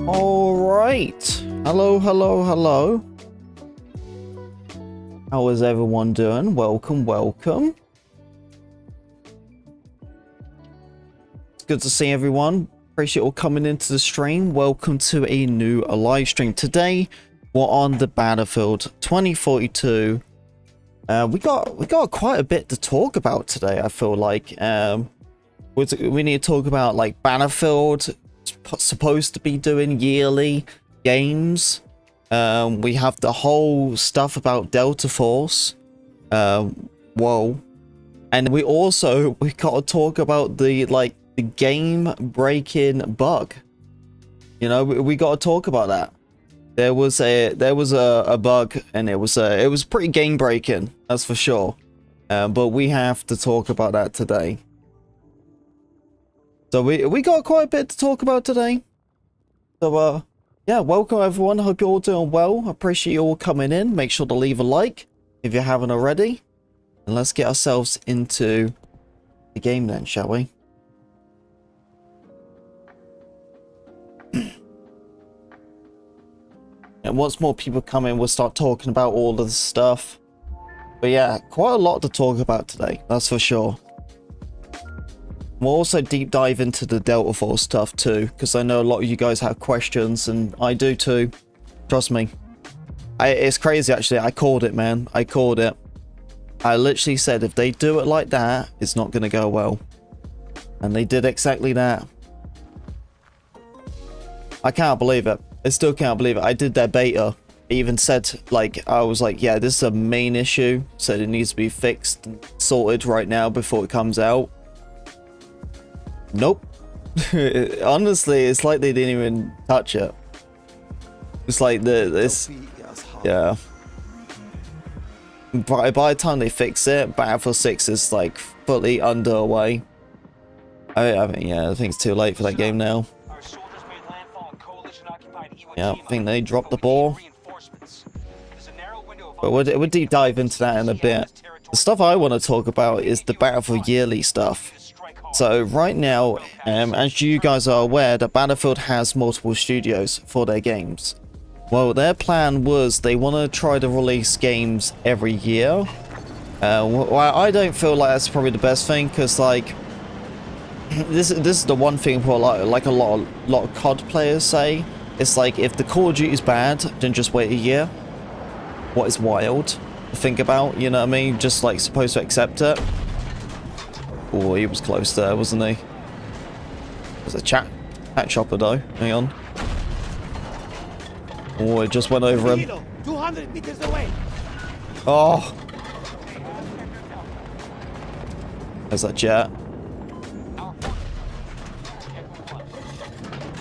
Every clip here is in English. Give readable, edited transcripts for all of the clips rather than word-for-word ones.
All right. Hello, hello, hello. How is everyone doing? Welcome, welcome. It's good to see everyone. Appreciate you all coming into the stream. Welcome to a new live stream. Today, we're on the Battlefield 2042. We got quite a bit to talk about today, I feel like. We need to talk about, like, Battlefield supposed to be doing yearly games. We have the whole stuff about Delta Force. Whoa. And we got to talk about the game breaking bug. You know, we got to talk about that. There was a bug, and it was pretty game breaking, that's for sure. But we have to talk about that today. So we got quite a bit to talk about today. So yeah, welcome everyone. Hope you're all doing well. I appreciate you all coming in. Make sure to leave a like if you haven't already. And let's get ourselves into the game then, shall we? And once more people come in, we'll start talking about all of the stuff. But yeah, quite a lot to talk about today, that's for sure. We'll also deep dive into the Delta Force stuff too, because I know a lot of you guys have questions, and I do too. Trust me. It's crazy actually. I called it, man. I called it. I literally said if they do it like that, it's not going to go well. And they did exactly that. I can't believe it. I still can't believe it. I did their beta. I even said, like, I was like, yeah, this is a main issue. Said it needs to be fixed and sorted right now before it comes out. Nope. Honestly, it's like they didn't even touch it. It's like this. Yeah. By the time they fix it, Battlefield 6 is like fully underway. I mean, yeah, I think it's too late for that game now. Yeah, I think they dropped the ball. But we'll deep dive into that in a bit. The stuff I want to talk about is the Battlefield yearly stuff. So right now, as you guys are aware, that Battlefield has multiple studios for their games. Well, their plan was they want to try to release games every year. Well, I don't feel like that's probably the best thing, because like this is the one thing for like a lot of COD players say. It's like, if the Call of Duty is bad, then just wait a year. What is wild to think about, you know what I mean? Just like supposed to accept it. Oh, he was close there, wasn't he? There's a chat chopper though. Hang on. Oh, it just went over him. 200 meters away. Oh. There's that jet.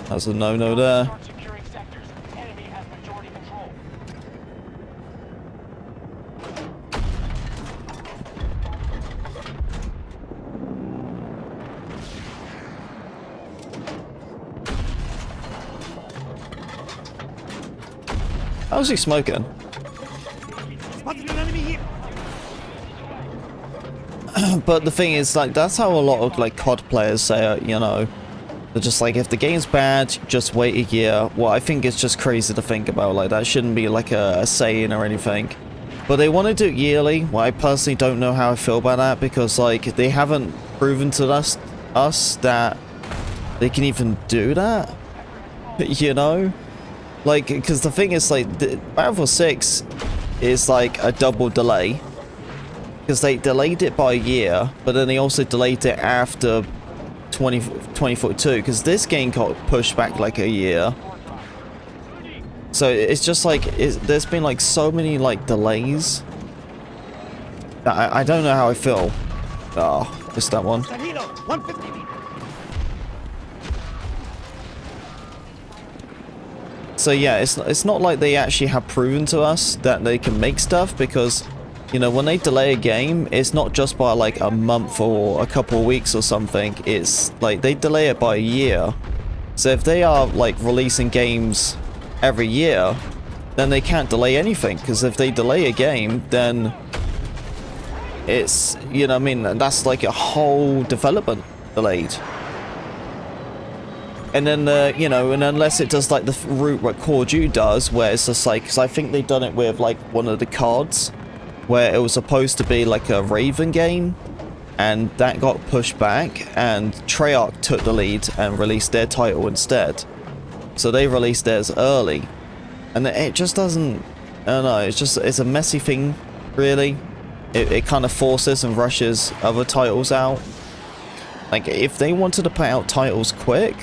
That's a no-no there. How's he smoking? But the thing is, like, that's how a lot of like COD players say it, you know. They're just like, if the game's bad, just wait a year. Well, I think it's just crazy to think about. Like, that shouldn't be like a saying or anything. But they want to do it yearly. Well, I personally don't know how I feel about that, because like they haven't proven to us that they can even do that. You know? Like, because the thing is, like, Battlefield 6 is like a double delay. Because they delayed it by a year, but then they also delayed it after 2042. Because this game got pushed back like a year. So it's just like, there's been like so many like delays. That I don't know how I feel. Oh, missed that one. So yeah, it's not like they actually have proven to us that they can make stuff, because, you know, when they delay a game, it's not just by like a month or a couple of weeks or something. It's like they delay it by a year. So if they are like releasing games every year, then they can't delay anything, because if they delay a game, then it's, you know what I mean, that's like a whole development delayed. And then, you know, and unless it does like the route what Call of Duty does, where it's just like, because I think they've done it with like one of the cards, where it was supposed to be like a Raven game, and that got pushed back, and Treyarch took the lead and released their title instead. So they released theirs early, and it just doesn't, I don't know, it's a messy thing, really. It kind of forces and rushes other titles out. Like, if they wanted to put out titles quick,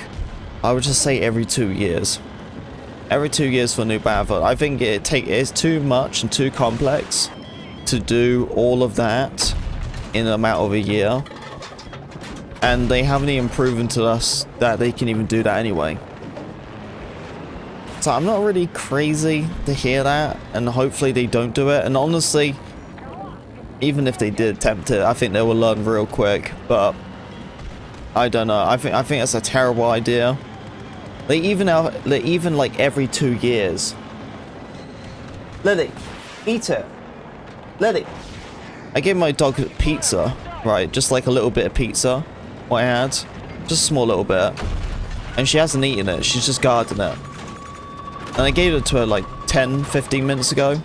I would just say every 2 years. Every 2 years for a new Battlefield. I think it's too much and too complex to do all of that in a matter of a year. And they haven't even proven to us that they can even do that anyway. So I'm not really crazy to hear that, and hopefully they don't do it. And honestly, even if they did attempt it, I think they will learn real quick. But I don't know. I think that's a terrible idea. They even like every 2 years. Lily, eat it. Lily. I gave my dog pizza, right? Just like a little bit of pizza. What I had, just a small little bit, and she hasn't eaten it. She's just guarding it. And I gave it to her like 10-15 minutes ago.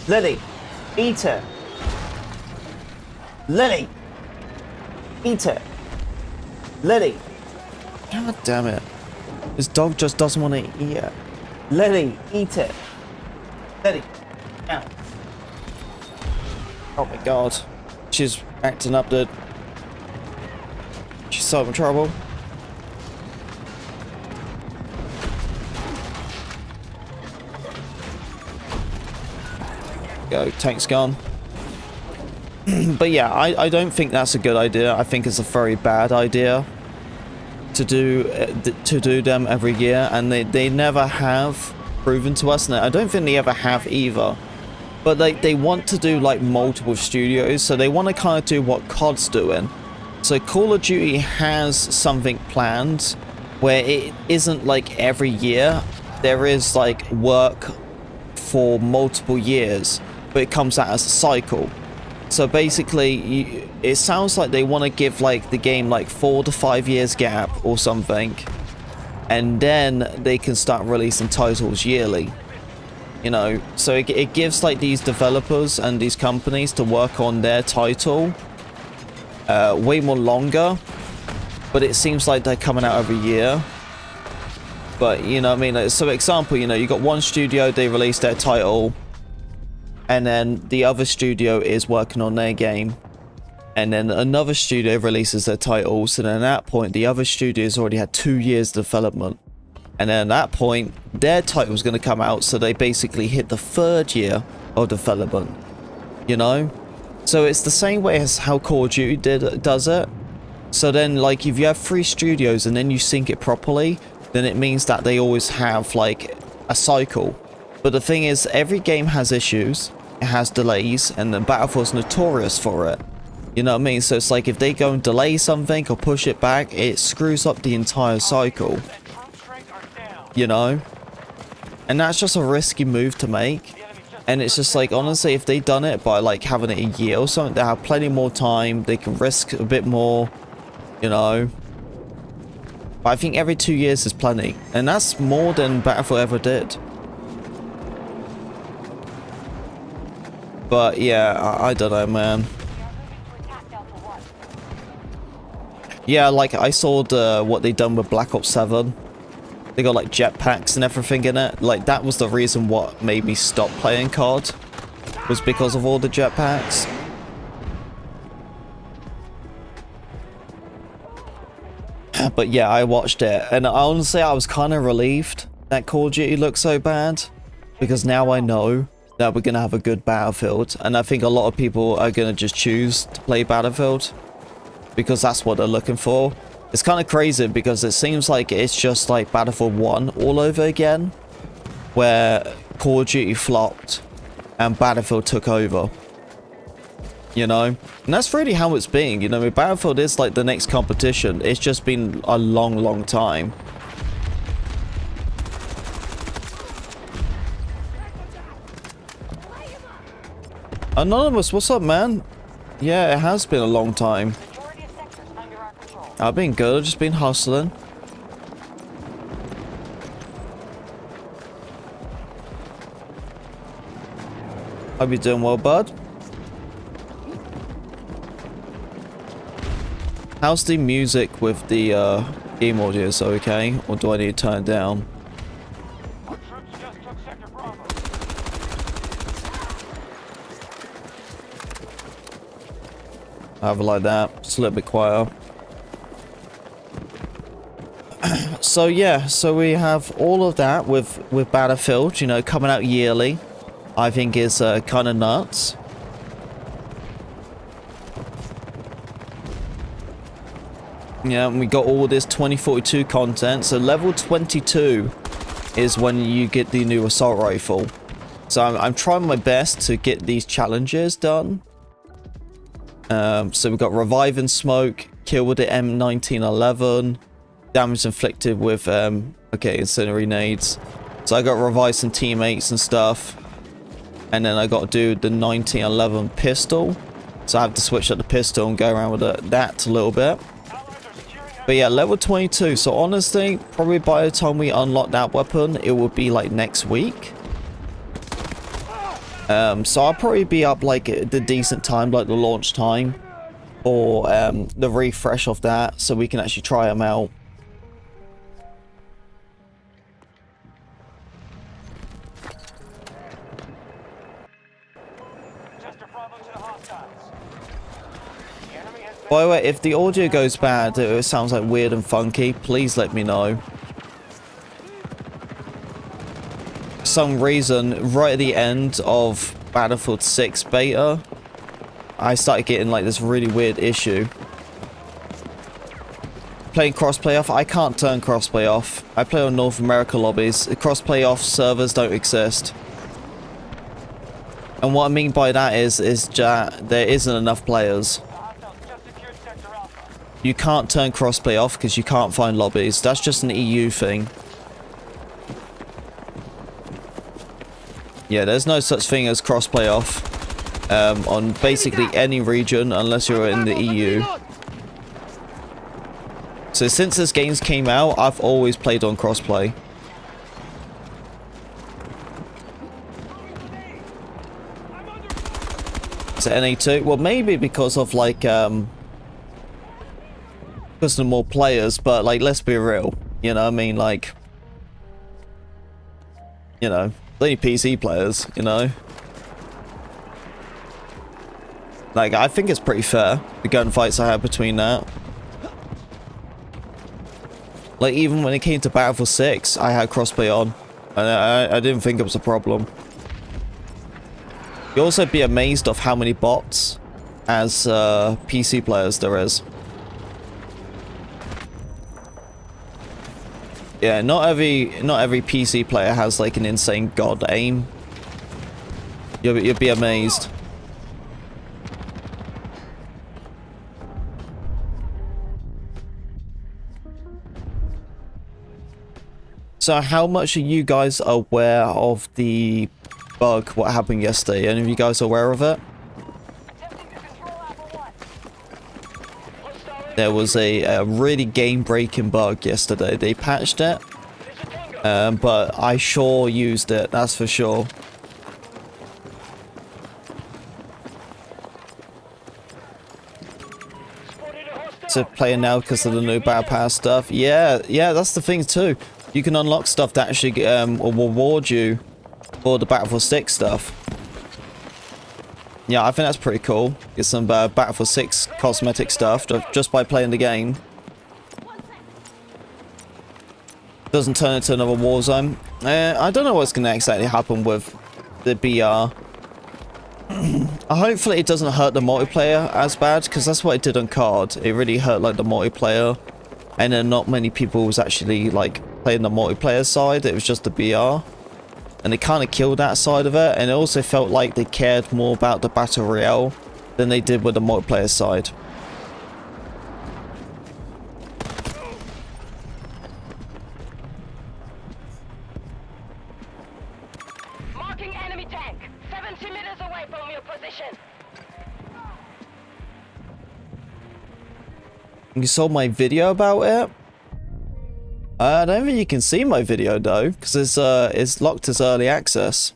Lily, eat it. Lily, eat it. Lily. God damn it. This dog just doesn't want to eat it. Lily, eat it. Lily. Ow. Oh my god. She's acting up, dude. She's so in trouble. Go, tank's gone. But yeah, I don't think that's a good idea. I think it's a very bad idea to do them every year, and they never have proven to us, and I don't think they ever have either. But they want to do like multiple studios, so they want to kind of do what COD's doing. So Call of Duty has something planned where it isn't like every year. There is like work for multiple years, but it comes out as a cycle. So basically, it sounds like they want to give like the game like 4 to 5 years gap or something, and then they can start releasing titles yearly. You know, so it gives like these developers and these companies to work on their title way more longer, but it seems like they're coming out every year. But you know what I mean? So example, you know, you got one studio, they release their title, and then the other studio is working on their game, and then another studio releases their title. So then at that point, the other studio's already had 2 years development, and then at that point their title's going to come out, so they basically hit the 3rd year of development, you know. So it's the same way as how Call of Duty does it. So then like if you have 3 studios and then you sync it properly, then it means that they always have like a cycle. But the thing is, every game has issues, it has delays, and then Battlefield's notorious for it. You know what I mean? So it's like if they go and delay something or push it back, it screws up the entire cycle. You know? And that's just a risky move to make. And it's just like, honestly, if they'd done it by like having it a year or something, they have plenty more time, they can risk a bit more, you know. But I think every 2 years is plenty. And that's more than Battlefield ever did. But yeah, I don't know, man. Yeah, like I saw what they done with Black Ops 7. They got like jetpacks and everything in it. Like that was the reason what made me stop playing COD. Was because of all the jetpacks. But yeah, I watched it, and honestly I was kind of relieved that Call of Duty looked so bad, because now I know that we're gonna have a good Battlefield, and I think a lot of people are gonna just choose to play Battlefield because that's what they're looking for. It's kind of crazy because it seems like it's just like Battlefield 1 all over again, where Call of Duty flopped and Battlefield took over. You know? And that's really how it's been, you know? Battlefield is like the next competition. It's just been a long, long time. Anonymous, what's up, man? Yeah, it has been a long time. I've been good. I've just been hustling. Hope you're doing well, bud. How's the music with the game audio? Is okay, or do I need to turn it down? I have it like that. It's a little bit quieter. So yeah, so we have all of that with Battlefield, you know, coming out yearly. I think is kind of nuts. Yeah, and we got all this 2042 content. So level 22 is when you get the new assault rifle. So I'm trying my best to get these challenges done. So we've got Revive and Smoke, Kill with the M1911, damage inflicted with, okay, incendiary nades. So I got Revive some teammates and stuff. And then I got to do the 1911 pistol. So I have to switch up the pistol and go around with that a little bit. But yeah, level 22. So honestly, probably by the time we unlock that weapon, it will be like next week. So I'll probably be up like the decent time, like the launch time, or the refresh of that, so we can actually try them out. By the way, if the audio goes bad, it sounds like weird and funky, please let me know. For some reason, right at the end of Battlefield 6 beta, I started getting like this really weird issue. Playing crossplay off, I can't turn crossplay off. I play on North America lobbies. Crossplay off servers don't exist. And what I mean by that is that there isn't enough players. You can't turn crossplay off because you can't find lobbies. That's just an EU thing. Yeah, there's no such thing as crossplay off on basically any region unless you're in the EU. So since this game came out, I've always played on crossplay. Is it NA2? Well, maybe because of like because of more players, but like let's be real, you know what I mean, like, you know, only PC players, you know. Like, I think it's pretty fair, the gunfights I had between that. Like, even when it came to Battlefield 6, I had crossplay on, and I didn't think it was a problem. You'll also be amazed of how many bots as PC players there is. Yeah, not every PC player has like an insane god aim. You'll be amazed. So how much are you guys aware of the bug, what happened yesterday? Any of you guys aware of it? There was a really game-breaking bug yesterday. They patched it, but I sure used it, that's for sure. So playing now because of the new Battle Pass stuff. Yeah, that's the thing too. You can unlock stuff that actually will reward you for the Battlefield 6 stuff. Yeah, I think that's pretty cool. Get some Battlefield 6 cosmetic stuff just by playing the game. Doesn't turn into another war zone. I don't know what's going to exactly happen with the BR. Hopefully it doesn't hurt the multiplayer as bad, because that's what it did on COD. It really hurt like the multiplayer, and then not many people was actually like playing the multiplayer side. It was just the BR. And they kind of killed that side of it, and it also felt like they cared more about the Battle Royale than they did with the multiplayer side. Marking enemy tank, 70 meters away from your position. You saw my video about it? I don't think you can see my video though, because it's locked as early access.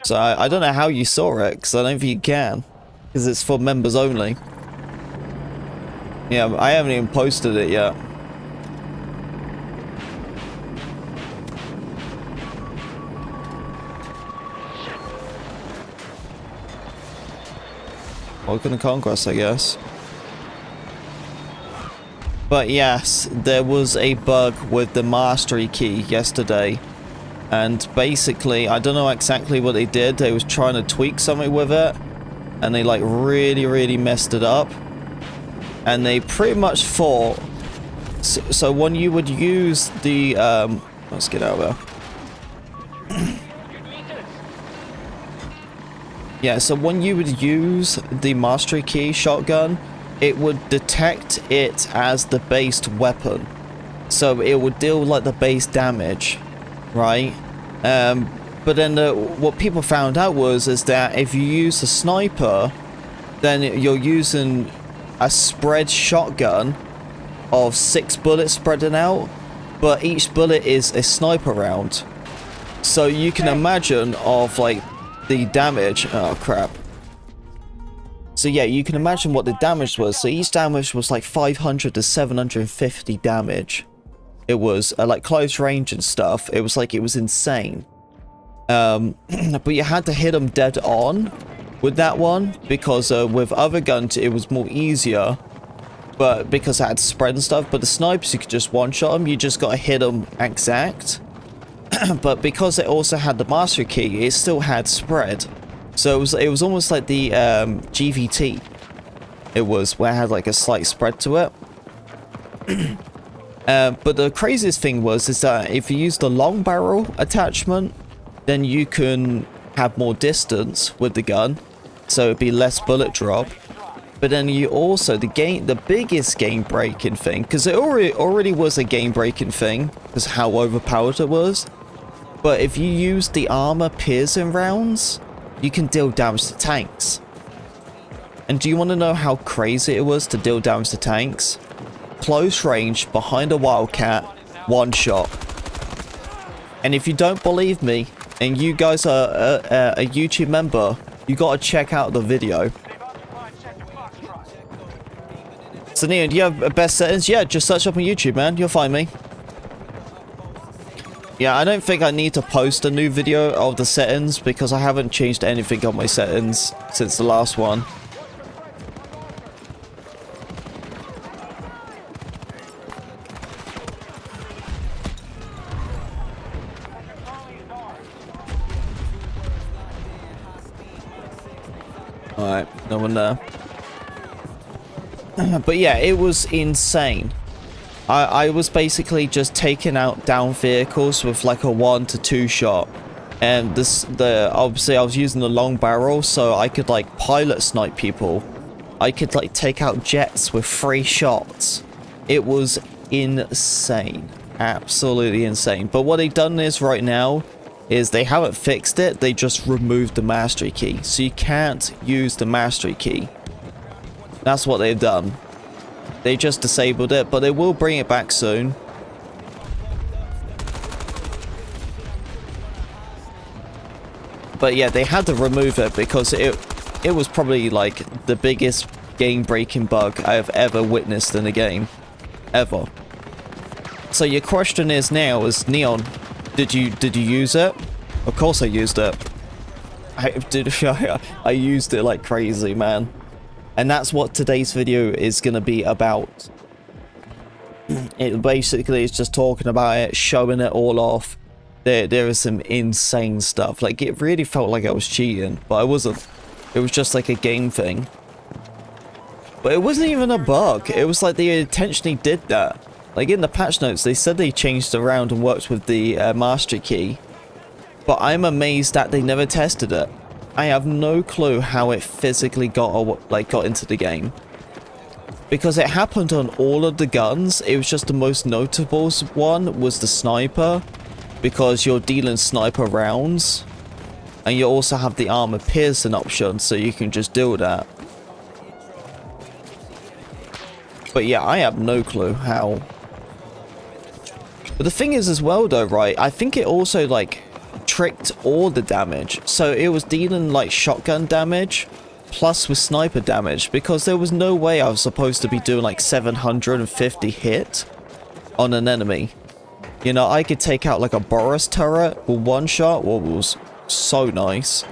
So I don't know how you saw it, because I don't think you can, because it's for members only. Yeah, I haven't even posted it yet. Welcome to Conquest, I guess. But yes, there was a bug with the mastery key yesterday. And basically, I don't know exactly what they did. They was trying to tweak something with it. And they like really messed it up. And they pretty much thought... So when you would use the... let's get out of there. Yeah, so when you would use the mastery key shotgun, it would detect it as the based weapon. So it would deal like the base damage, right? But then what people found out is that if you use a sniper, then you're using a spread shotgun of 6 bullets spreading out, but each bullet is a sniper round. So you can imagine of like the damage. Oh crap. So yeah, you can imagine what the damage was. So each damage was like 500 to 750 damage. It was like close range and stuff. It was like, it was insane. But you had to hit them dead on with that one, because with other guns it was more easier, but because it had spread and stuff. But the snipers, you could just one-shot them. You just got to hit them exact. But because it also had the master key, it still had spread. So it was almost like the GVT. It was, where it had like a slight spread to it. But the craziest thing is that if you use the long barrel attachment, then you can have more distance with the gun, so it'd be less bullet drop. But then you also, the biggest game breaking thing, because it already was a game breaking thing, because how overpowered it was. But if you use the armor piercing rounds, you can deal damage to tanks. And do you want to know how crazy it was to deal damage to tanks? Close range, behind a wildcat, one shot. And if you don't believe me, and you guys are a YouTube member, you gotta check out the video. So Neon, do you have best settings? Yeah, just search up on YouTube, man. You'll find me. Yeah, I don't think I need to post a new video of the settings, because I haven't changed anything on my settings since the last one. Alright, no one there. But yeah, it was insane. I was basically just taking out down vehicles with like a 1 to 2 shot. And obviously I was using the long barrel, so I could like pilot snipe people. I could like take out jets with 3 shots. It was insane. Absolutely insane. But what they've done is right now is they haven't fixed it, they just removed the mastery key. So you can't use the mastery key. That's what they've done. They just disabled it, but they will bring it back soon. But yeah, they had to remove it because it was probably like the biggest game-breaking bug I have ever witnessed in a game. Ever. So your question is now, Neon, did you use it? Of course I used it. I used it like crazy, man. And that's what today's video is going to be about. It basically is just talking about it, showing it all off. There is some insane stuff. Like, it really felt like I was cheating, but I wasn't. It was just like a game thing. But it wasn't even a bug. It was like they intentionally did that. Like, in the patch notes, they said they changed around and worked with the master key. But I'm amazed that they never tested it. I have no clue how it physically got into the game. Because it happened on all of the guns. It was just the most notable one was the sniper. Because you're dealing sniper rounds. And you also have the armor piercing option, so you can just do that. But yeah, I have no clue how. But the thing is as well though, right, I think it also like tricked all the damage. So it was dealing like shotgun damage plus with sniper damage, because there was no way I was supposed to be doing like 750 hit on an enemy. You know, I could take out like a Boris turret with one shot, what was so nice.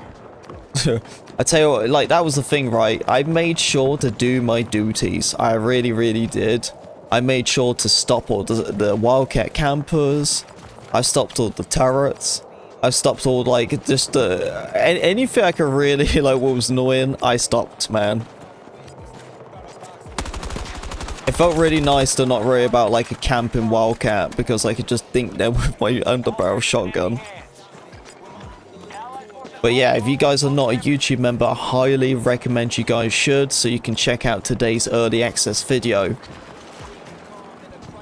I tell you what, like that was the thing, right? I made sure to do my duties. I really, really did. I made sure to stop all the wildcat campers. I stopped all the turrets. I stopped all like just anything I could really like what was annoying. I stopped, man. It felt really nice to not worry about like a camping wildcat, because I could just dink them with my underbarrel shotgun. But yeah, if you guys are not a YouTube member, I highly recommend you guys should, so you can check out today's early access video.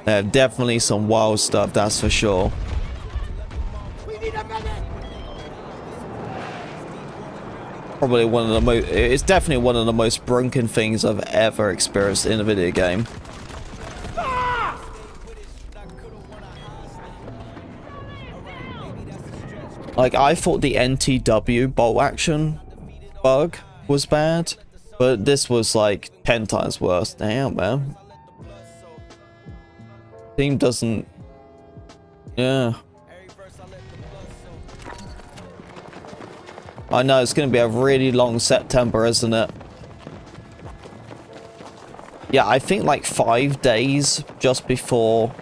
Definitely some wild stuff, that's for sure. Probably one of the most, it's definitely one of the most broken things I've ever experienced in a video game. Like, I thought the NTW bolt action bug was bad, but this was like 10 times worse. Damn, man. Team doesn't... Yeah. I know, it's going to be a really long September, isn't it? Yeah, I think like 5 days just before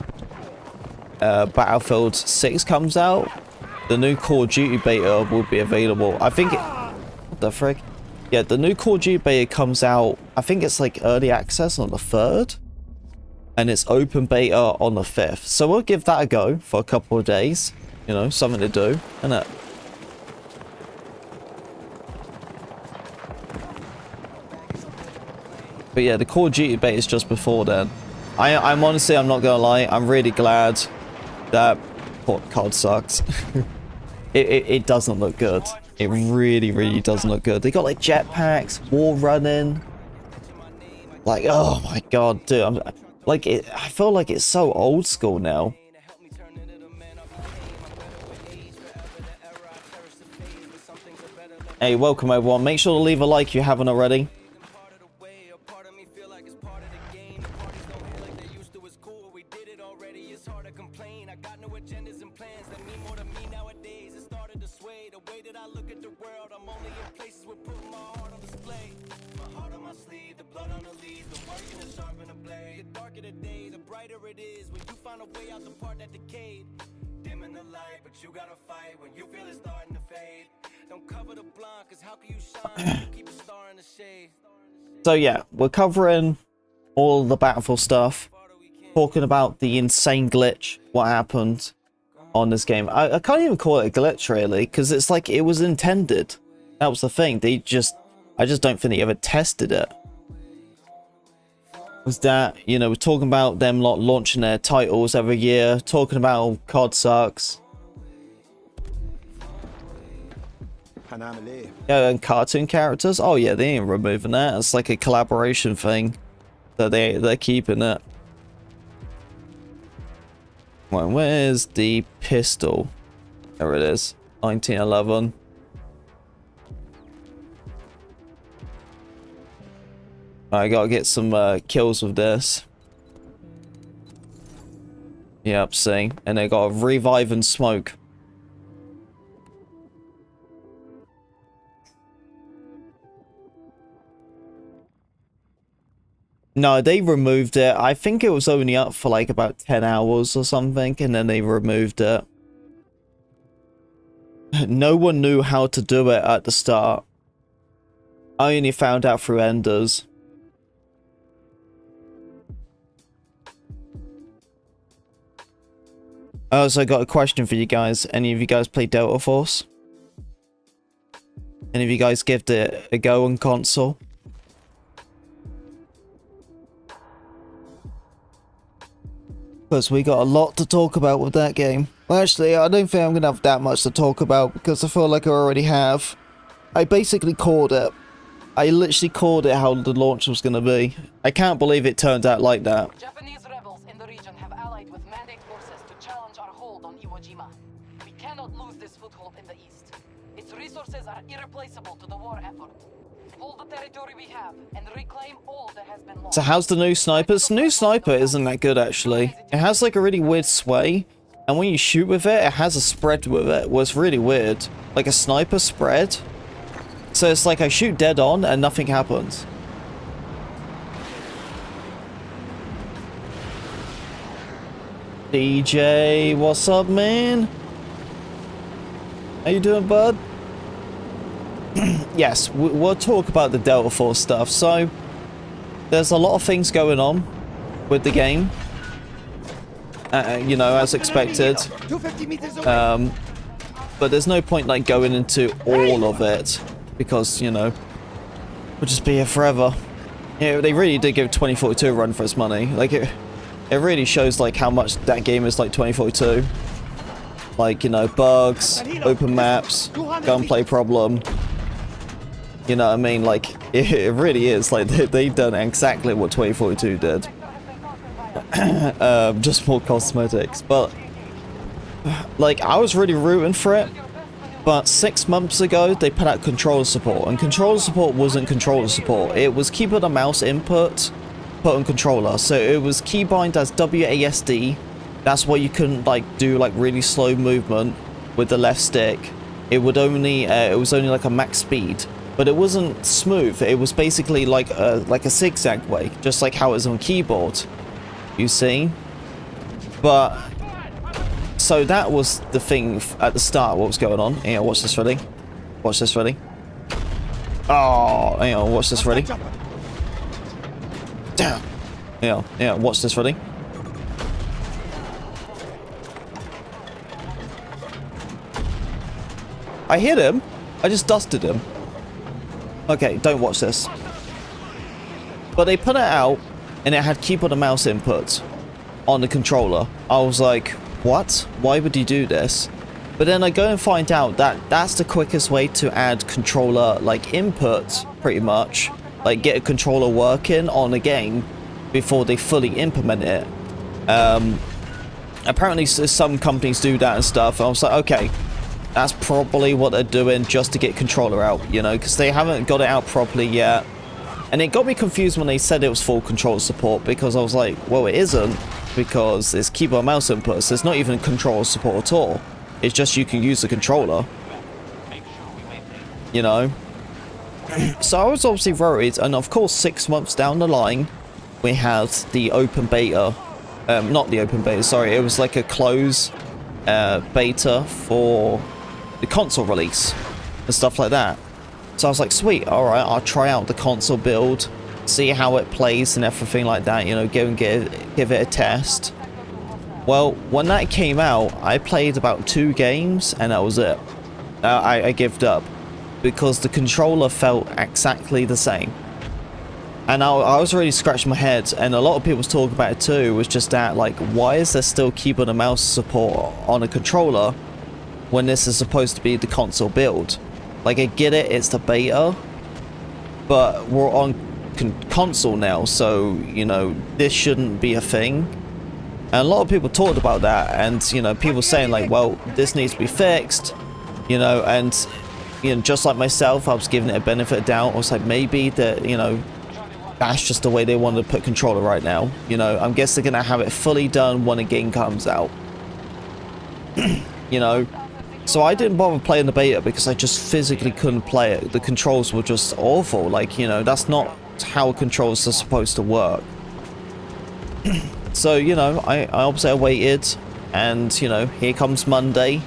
Battlefield 6 comes out, the new Call of Duty beta will be available. I think what the frick? Yeah, the new Call of Duty beta comes out, I think it's like early access on the 3rd. And it's open beta on the 5th. So we'll give that a go for a couple of days. You know, something to do, innit? But yeah, the Call of Duty beta is just before then. I'm honestly, I'm not gonna lie, I'm really glad that COD sucks. it doesn't look good. It really, really doesn't look good. They got like jetpacks, wall running. Like, oh my god, dude, I feel like it's so old school now. Hey, welcome everyone. Make sure to leave a like if you haven't already. So yeah, we're covering all the Battlefield stuff, talking about the insane glitch, what happened on this game. I can't even call it a glitch really, because it's like it was intended. That was the thing. I just don't think they ever tested it. Was that, you know, we're talking about them lot launching their titles every year, talking about COD sucks. Yeah, and cartoon characters. Oh yeah, they ain't removing that. It's like a collaboration thing. So they're keeping it. Well, where's the pistol? There it is. 1911. I gotta get some kills with this. Yep, see. And they got a revive and smoke. No, they removed it. I think it was only up for like about 10 hours or something, and then they removed it. No one knew how to do it at the start. I only found out through Enders. I also got a question for you guys. Any of you guys play Delta Force? Any of you guys give it a go on console? Because we got a lot to talk about with that game. Well, actually, I don't think I'm going to have that much to talk about, because I feel like I already have. I basically called it. I literally called it how the launch was going to be. I can't believe it turned out like that. Japanese rebels in the region have allied with Mandate forces to challenge our hold on Iwo Jima. We cannot lose this foothold in the east. Its resources are irreplaceable to the war effort. Hold the territory we have and reclaim all that has been lost. So how's the new sniper? The new sniper isn't that good actually. It has like a really weird sway. And when you shoot with it, it has a spread with it. Well, it's really weird. Like a sniper spread. So it's like I shoot dead on and nothing happens. DJ, what's up, man? How you doing, bud? Yes, we'll talk about the Delta Force stuff. So, there's a lot of things going on with the game. You know, as expected. But there's no point like going into all of it because, you know, we'll just be here forever. Yeah, they really did give 2042 a run for its money. Like it really shows like how much that game is like 2042. Like, you know, bugs, open maps, gunplay problem. You know what I mean? Like it really is like they've done exactly what 2042 did. Just more cosmetics, but like I was really rooting for it, but 6 months ago they put out controller support, and controller support wasn't controller support. It was keyboard and mouse input put on controller, so it was keybind as WASD. That's why you couldn't like do like really slow movement with the left stick. It was only like a max speed, but it wasn't smooth. It was basically like a zigzag way, just like how it is on keyboard. You see? But so that was the thing at the start. What was going on? Hang on, watch this, ready? Watch this, ready? Oh, hang on, watch this, ready? Damn. Yeah, watch this, ready? I hit him. I just dusted him. Okay, don't watch this. But they put it out, and it had keyboard and mouse input on the controller. I was like, what? Why would you do this? But then I go and find out that that's the quickest way to add controller like input, pretty much. Like get a controller working on a game before they fully implement it. Apparently some companies do that and stuff. And I was like, okay, that's probably what they're doing just to get controller out, you know, because they haven't got it out properly yet. And it got me confused when they said it was full controller support, because I was like, well, it isn't, because it's keyboard and mouse inputs. There's not even controller support at all. It's just you can use the controller, you know. So I was obviously worried, and of course 6 months down the line we had the open beta, not the open beta, sorry, it was like a close beta for the console release and stuff like that. So I was like, sweet, alright, I'll try out the console build, see how it plays and everything like that, you know, give it a test. Well, when that came out, I played about 2 games and that was it. I gave up because the controller felt exactly the same. And I was really scratching my head, and a lot of people was talking about it too, was just that, like, why is there still keyboard and mouse support on a controller when this is supposed to be the console build? Like, I get it, it's the beta, but we're on console now, so, you know, this shouldn't be a thing. And a lot of people talked about that, and, you know, people saying, like, well, this needs to be fixed, you know, and, you know, just like myself, I was giving it a benefit of doubt. I was like, maybe that, you know, that's just the way they wanted to put controller right now. You know, I guess they're going to have it fully done when a game comes out. You know, so I didn't bother playing the beta because I just physically couldn't play it. The controls were just awful. Like, you know, that's not how controls are supposed to work. So, you know, I obviously waited, and, you know, here comes Monday,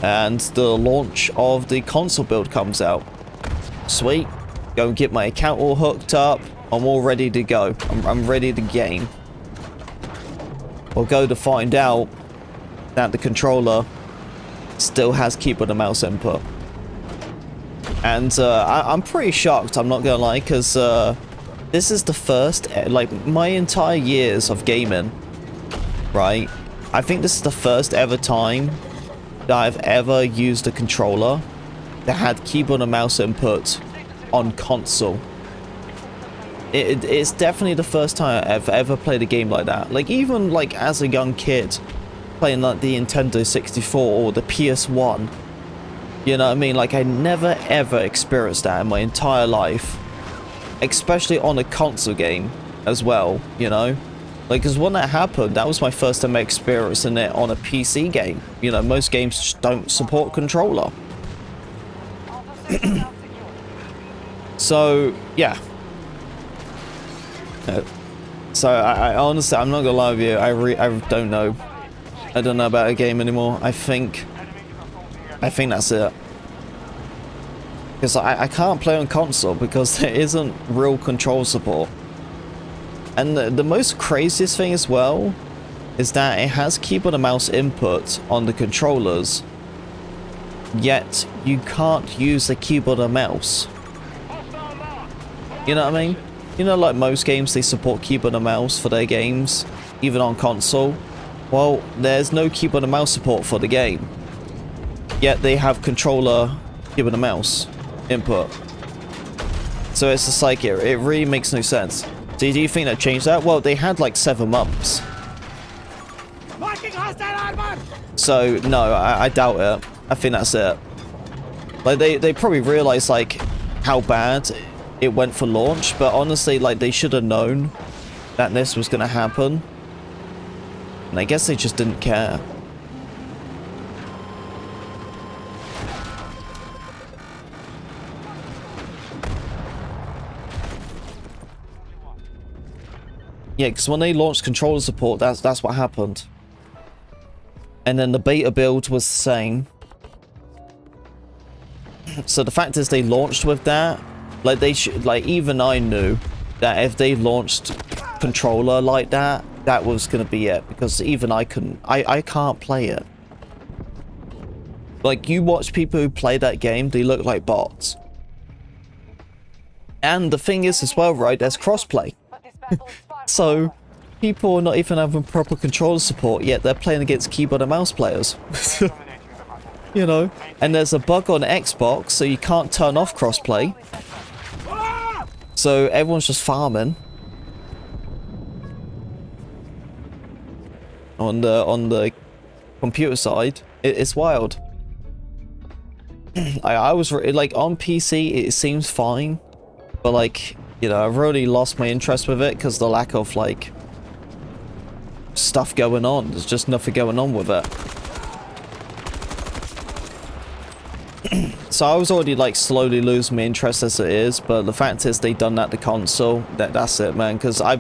and the launch of the console build comes out. Sweet. Go and get my account all hooked up. I'm all ready to go. I'm ready to game. We'll go to find out that the controller still has keyboard and mouse input. And I'm pretty shocked, I'm not gonna lie, because this is the first, like, my entire years of gaming, right? I think this is the first ever time that I've ever used a controller that had keyboard and mouse input on console. It's definitely the first time I've ever played a game like that. Like, even like as a young kid playing like the Nintendo 64 or the PS1, you know what I mean? Like, I never ever experienced that in my entire life, especially on a console game as well, you know? Like, because when that happened, that was my first time experiencing it on a PC game. You know, most games just don't support controller. So, yeah. So, I honestly, I'm not gonna lie with you, I don't know. I don't know about a game anymore. I think that's it. Because I can't play on console because there isn't real control support. And the most craziest thing as well is that it has keyboard and mouse input on the controllers, yet you can't use the keyboard and mouse. You know what I mean? You know, like most games, they support keyboard and mouse for their games, even on console. Well, there's no keyboard and mouse support for the game, yet they have controller, keyboard and mouse input. So it's just like, it really makes no sense. So do you think that changed that? Well, they had like 7 months. So no, I doubt it. I think that's it. Like, they probably realized like how bad it went for launch, but honestly, like, they should have known that this was gonna happen. And I guess they just didn't care. Yeah, because when they launched controller support, that's what happened. And then the beta build was the same. So the fact is, they launched with that. Like, they should, like, even I knew that if they launched controller like that, that was gonna be it. Because even I couldn't, I can't play it. Like, you watch people who play that game, they look like bots. And the thing is as well, right, there's crossplay. So, people are not even having proper controller support, yet they're playing against keyboard and mouse players. You know? And there's a bug on Xbox, so you can't turn off crossplay. So, everyone's just farming. On the computer side. It's wild. I was, like, on PC, it seems fine. But, like, you know, I've really lost my interest with it because the lack of, like, stuff going on. There's just nothing going on with it. So I was already, like, slowly losing my interest as it is, but the fact is they done that to console. That's it, man, because I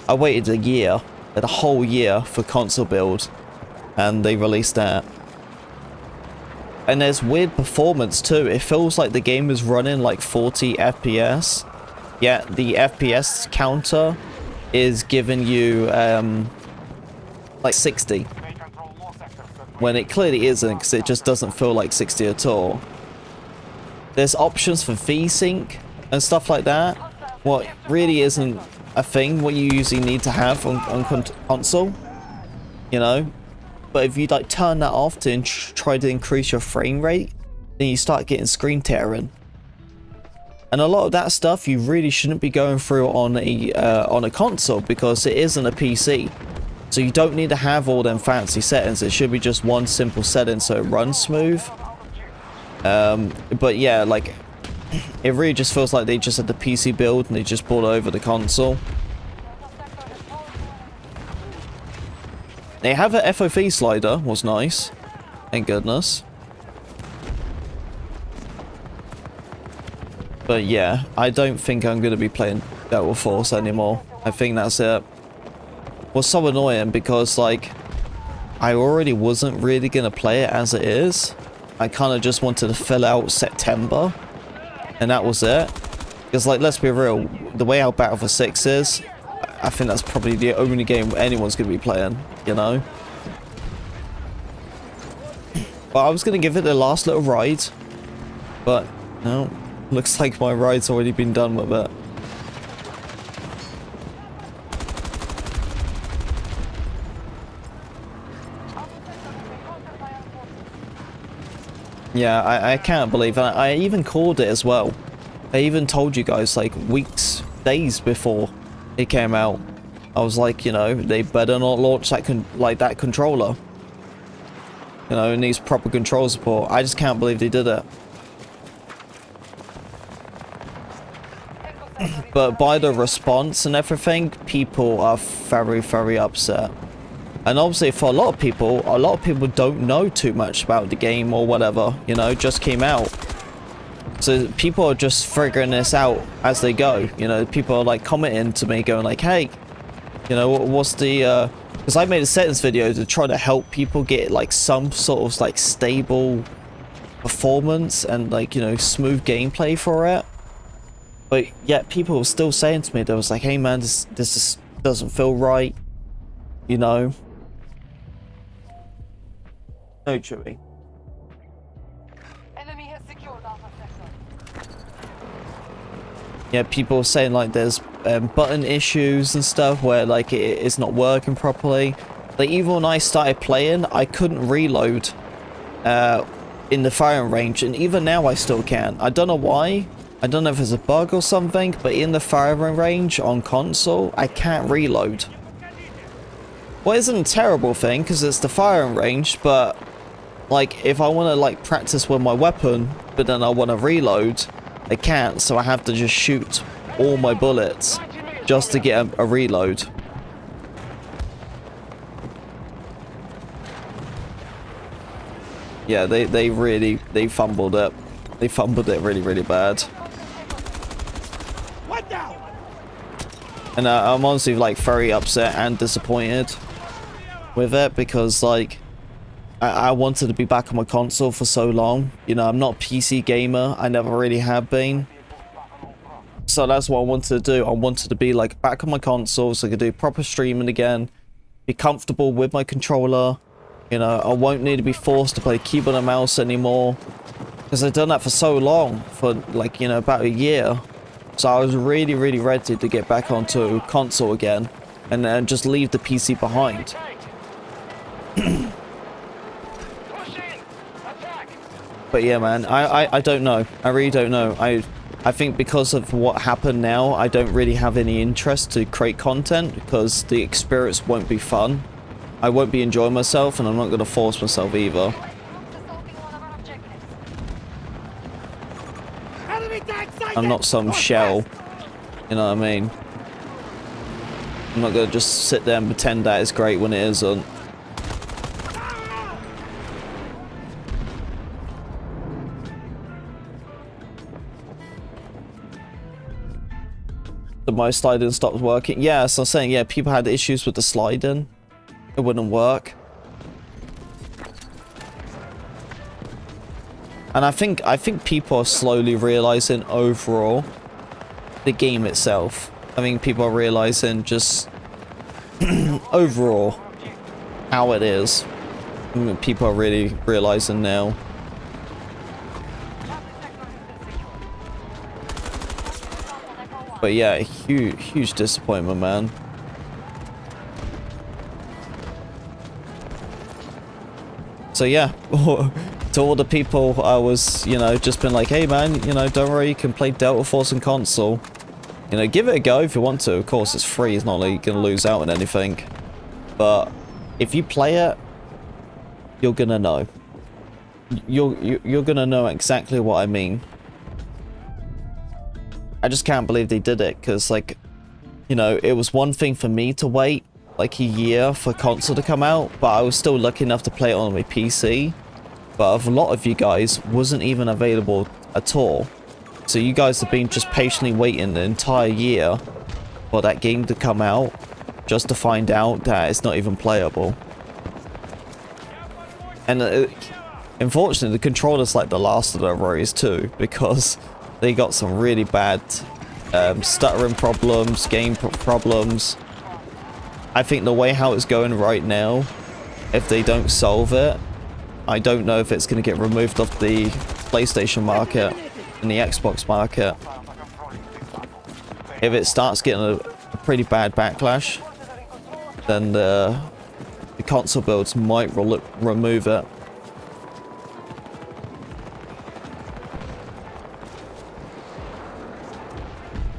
waited a whole year for console build, and they released that. And there's weird performance too. It feels like the game is running like 40 FPS. Yeah, the FPS counter is giving you like 60, when it clearly isn't, because it just doesn't feel like 60 at all. There's options for VSync and stuff like that, what really isn't a thing what you usually need to have on console, you know. But if you like turn that off to try to increase your frame rate, then you start getting screen tearing. And a lot of that stuff you really shouldn't be going through on a console, because it isn't a PC. So you don't need to have all them fancy settings. It should be just one simple setting so it runs smooth. But yeah, like, it really just feels like they just had the PC build and they just brought over the console. They have a FOV slider, was nice. Thank goodness. But yeah, I don't think I'm going to be playing Delta Force anymore. I think that's it. Was so annoying because, like, I already wasn't really going to play it as it is. I kind of just wanted to fill out September, and that was it. Because, like, let's be real, the way our Battlefield 6 is, I think that's probably the only game anyone's going to be playing, you know? But I was going to give it the last little ride, but no, looks like my ride's already been done with it. Yeah, I can't believe it. I even called it as well. I even told you guys like weeks, days before it came out. I was like, you know, they better not launch that that controller. You know, it needs proper control support. I just can't believe they did it. But by the response and everything, people are very, very upset. And obviously for a lot of people don't know too much about the game or whatever, you know, it just came out. So people are just figuring this out as they go. You know, people are like commenting to me going like, hey, you know, what's the, because I made a settings video to try to help people get like some sort of like stable performance and like, you know, smooth gameplay for it. But yet people were still saying to me, they was like, hey man, this just doesn't feel right, you know. No, Chewy. Enemy has secured Alpha Sector. Yeah, people are saying like there's button issues and stuff where like it's not working properly. Like even when I started playing, I couldn't reload in the firing range, and even now I still can't. I don't know why. I don't know if it's a bug or something, but in the firing range on console, I can't reload. Well, it isn't a terrible thing because it's the firing range, but like if I want to like practice with my weapon, but then I want to reload, I can't, so I have to just shoot all my bullets just to get a reload. Yeah, they fumbled it. They fumbled it really, really bad. And I'm honestly like very upset and disappointed with it because like I wanted to be back on my console for so long. You know, I'm not a PC gamer. I never really have been. So that's what I wanted to do. I wanted to be like back on my console so I could do proper streaming again, be comfortable with my controller. You know, I won't need to be forced to play keyboard and mouse anymore because I've done that for so long, for like, you know, about a year. So I was really, really ready to get back onto console again and then just leave the PC behind. But yeah, man, I don't know. I really don't know. I think because of what happened now, I don't really have any interest to create content because the experience won't be fun. I won't be enjoying myself, and I'm not going to force myself either. I'm not some shell, you know what I mean? I'm not going to just sit there and pretend that it's great when it isn't. My sliding stopped working. Yeah, so I'm saying, yeah, people had issues with the sliding. It wouldn't work. And I think people are slowly realizing overall the game itself. I mean, people are realizing just overall how it is. I mean, people are really realizing now. But yeah, huge disappointment, man. So yeah, to all the people I was, you know, just been like, hey man, you know, don't worry, you can play Delta Force on console. You know, give it a go if you want to. Of course, it's free. It's not like you're gonna lose out on anything. But if you play it, you're gonna know. You're gonna know exactly what I mean. I just can't believe they did it, because, like, you know, it was one thing for me to wait, like, a year for console to come out, but I was still lucky enough to play it on my PC. But a lot of you guys wasn't even available at all. So you guys have been just patiently waiting the entire year for that game to come out, just to find out that it's not even playable. And unfortunately, the controller's like the last of the worries too, because they got some really bad stuttering problems, game problems. I think the way how it's going right now, if they don't solve it, I don't know if it's going to get removed off the PlayStation market and the Xbox market. If it starts getting a pretty bad backlash, then the console builds might remove it.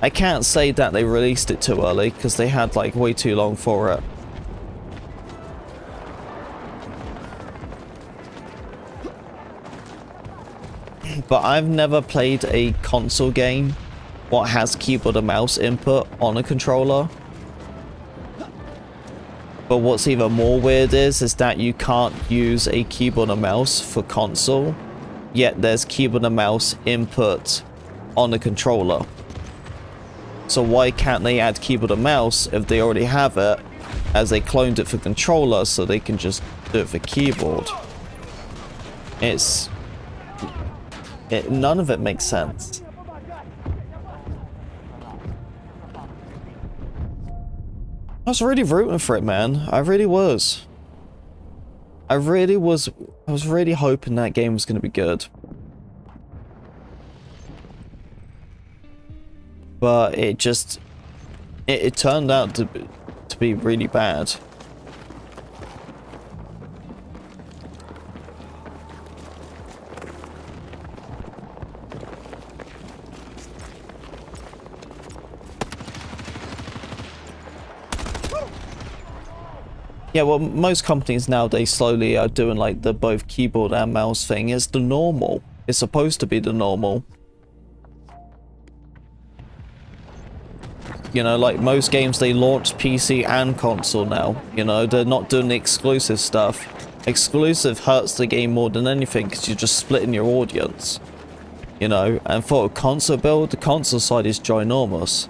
I can't say that they released it too early because they had like way too long for it. But I've never played a console game what has keyboard and mouse input on a controller. But what's even more weird is that you can't use a keyboard and mouse for console, yet there's keyboard and mouse input on the controller. So why can't they add keyboard and mouse if they already have it, as they cloned it for controller so they can just do it for keyboard? None of it makes sense. I was really rooting for it, man. I really was. I was really hoping that game was going to be good. But it just... It turned out to be really bad. Yeah, well, most companies nowadays slowly are doing like the both keyboard and mouse thing. It's the normal. It's supposed to be the normal. You know, like most games, they launch PC and console now. You know, they're not doing the exclusive stuff. Exclusive hurts the game more than anything because you're just splitting your audience. You know, and for a console build, the console side is ginormous.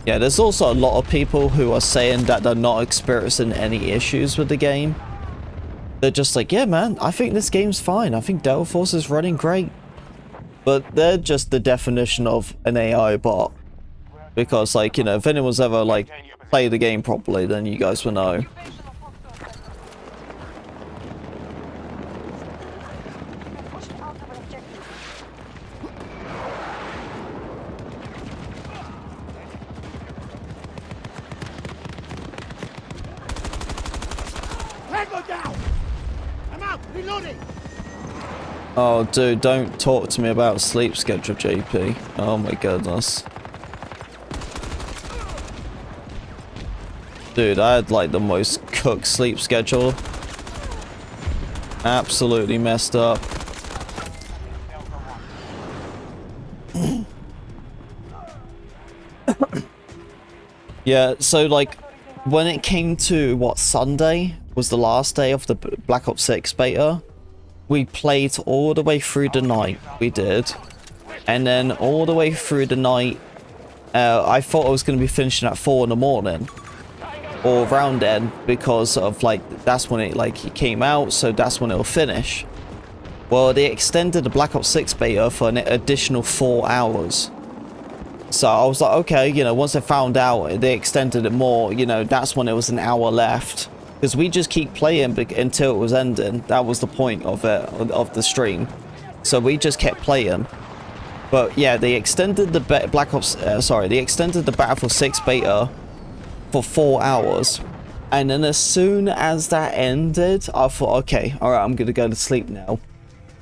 Yeah, there's also a lot of people who are saying that they're not experiencing any issues with the game. They're just like, yeah, man, I think this game's fine. I think Delta Force is running great. But they're just the definition of an AI bot. Because, like, you know, if anyone's ever, like, played the game properly, then you guys will know. Oh, dude, don't talk to me about sleep schedule, JP. Oh my goodness. Dude, I had like the most cooked sleep schedule. Absolutely messed up. Yeah, so like when it came to what, Sunday was the last day of the Black Ops 6 beta. We played all the way through the night, we did. And then all the way through the night, I thought I was going to be finishing at 4 in the morning. Or around then, because of like, that's when it like it came out, so that's when it'll finish. Well, they extended the Black Ops 6 beta for an additional 4 hours. So I was like, okay, you know, once I found out they extended it more, you know, that's when it was an hour left. Because we just keep playing until it was ending. That was the point of it, of the stream. So we just kept playing. But yeah, they extended the they extended the Battlefield 6 beta for 4 hours. And then as soon as that ended, I thought, okay, alright, I'm gonna go to sleep now.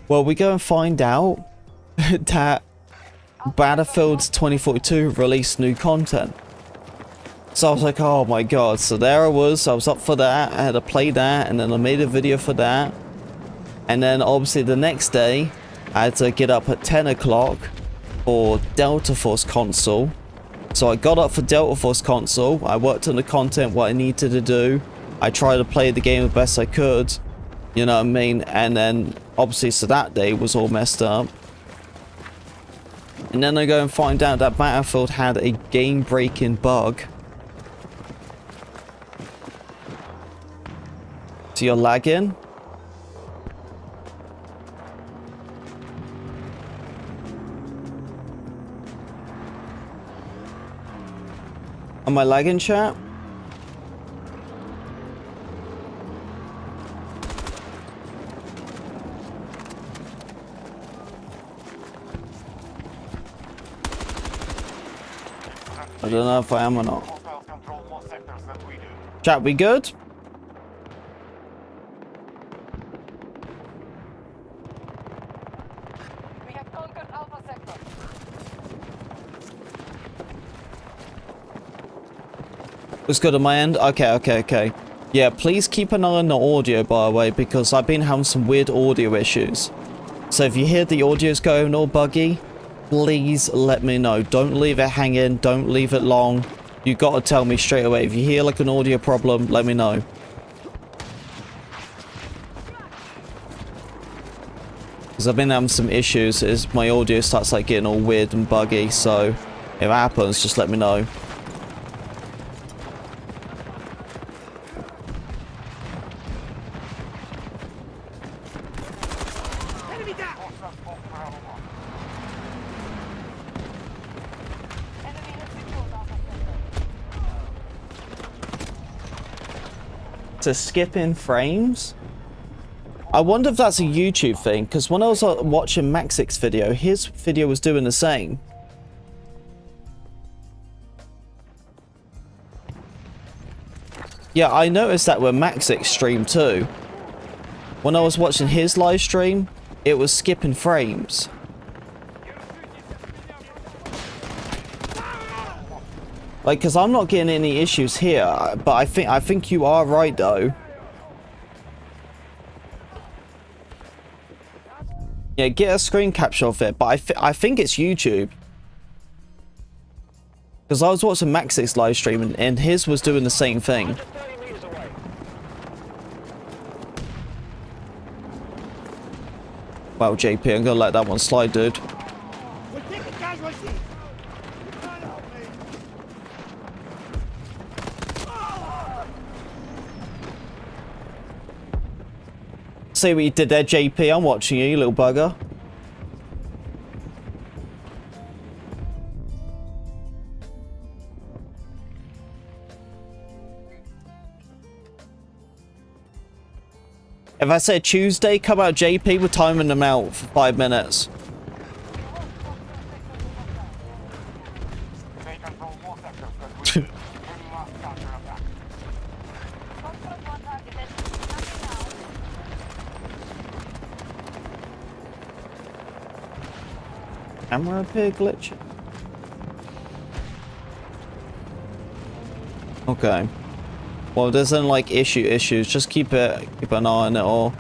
Well, we go and find out that Battlefield 2042 released new content. So I was like, oh my god. So there I was up for that. I had to play that, and then I made a video for that. And then obviously the next day, I had to get up at 10 o'clock for Delta Force console. So I got up for Delta Force console. I worked on the content, what I needed to do. I tried to play the game the best I could. You know what I mean? And then obviously, so that day was all messed up. And then I go and find out that Battlefield had a game-breaking bug. So you're lagging? Am I lagging, chat? I don't know if I am or not. Chat, we good? Looks good on my end? Okay. Yeah, please keep an eye on the audio, by the way, because I've been having some weird audio issues. So if you hear the audio's going all buggy, please let me know. Don't leave it hanging. Don't leave it long. You gotta tell me straight away. If you hear like an audio problem, let me know. Because I've been having some issues as my audio starts like getting all weird and buggy. So if it happens, just let me know. To skip in frames? I wonder if that's a YouTube thing, because when I was watching Maxix's video, his video was doing the same. Yeah, I noticed that with Maxix's stream too. When I was watching his live stream, it was skipping frames. Like, because I'm not getting any issues here, but I think you are right though. Yeah, get a screen capture of it, but I think it's YouTube. Because I was watching Maxix's live stream and his was doing the same thing. Well, JP, I'm gonna let that one slide, dude. See what you did there, JP. I'm watching you, you little bugger. If I say Tuesday, come out JP, we're timing them out for 5 minutes. Camera appear glitch. Okay. Well, if there's any like issues, just keep an eye on it all.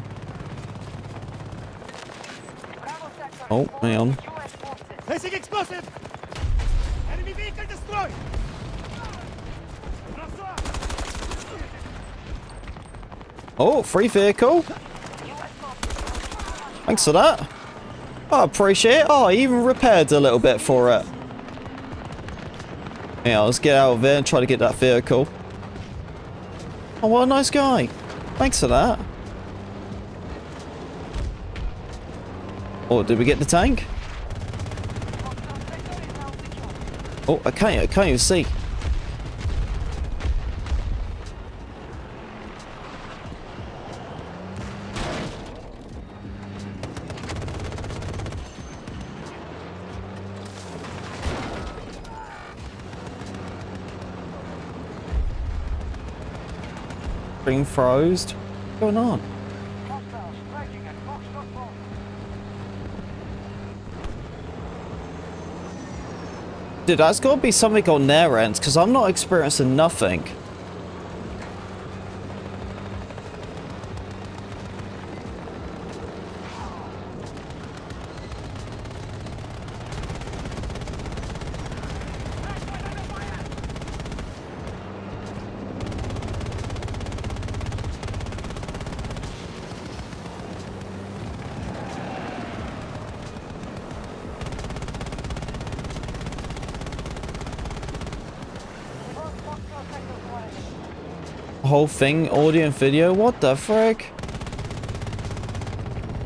Oh, hang on. Placing explosive. Enemy vehicle destroyed. Oh, free vehicle. Thanks for that. I appreciate it. Oh, I even repaired a little bit for it. Yeah, let's get out of there and try to get that vehicle. Oh, what a nice guy. Thanks for that. Oh, did we get the tank? Oh, I can't even see. Screen froze. What's going on? Dude, that's got to be something on their end, because I'm not experiencing nothing. Whole thing, audio and video, what the frick?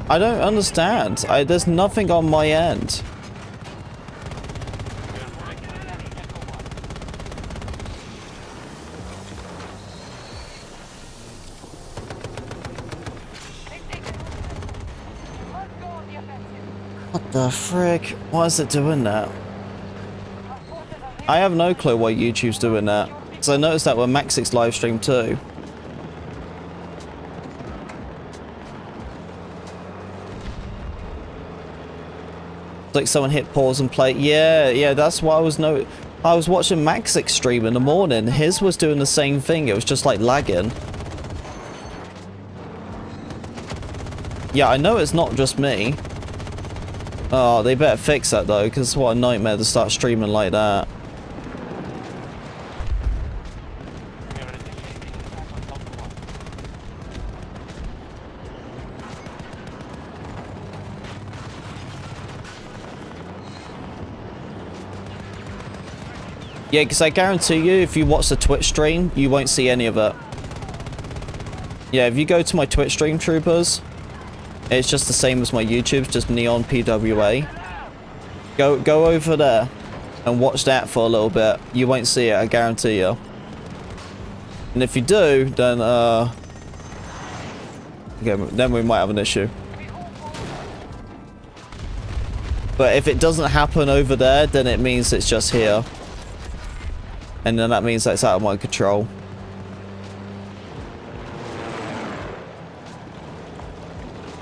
I don't understand. There's nothing on my end. What the frick? Why is it doing that? I have no clue why YouTube's doing that. So I noticed that with Maxix's live stream too. It's like someone hit pause and play. Yeah, that's what I was I was watching Maxix stream in the morning. His was doing the same thing. It was just like lagging. Yeah, I know it's not just me. Oh, they better fix that though, because what a nightmare to start streaming like that. Yeah, because I guarantee you, if you watch the Twitch stream, you won't see any of it. Yeah, if you go to my Twitch stream, troopers, it's just the same as my YouTube, just Neon PWA. Go over there and watch that for a little bit. You won't see it, I guarantee you. And if you do, then okay, then we might have an issue. But if it doesn't happen over there, then it means it's just here. And then that means that's out of my control.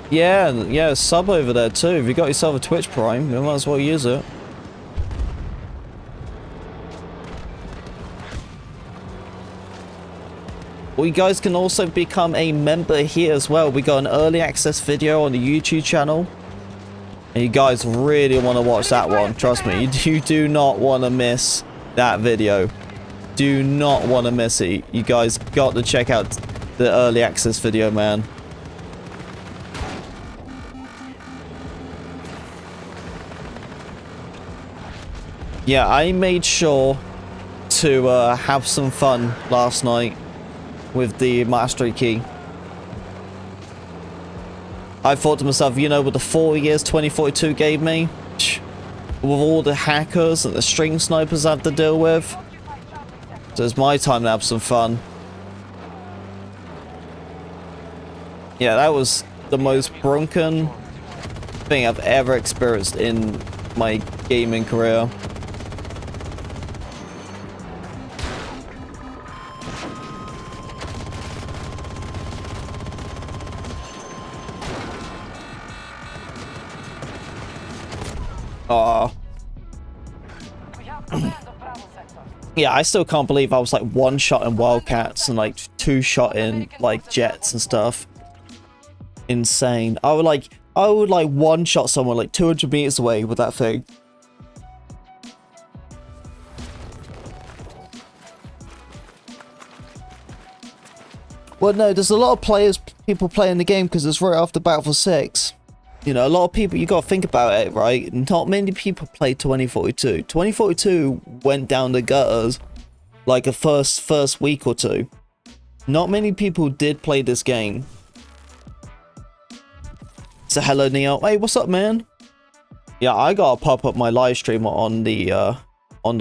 Yeah, sub over there too. If you got yourself a Twitch Prime, you might as well use it. Well, you guys can also become a member here as well. We got an early access video on the YouTube channel. And you guys really want to watch that one. Trust me, you do not want to miss that video. Do not want to miss it. You guys got to check out the early access video, man. Yeah, I made sure to have some fun last night with the mastery key. I thought to myself, you know, with the 4 years 2042 gave me, with all the hackers and the string snipers I have to deal with, so it's my time to have some fun. Yeah, that was the most broken thing I've ever experienced in my gaming career. Oh. Yeah, I still can't believe I was like one shot in Wildcats and like two shot in like jets and stuff. Insane. I would like one shot someone like 200 meters away with that thing. Well, no, there's a lot of people playing the game because it's right after Battlefield 6. You know, a lot of people, you gotta think about it, right? Not many people played 2042. 2042 went down the gutters like a first week or two. Not many people did play this game. So hello, Neo. Hey, what's up, man? Yeah, I gotta pop up my live stream on the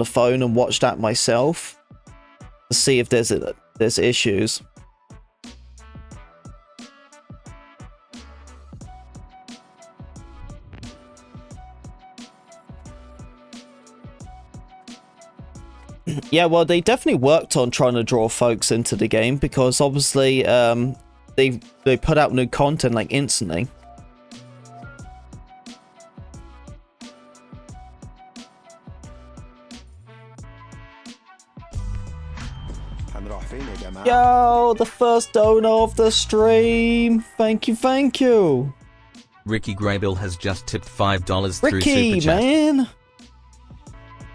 phone and watch that myself to see if there's issues. Yeah, well, they definitely worked on trying to draw folks into the game because obviously they put out new content like instantly. Yo, the first donor of the stream. Thank you. Ricky Graybill has just tipped $5 through Ricky, Super Chat. man.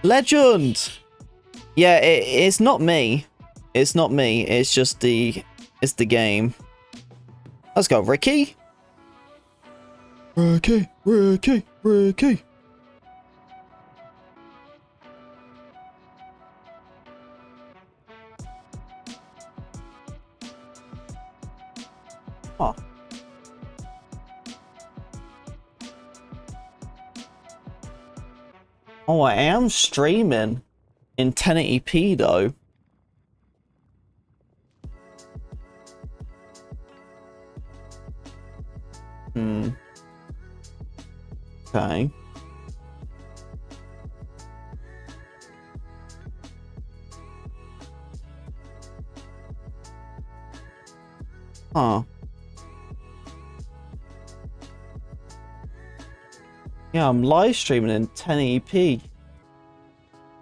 Legend. Yeah, it's not me. It's not me. It's just it's the game. Let's go, Ricky. Ricky. Oh. Oh, I am streaming in 1080p though. Okay. Huh. Yeah, I'm live streaming in 1080p.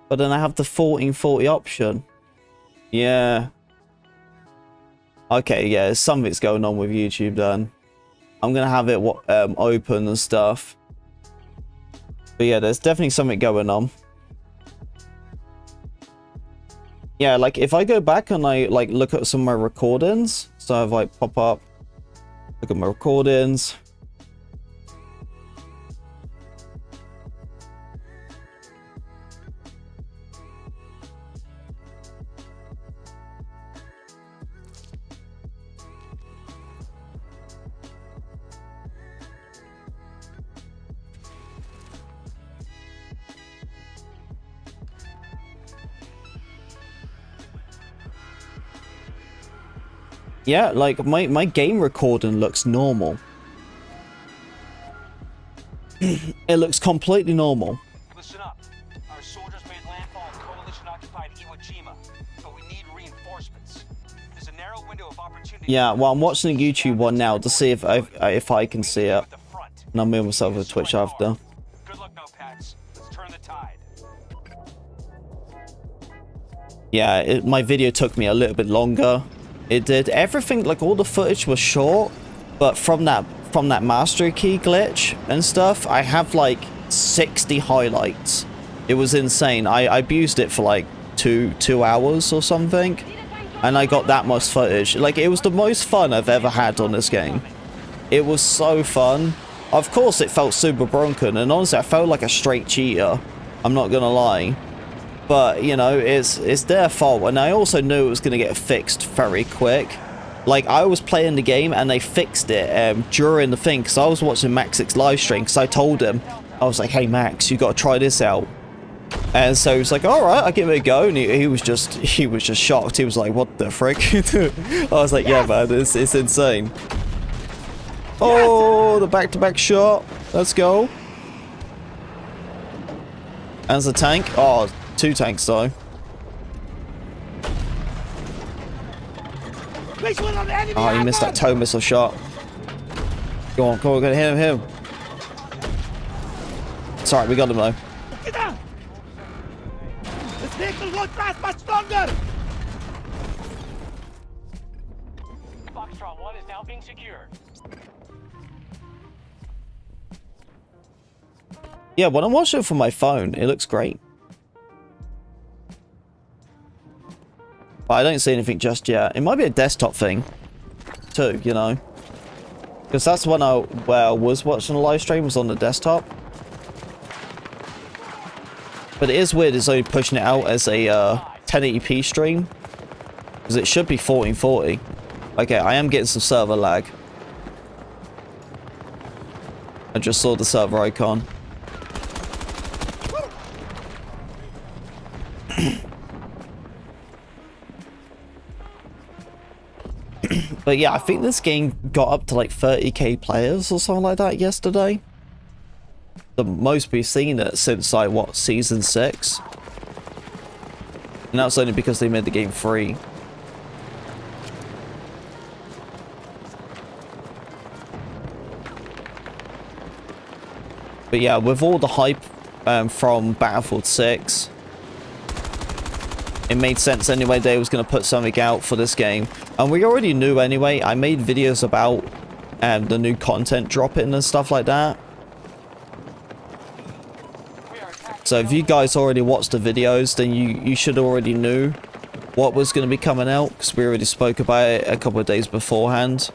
But then I have the 1440 option. Yeah. Okay, yeah, something's going on with YouTube then. I'm gonna have it open and stuff. But yeah, there's definitely something going on. Yeah, like if I go back and I like look at some of my recordings, so if I pop up, look at my recordings. Yeah, like my game recording looks normal. It looks completely normal. Listen up. Our soldiers made landfall in coalition-occupied Iwo Jima, but we need reinforcements. There's a narrow window of opportunity. Yeah, well, I'm watching a YouTube one now to see if I can see it. And I'll move myself to Twitch after. Good luck now, Pats. Let's turn the tide. Yeah, my video took me a little bit longer. It did. Everything, like all the footage was short, but from that master key glitch and stuff, I have like 60 highlights. It was insane. I abused it for like two hours or something, and I got that much footage. Like, it was the most fun I've ever had on this game. It was so fun. Of course, it felt super broken, and honestly, I felt like a straight cheater. I'm not gonna lie. But, you know, it's their fault, and I also knew it was going to get fixed very quick. Like, I was playing the game, and they fixed it during the thing, because I was watching Max's live stream, because I told him, I was like, hey, Max, you got to try this out. And so he was like, alright, I'll give it a go, and he was just shocked. He was like, what the frick? I was like, yeah, man, it's insane. Oh, the back-to-back shot. Let's go. And the tank. Oh, 2 tanks though. Oh, he missed that tow missile shot. Go on, go on, hit him. It's alright, we got him though. This vehicle won't last much longer! Foxtrot 1 is now being secured. Yeah, when I'm watching it from my phone, it looks great. But I don't see anything just yet. It might be a desktop thing, too, you know. Because that's when I was watching a live stream, was on the desktop. But it is weird, it's only pushing it out as a 1080p stream. Because it should be 1440. Okay, I am getting some server lag. I just saw the server icon. But yeah, I think this game got up to like 30k players or something like that yesterday. The most we've seen it since like, what, season 6? And that's only because they made the game free. But yeah, with all the hype from Battlefield 6, it made sense anyway they was going to put something out for this game. And we already knew anyway. I made videos about the new content dropping and stuff like that. So if you guys already watched the videos, then you should already knew what was going to be coming out, because we already spoke about it a couple of days beforehand.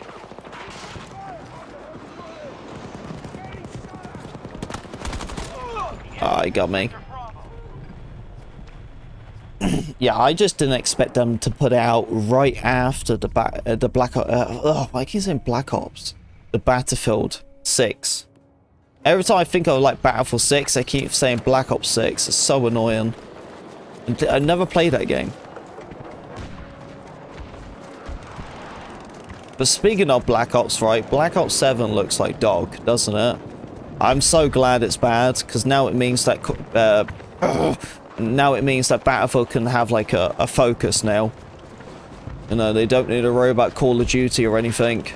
Ah, he got me. Yeah, I just didn't expect them to put it out right after the Black Ops. I keep saying Black Ops. The Battlefield 6. Every time I think of like Battlefield 6, I keep saying Black Ops 6. It's so annoying. I never played that game. But speaking of Black Ops, right? Black Ops 7 looks like dog, doesn't it? I'm so glad it's bad, because now it means that Battlefield can have like a focus now. You know, they don't need to worry about Call of Duty or anything.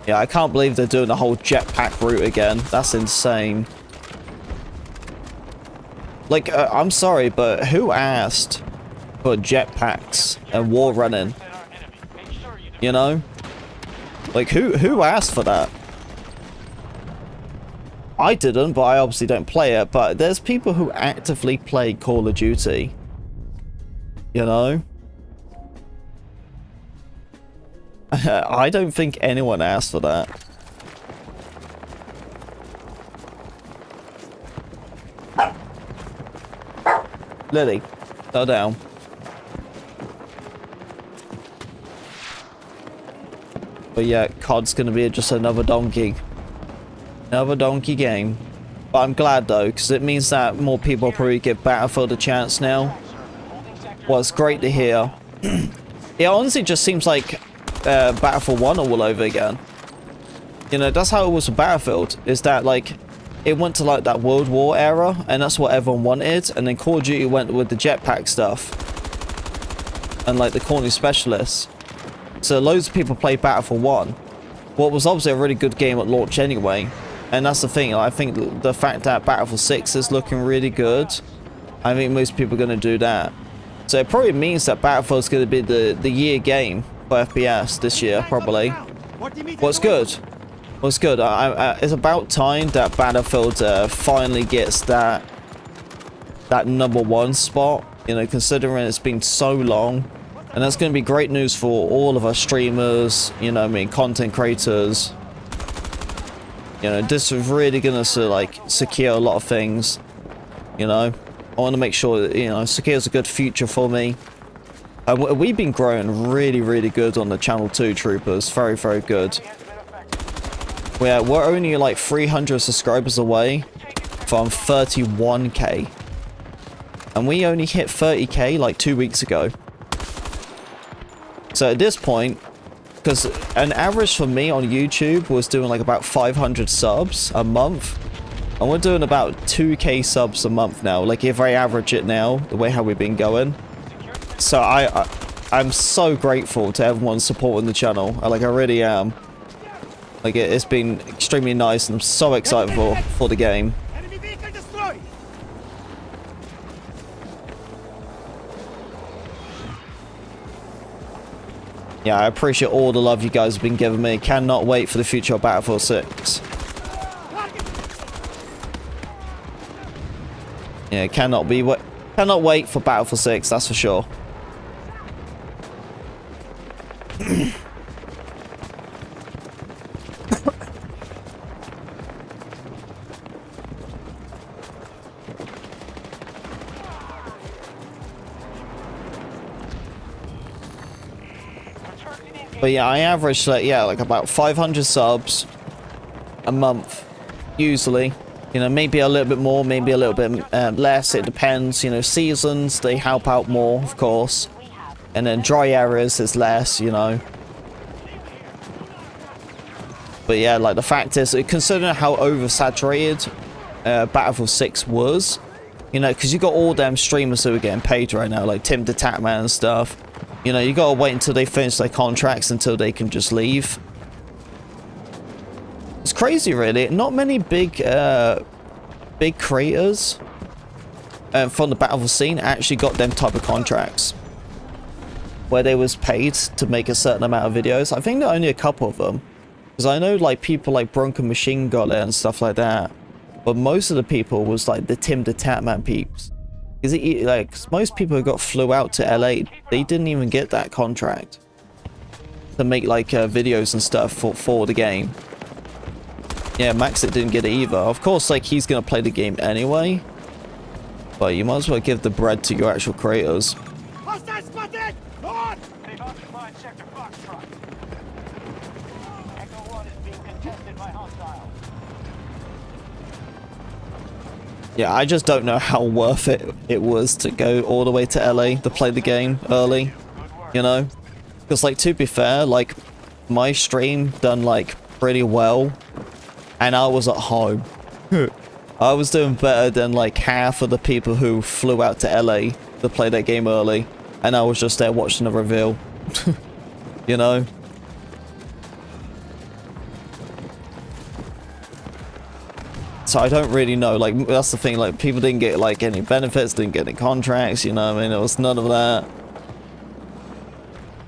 Yeah, I can't believe they're doing the whole jetpack route again. That's insane. Like, I'm sorry, but who asked for jetpacks and war running? You know? Like, who asked for that? I didn't, but I obviously don't play it. But there's people who actively play Call of Duty. You know? I don't think anyone asked for that. Lily, go down. But yeah, COD's gonna be just another donkey. Another donkey game. But I'm glad though, because it means that more people probably give Battlefield a chance now. Well, it's great to hear. It honestly just seems like Battlefield 1 all over again. You know, that's how it was with Battlefield. Is that like, it went to like that World War era, and that's what everyone wanted. And then Call of Duty went with the jetpack stuff. And like the corny specialists. So loads of people played Battlefield 1. What was obviously a really good game at launch anyway. And that's the thing, I think the fact that Battlefield 6 is looking really good, I think most people are going to do that. So it probably means that Battlefield's going to be the year game for FPS this year, probably. What's good? What's good? It's about time that Battlefield finally gets that #1 spot, you know, considering it's been so long. And that's going to be great news for all of our streamers, you know, I mean, content creators. You know, this is really going to like secure a lot of things. You know, I want to make sure that, you know, secures a good future for me. We've been growing really, really good on the channel too, troopers. Very, very good. We're only like 300 subscribers away from 31k. And we only hit 30k like 2 weeks ago. So at this point, because an average for me on YouTube was doing like about 500 subs a month. And we're doing about 2k subs a month now. Like if I average it now, the way how we've been going. So I'm so grateful to everyone supporting the channel. I really am. Like it's been extremely nice and I'm so excited for the game. Enemy vehicle destroyed. Yeah, I appreciate all the love you guys have been giving me. Cannot wait for the future of Battlefield 6. Yeah, cannot wait for Battlefield 6, that's for sure. But yeah, I average like about 500 subs a month, usually. You know, maybe a little bit more, maybe a little bit less. It depends. You know, seasons they help out more, of course, and then dry areas is less. You know. But yeah, like the fact is, considering how oversaturated Battlefield 6 was, you know, because you got all them streamers who are getting paid right now, like Tim the Tatman and stuff. You know, you gotta wait until they finish their contracts until they can just leave. It's crazy, really. Not many big creators from the Battlefield scene actually got them type of contracts where they was paid to make a certain amount of videos. I think there are only a couple of them, because I know like people like Bronco Machine got it and stuff like that. But most of the people was like the Tim the Tatman peeps. Because like most people who flew out to LA, they didn't even get that contract to make like videos and stuff for the game. Yeah, Maxit didn't get it either. Of course, like he's gonna play the game anyway, but you might as well give the bread to your actual creators. Hostile spotted! North! They've occupied Sector Foxtrot. Echo 1 is being contested by hostiles. Yeah, I just don't know how worth it was to go all the way to LA to play the game early, you know? Because like, to be fair, like my stream done like pretty well and I was at home. I was doing better than like half of the people who flew out to LA to play that game early, and I was just there watching the reveal. You know? so I don't really know. Like, that's the thing. Like, people didn't get like any benefits, didn't get any contracts. You know what I mean? It was none of that.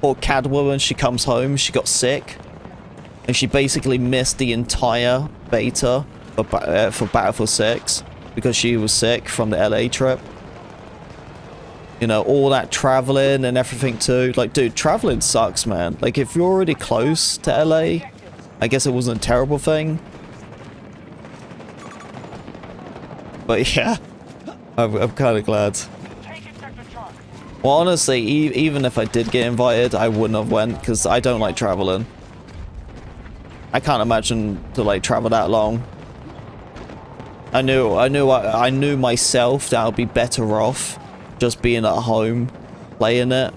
Poor Catwoman, she comes home, she got sick, and she basically missed the entire beta for Battlefield 6 because she was sick from the LA trip. You know, all that traveling and everything too. Like, dude, traveling sucks, man. Like, if you're already close to LA, I guess it wasn't a terrible thing. But yeah, I'm kind of glad. Well, honestly, even if I did get invited, I wouldn't have went because I don't like traveling. I can't imagine to like travel that long. I knew myself that I'd be better off just being at home, playing it,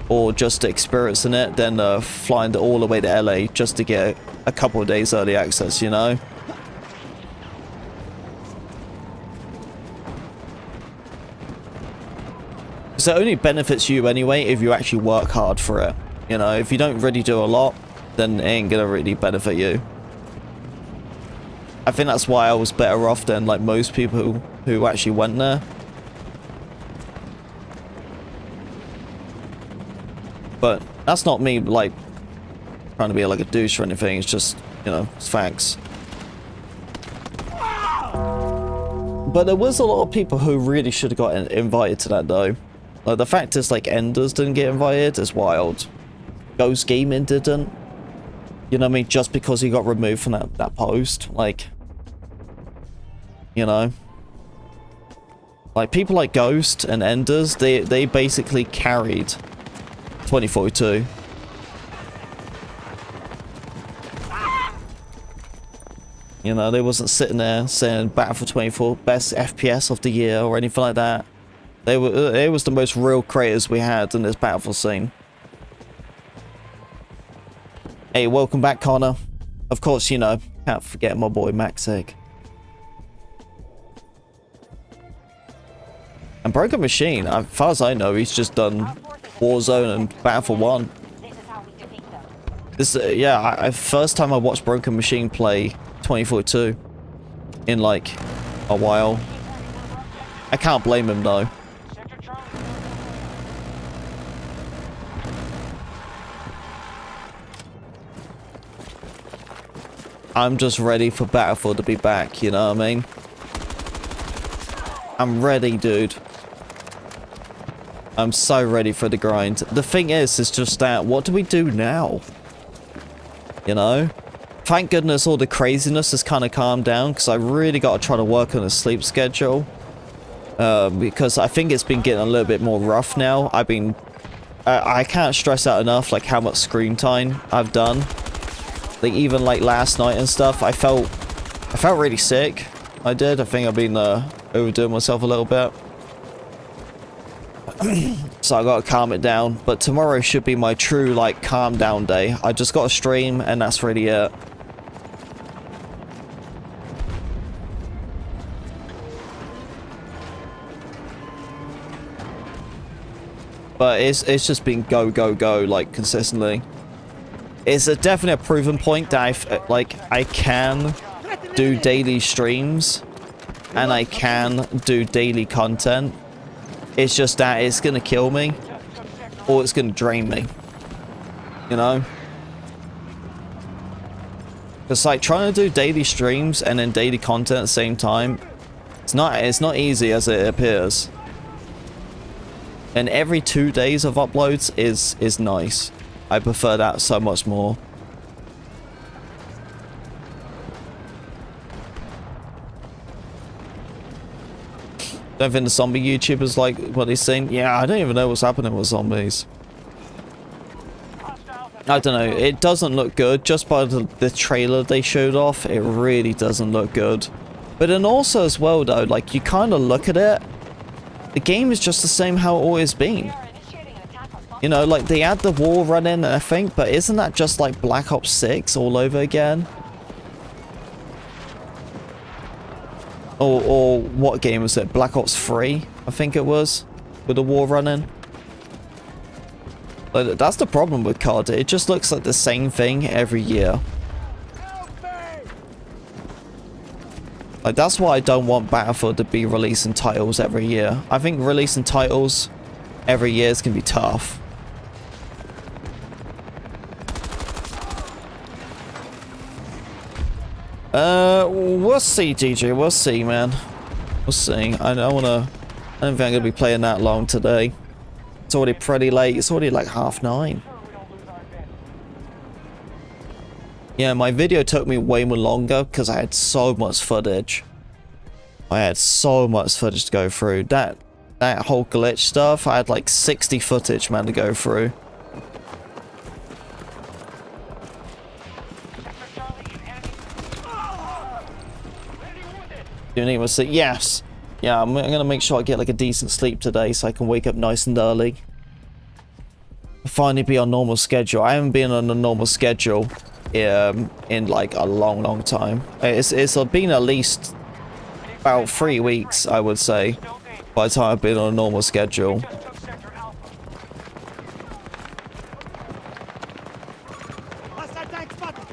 or just experiencing it than flying all the way to LA just to get a couple of days early access, you know? So it only benefits you anyway if you actually work hard for it. You know, if you don't really do a lot, then it ain't gonna really benefit you. I think that's why I was better off than like most people who actually went there. But that's not me like trying to be like a douche or anything. It's just, you know, it's facts. But there was a lot of people who really should have got invited to that though. Like, the fact is, like, Enders didn't get invited is wild. Ghost Gaming didn't. You know what I mean? Just because he got removed from that post. Like, you know. Like, people like Ghost and Enders, they basically carried 2042. You know, they wasn't sitting there saying Battlefield 24 best FPS of the year or anything like that. It was the most real creators we had in this Battlefield scene. Hey, welcome back, Connor. Of course, you know, can't forget my boy Maxig. And Broken Machine, as far as I know, he's just done Warzone and Battlefield 1. This, yeah, first time I watched Broken Machine play 2042 in like a while. I can't blame him though. I'm just ready for Battlefield to be back, you know what I mean? I'm ready, dude. I'm so ready for the grind. The thing is just that, what do we do now? You know? Thank goodness all the craziness has kind of calmed down, because I really got to try to work on a sleep schedule. Because I think it's been getting a little bit more rough now. I can't stress out enough, like, how much screen time I've done. Like, even like last night and stuff, I felt really sick. I did. I think I've been overdoing myself a little bit. So I gotta calm it down. But tomorrow should be my true, like, calm down day. I just gotta stream and that's really it. But it's just been go, like, consistently. It's definitely a proven point that I can do daily streams and I can do daily content. It's just that it's gonna kill me or it's gonna drain me, you know? It's like trying to do daily streams and then daily content at the same time. It's not easy as it appears. And every 2 days of uploads is nice. I prefer that so much more. Don't think the zombie YouTubers like what they're saying. Yeah, I don't even know what's happening with zombies. I don't know. It doesn't look good. Just by the trailer they showed off, it really doesn't look good. But then also as well though, like, you kind of look at it, the game is just the same how it always been. You know, like, they add the wall running, I think, but isn't that just like Black Ops 6 all over again? Or what game was it? Black Ops 3, I think it was, with the wall running. Like, that's the problem with COD. It just looks like the same thing every year. Like, that's why I don't want Battlefield to be releasing titles every year. I think releasing titles every year is going to be tough. We'll see, DJ. We'll see, man. We'll see. I don't think I'm going to be playing that long today. It's already pretty late. It's already like 9:30. Yeah, my video took me way more longer because I had so much footage. I had so much footage to go through. That whole glitch stuff, I had like 60 footage, man, to go through. Didn't even see. Yes. Yeah, I'm gonna make sure I get like a decent sleep today so I can wake up nice and early. Finally be on normal schedule. I haven't been on a normal schedule in like a long time. It's been at least about 3 weeks, I would say, by the time I've been on a normal schedule.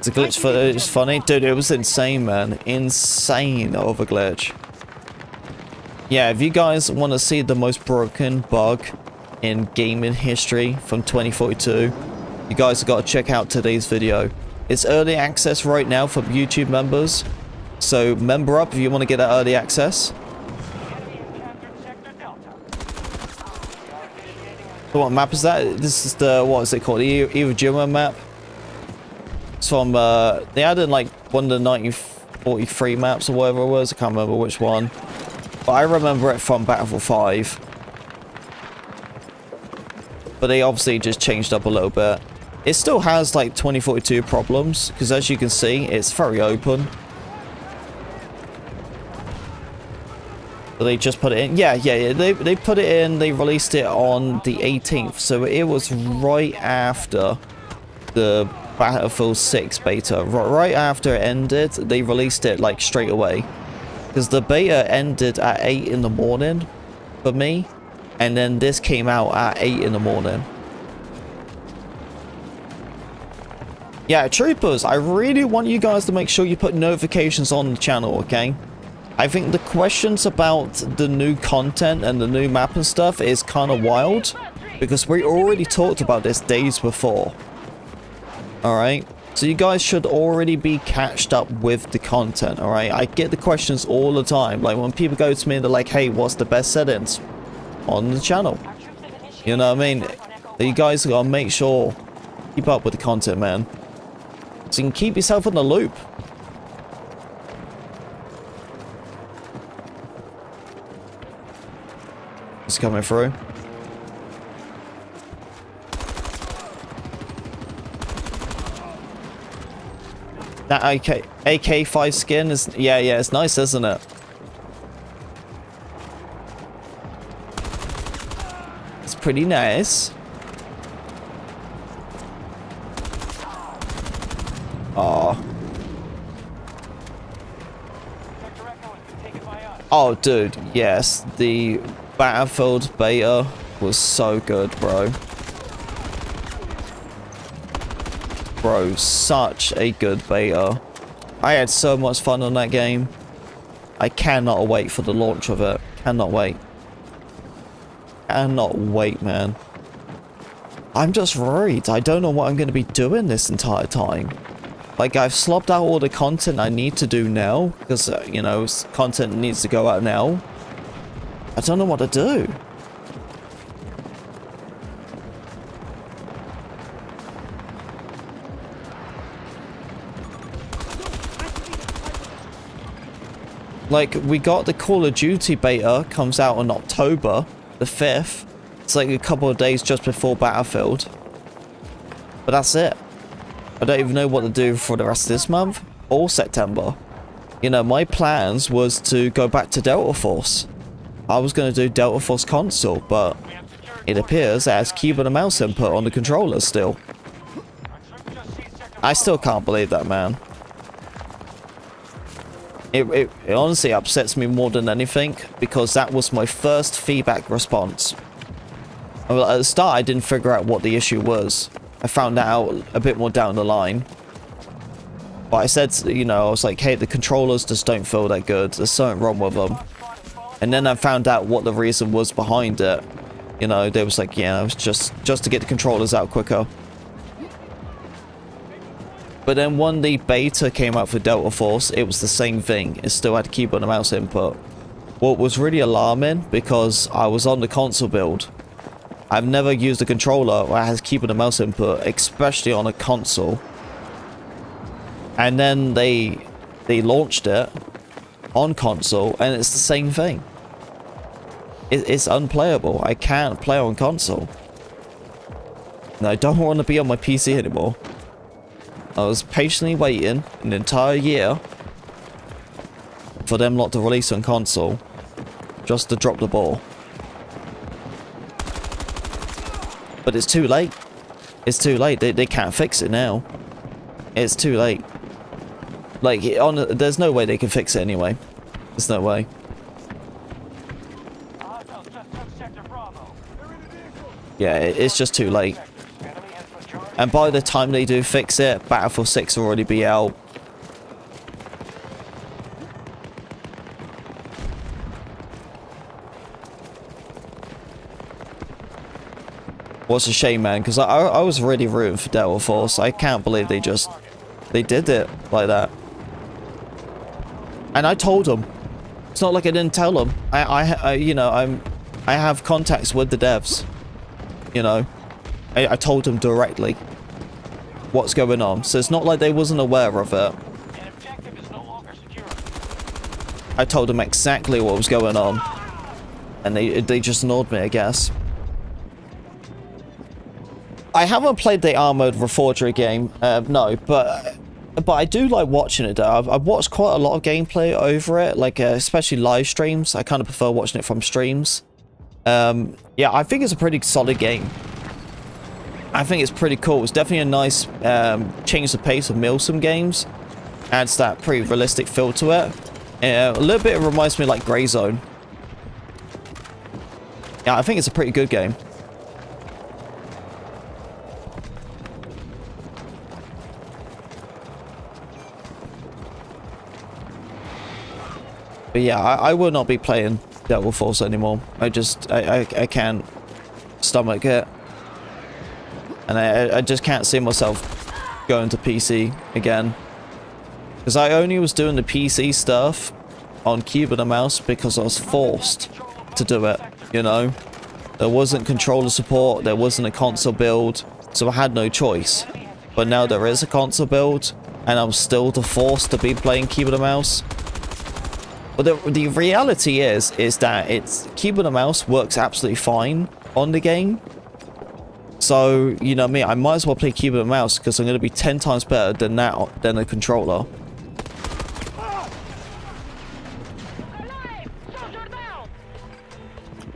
The glitch footage is funny. Dude, it was insane, man. Insane over glitch. Yeah, if you guys want to see the most broken bug in gaming history from 2042, you guys have got to check out today's video. It's early access right now for YouTube members. So member up if you want to get that early access. So what map is that? This is the, what is it called? The Iwo Jima map. It's from, they added like one of the 1943 maps or whatever it was. I can't remember which one. But I remember it from Battlefield 5. But they obviously just changed up a little bit. It still has like 2042 problems, because as you can see, it's very open. So they just put it in. Yeah, they put it in, they released it on the 18th. So it was right after the Battlefield 6 beta. Right after it ended, they released it like straight away. Because the beta ended at 8 in the morning for me. And then this came out at 8 in the morning. Yeah, troopers, I really want you guys to make sure you put notifications on the channel, okay? I think the questions about the new content and the new map and stuff is kind of wild. Because we already talked about this days before. Alright? So you guys should already be catched up with the content, alright? I get the questions all the time. Like when people go to me and they're like, hey, what's the best settings on the channel? You know what I mean? You guys gotta make sure, keep up with the content, man. So you can keep yourself in the loop. It's coming through. That AK-5 skin is, yeah, it's nice, isn't it? It's pretty nice. Oh, dude, yes, the Battlefield beta was so good, bro. Bro, such a good beta. I had so much fun on that game. I cannot wait for the launch of it. Cannot wait. Cannot wait, man. I'm just worried. I don't know what I'm going to be doing this entire time. Like, I've slobbed out all the content I need to do now. Because, you know, content needs to go out now. I don't know what to do. Like, we got the Call of Duty beta, comes out on October the 5th. It's like a couple of days just before Battlefield. But that's it. I don't even know what to do for the rest of this month or September. You know, my plans was to go back to Delta Force. I was going to do Delta Force console, but it appears it has keyboard and mouse input on the controller still. I still can't believe that, man. It honestly upsets me more than anything, because that was my first feedback response. Well, at the start, I didn't figure out what the issue was. I found that out a bit more down the line. But But I said, you know, I was like, hey, the controllers just don't feel that good. There's something wrong with them. And then I found out what the reason was behind it. You know, they was like, yeah, it was just to get the controllers out quicker. But then when the beta came out for Delta Force, it was the same thing. It still had keyboard and mouse input. What was really alarming, because I was on the console build. I've never used a controller that has keyboard and mouse input, especially on a console. And then they launched it on console, and it's the same thing. It's unplayable. I can't play on console. And I don't want to be on my PC anymore. I was patiently waiting an entire year for them not to release on console, just to drop the ball. But it's too late. It's too late. They can't fix it now. It's too late. Like, there's no way they can fix it anyway. There's no way. Yeah, it's just too late. And by the time they do fix it, Battlefield 6 will already be out. What's a shame, man, because I was really rooting for Delta Force. I can't believe they did it like that. And I told them. It's not like I didn't tell them. You know, I have contacts with the devs. You know, I told them directly what's going on, so it's not like they wasn't aware of it. I told them exactly what was going on, and they just ignored me, I guess. I haven't played the Armored Reforgery game, no, but I do like watching it though. I've watched quite a lot of gameplay over it, like especially live streams. I kind of prefer watching it from streams. Yeah, I think it's a pretty solid game. I think it's pretty cool. It's definitely a nice change the pace of Milsim games. Adds that pretty realistic feel to it. A little bit reminds me of like Grey Zone. Yeah, I think it's a pretty good game. But yeah, I will not be playing Delta Force anymore. I can't stomach it. And I just can't see myself going to PC again. Because I only was doing the PC stuff on keyboard and mouse because I was forced to do it, you know? There wasn't controller support, there wasn't a console build, so I had no choice. But now there is a console build, and I'm still forced to be playing keyboard and mouse. But the reality is that it's keyboard and mouse works absolutely fine on the game. So, you know me, I might as well play keyboard and mouse because I'm going to be 10 times better than a controller.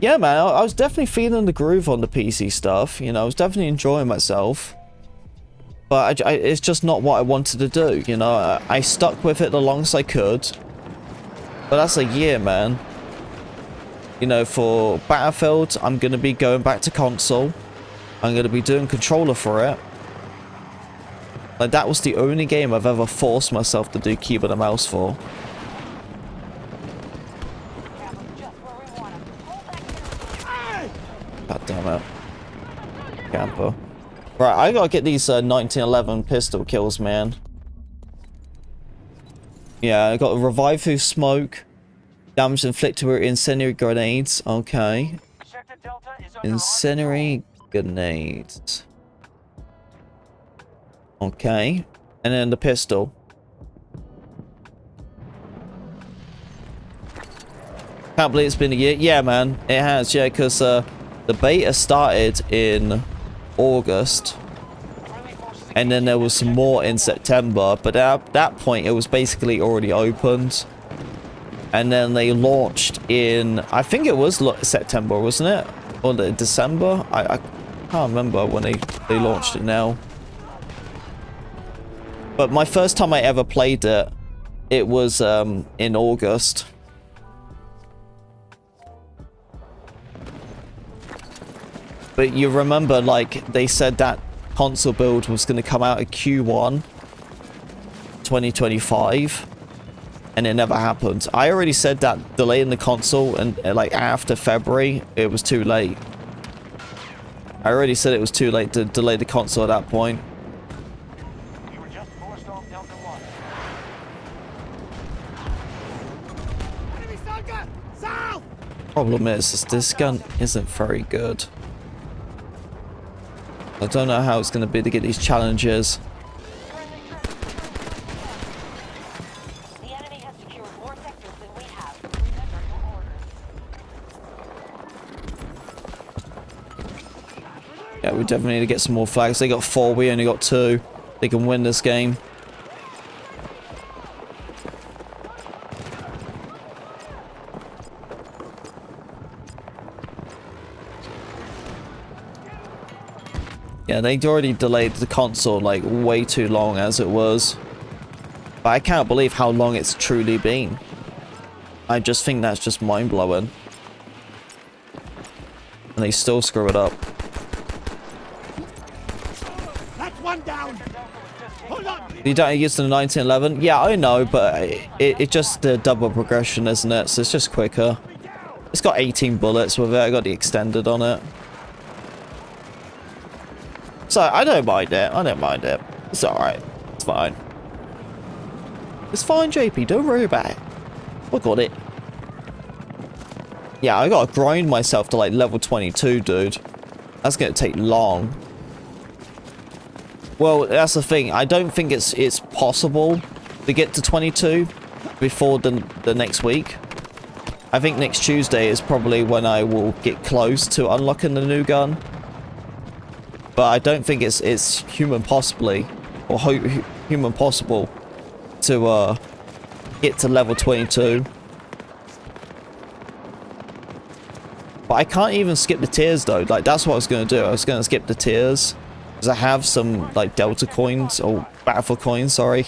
Yeah, man, I was definitely feeling the groove on the PC stuff. You know, I was definitely enjoying myself. But it's just not what I wanted to do, you know. I stuck with it the longest I could. But that's a year, man. You know, for Battlefield, I'm going to be going back to console. I'm going to be doing controller for it. Like, that was the only game I've ever forced myself to do keyboard and mouse for. God damn it. Camper. Right, I gotta get these 1911 pistol kills, man. Yeah, I got a revive through smoke. Damage inflicted with incendiary grenades. Okay. Incendiary grenades. Okay. And then the pistol. Can't believe it's been a year. Yeah, man. It has, yeah, because the beta started in August. And then there was some more in September, but at that point it was basically already opened. And then they launched in, I think it was September, wasn't it? Or December? I can't remember when they launched it now. But my first time I ever played it, it was in August. But you remember, like, they said that console build was going to come out in Q1 2025, and it never happened. I already said that delaying the console and like after February, it was too late. I already said it was too late to delay the console at that point. We were just forced off Delta 1. Enemy soldier! South! Problem is this gun isn't very good. I don't know how it's going to be to get these challenges. The enemy has secured more sectors than we have. Remember your orders. Yeah, we definitely need to get some more flags. They got 4, we only got 2. They can win this game. Yeah, they'd already delayed the console like way too long as it was. But I can't believe how long it's truly been. I just think that's just mind-blowing. And they still screw it up. That's one down! Hold on! You don't use the 1911? Yeah, I know, but it's just the double progression, isn't it? So it's just quicker. It's got 18 bullets with it. I got the extended on it. So I don't mind it. I don't mind it. It's alright. It's fine. It's fine, JP. Don't worry about it. I got it. Yeah, I gotta grind myself to like level 22, dude. That's gonna take long. Well, that's the thing. I don't think it's possible to get to 22 before the next week. I think next Tuesday is probably when I will get close to unlocking the new gun. But I don't think it's human possible to get to level 22. But I can't even skip the tiers though. Like that's what I was going to do. I was going to skip the tiers because I have some like Delta coins or Battlefield coins, sorry,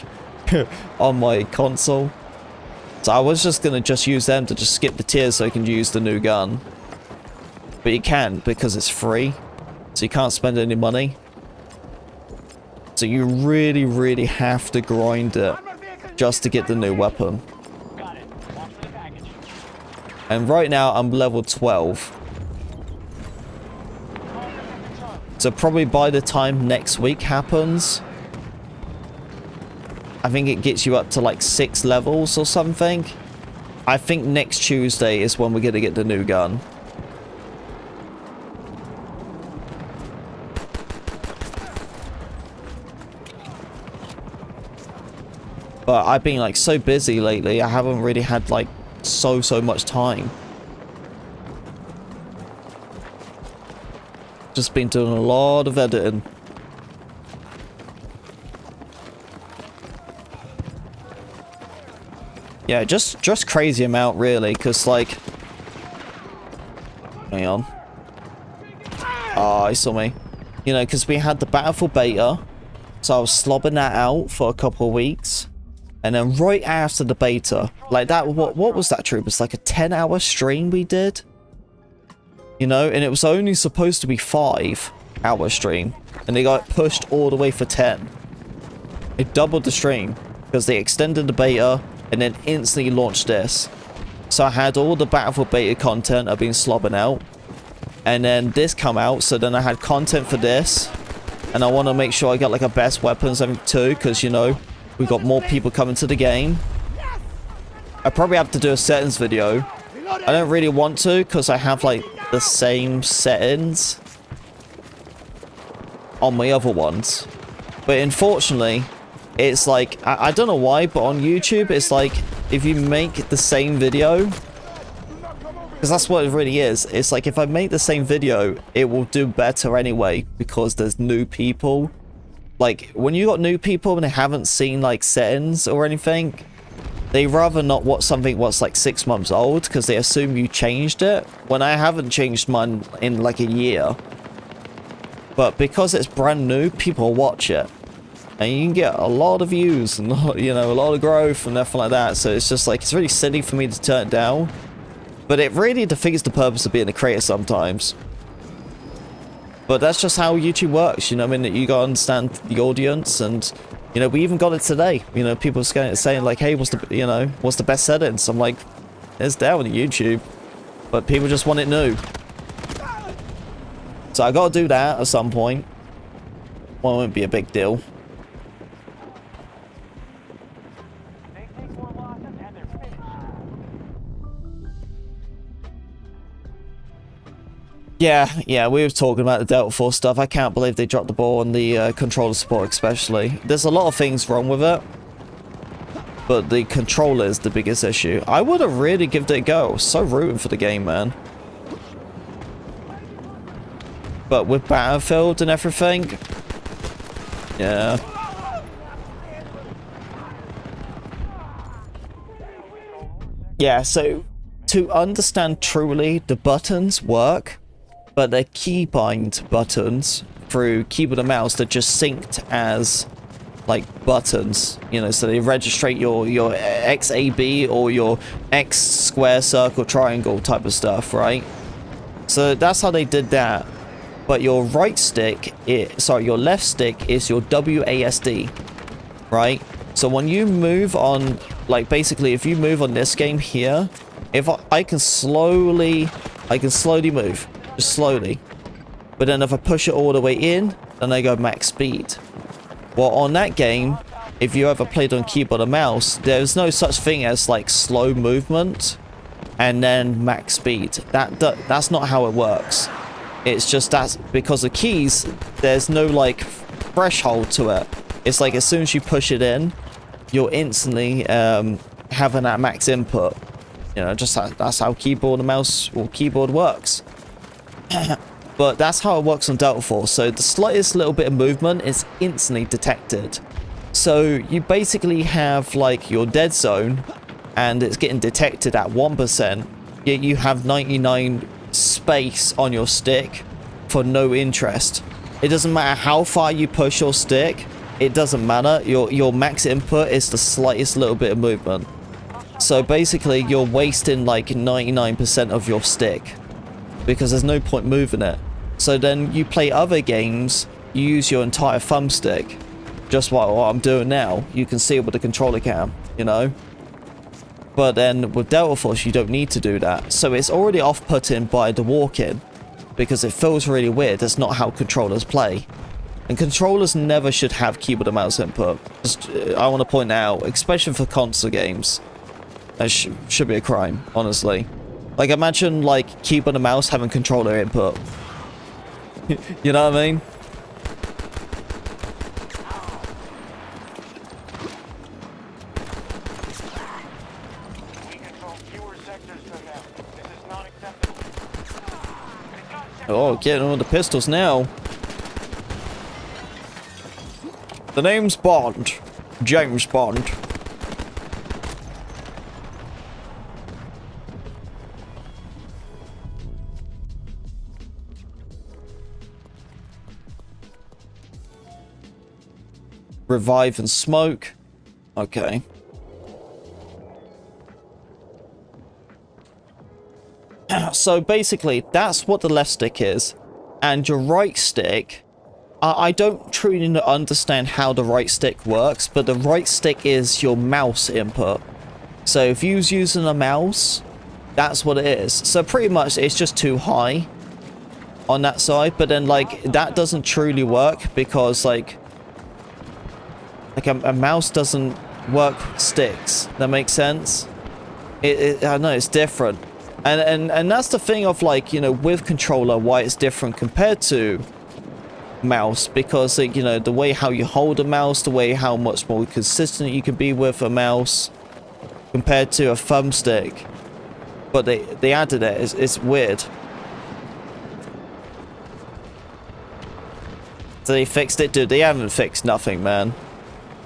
on my console. So I was just going to use them to just skip the tiers so I can use the new gun. But you can't because it's free. So you can't spend any money. So you really, really have to grind it just to get the new weapon. Got it. Watch for the package. And right now I'm level 12. So probably by the time next week happens, I think it gets you up to like 6 levels or something. I think next Tuesday is when we're going to get the new gun. But I've been like so busy lately, I haven't really had like so much time. Just been doing a lot of editing. Yeah, just crazy amount really, because like... Hang on. Oh, he saw me. You know, because we had the Battlefield beta, so I was slobbing that out for a couple of weeks. And then right after the beta, like that, what was that, Troopers? Like a 10-hour stream we did? You know, and it was only supposed to be 5-hour stream. And they got pushed all the way for 10. It doubled the stream because they extended the beta and then instantly launched this. So I had all the Battlefield beta content I've been slobbing out. And then this come out, so then I had content for this. And I want to make sure I got like a best weapons too, because you know, we've got more people coming to the game. I probably have to do a settings video. I don't really want to because I have like the same settings on my other ones. But unfortunately, it's like, I don't know why, but on YouTube, it's like if you make the same video, because that's what it really is. It's like if I make the same video, it will do better anyway because there's new people. Like, when you got new people and they haven't seen, like, settings or anything, they rather not watch something what's, like, 6 months old because they assume you changed it, when I haven't changed mine in, like, a year. But because it's brand new, people watch it. And you can get a lot of views and, you know, a lot of growth and everything like that. So it's just, like, it's really silly for me to turn it down. But it really defeats the purpose of being a creator sometimes. But that's just how YouTube works, you know what I mean? You gotta understand the audience and You know, we even got it today. You know, people saying like, hey, what's the best settings? I'm like, it's down on YouTube, but people just want it new. So I gotta do that at some point. Well, it won't be a big deal. They take more losses and they're finished. Yeah, we were talking about the Delta Force stuff. I can't believe they dropped the ball on the controller support especially. There's a lot of things wrong with it, but the controller is the biggest issue. I would have really given it a go. I was so rooting for the game, man. But with Battlefield and everything, yeah. Yeah, so to understand truly, the buttons work, but they're keybind buttons through keyboard and mouse that just synced as like buttons, you know, so they registrate your XAB or your X square circle triangle type of stuff, right? So that's how they did that. But your right stick, your left stick is your WASD, right? So when you move on, like basically if you move on this game here, if I can slowly move, just slowly. But then if I push it all the way in, then I go max speed. Well, on that game, if you ever played on keyboard and mouse, there's no such thing as like slow movement and then max speed. That's not how it works. It's just that because of keys, there's no like threshold to it. It's like as soon as you push it in, you'll instantly having that max input. You know, just that's how keyboard and mouse or keyboard works. But that's how it works on Delta Force. So the slightest little bit of movement is instantly detected. So you basically have like your dead zone and it's getting detected at 1%, yet you have 99 space on your stick for no interest. It doesn't matter how far you push your stick, it doesn't matter. Your max input is the slightest little bit of movement. So basically you're wasting like 99% of your stick because there's no point moving it. So then you play other games, you use your entire thumbstick, just like what I'm doing now. You can see it with the controller cam, you know. But then with Delta Force, you don't need to do that. So it's already off-putting by the walk-in because it feels really weird. That's not how controllers play. And controllers never should have keyboard and mouse input. Just, I want to point out, especially for console games, that should be a crime, honestly. Like, imagine, like, keyboard and mouse having controller input. You know what I mean? We control fewer sectors than them. This is not acceptable. Oh, getting on the pistols now. The name's Bond. James Bond. Revive and smoke. Okay. So basically, that's what the left stick is. And your right stick, I don't truly understand how the right stick works, but the right stick is your mouse input. So if you're using a mouse, that's what it is. So pretty much it's just too high on that side, but then like that doesn't truly work because like a mouse doesn't work with sticks. That makes sense? I know it's different. And that's the thing of like, you know, with controller, why it's different compared to mouse, because like, you know, the way how you hold a mouse, the way how much more consistent you can be with a mouse compared to a thumbstick. But they added it. It's weird. So they fixed it? Dude, they haven't fixed nothing, man.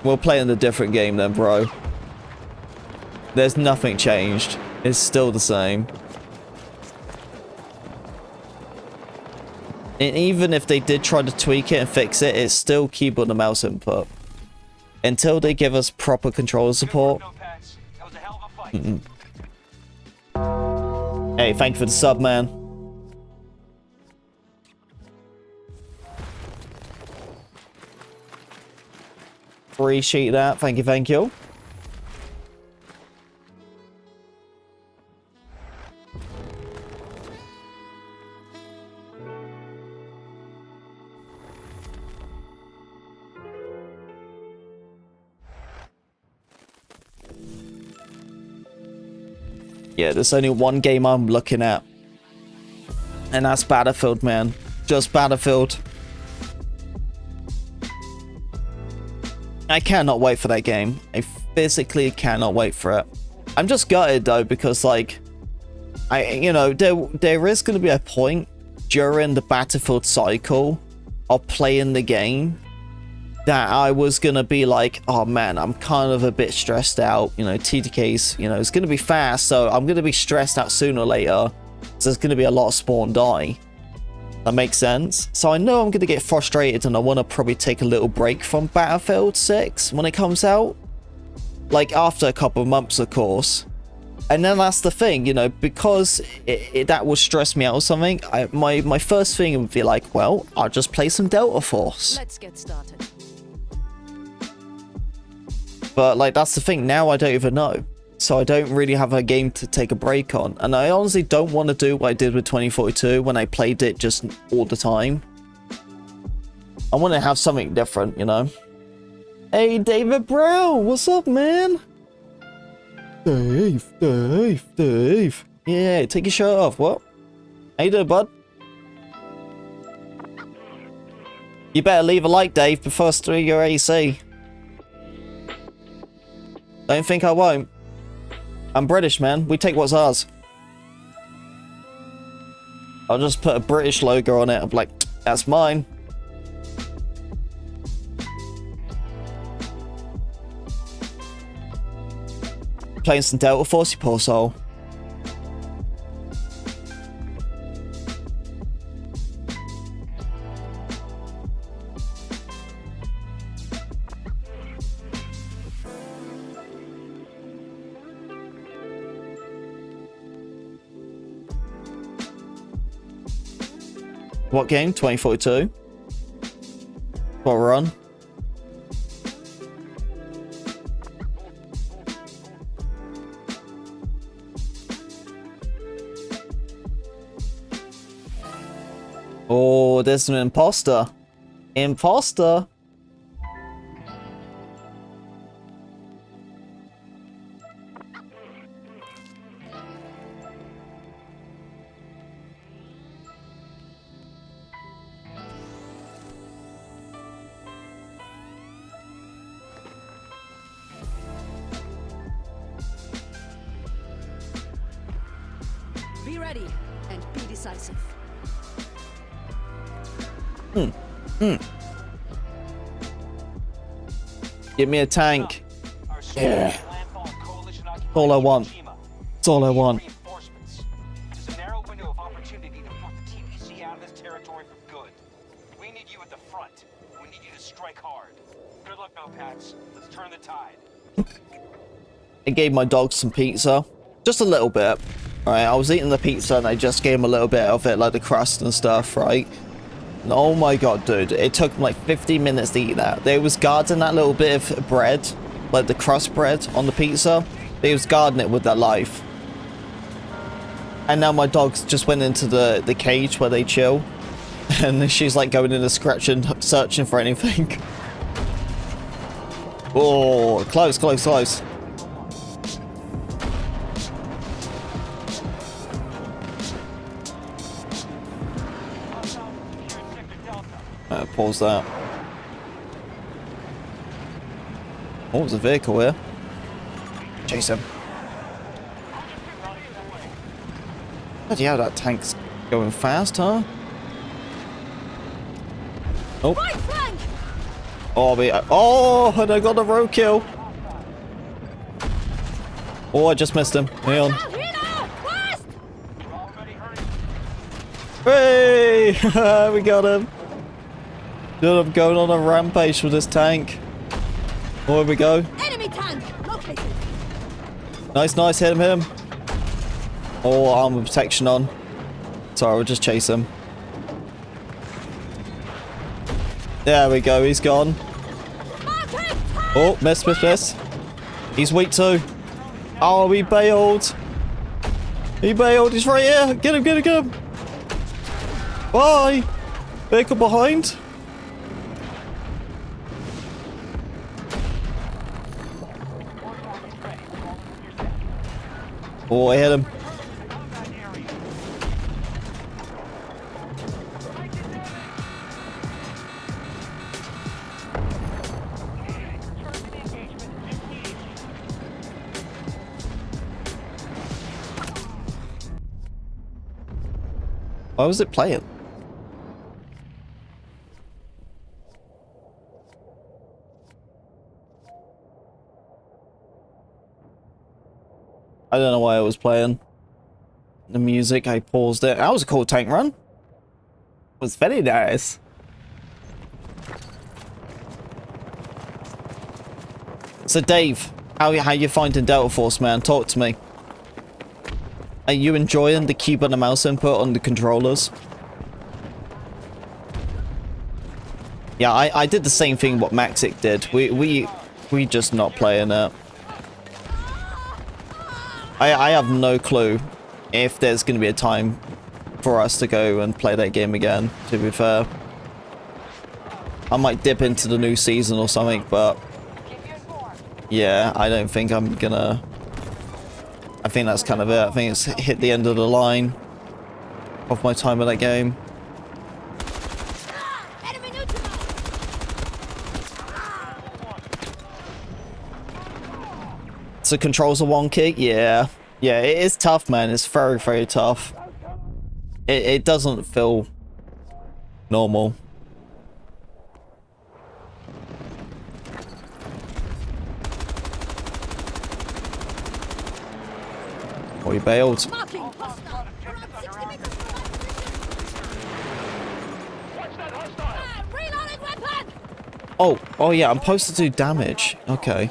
We're playing a different game then, bro. There's nothing changed. It's still the same. And even if they did try to tweak it and fix it, it's still keyboard and mouse input. Until they give us proper controller support. That was a hell of a fight. Hey, thank you for the sub, man. Appreciate that. Thank you, thank you. Yeah, there's only one game I'm looking at. And that's Battlefield, man. Just Battlefield. I cannot wait for that game. I physically cannot wait for it. I'm just gutted though, because like, you know, there is going to be a point during the Battlefield cycle of playing the game that I was going to be like, oh man, I'm kind of a bit stressed out. You know, TDK's, you know, it's going to be fast, so I'm going to be stressed out sooner or later. So there's going to be a lot of spawn die. That makes sense. So I know I'm going to get frustrated and I want to probably take a little break from Battlefield 6 when it comes out. Like after a couple of months, of course. And then that's the thing, you know, because that will stress me out or something. My first thing would be like, well, I'll just play some Delta Force. Let's get started. But like, that's the thing. Now I don't even know. So I don't really have a game to take a break on. And I honestly don't want to do what I did with 2042 when I played it just all the time. I want to have something different, you know. Hey, David Bro, what's up, man? Dave. Yeah, take your shirt off. What? How you doing, bud? You better leave a like, Dave, before I steal your AC. Don't think I won't. I'm British, man. We take what's ours. I'll just put a British logo on it. I'm like, that's mine. Playing some Delta Force, you poor soul. What game? 2042? What we're on? Oh, there's an imposter. Imposter? Be ready and be decisive. Give me a tank. Our soldiers Yeah. made landfall in coalition-occupied All I want. Iwo Jima. That's all I We need want. reinforcements. There's a narrow window of opportunity to force the TPC out of this territory for good. We need you at the front. We need you to strike hard. Good luck, no-pats. Let's turn the tide. I gave my dog some pizza. Just a little bit. Right, I was eating the pizza and I just gave him a little bit of it, like the crust and stuff, right? And oh my god, dude. It took him like 50 minutes to eat that. There was guarding that little bit of bread, like the crust bread on the pizza. They was guarding it with their life. And now my dogs just went into the cage where they chill. And she's like going in and scratching, searching for anything. Oh, close, close, close. Pause that. Oh, there's a vehicle here. Chase him. Bloody hell, that tank's going fast, huh? Oh. Right flank! Oh, and I got a road kill. Oh, I just missed him. Hang on. Hey! We got him. Dude, I'm going on a rampage with this tank. Oh, here we go. Enemy tank located. Nice, nice. Hit him. Oh, armor protection on. Sorry, we'll just chase him. There we go. He's gone. Oh, miss. He's weak too. Oh, he bailed. He bailed. He's right here. Get him. Bye. Vehicle behind. Oh, I hit him. Why was it playing? I don't know why I was playing the music. I paused it. That was a cool tank run. It was very nice. So Dave, how you finding Delta Force, man? Talk to me. Are you enjoying the keyboard and mouse input on the controllers? Yeah, I did the same thing what Maxic did. We just not playing it. I have no clue if there's going to be a time for us to go and play that game again, to be fair. I might dip into the new season or something, but yeah, I don't think I'm gonna... I think that's kind of it. I think it's hit the end of the line of my time in that game. So controls are wonky? Yeah. Yeah, it is tough, man. It's very, very tough. It doesn't feel normal. Oh, he bailed. Oh yeah, I'm supposed to do damage. Okay.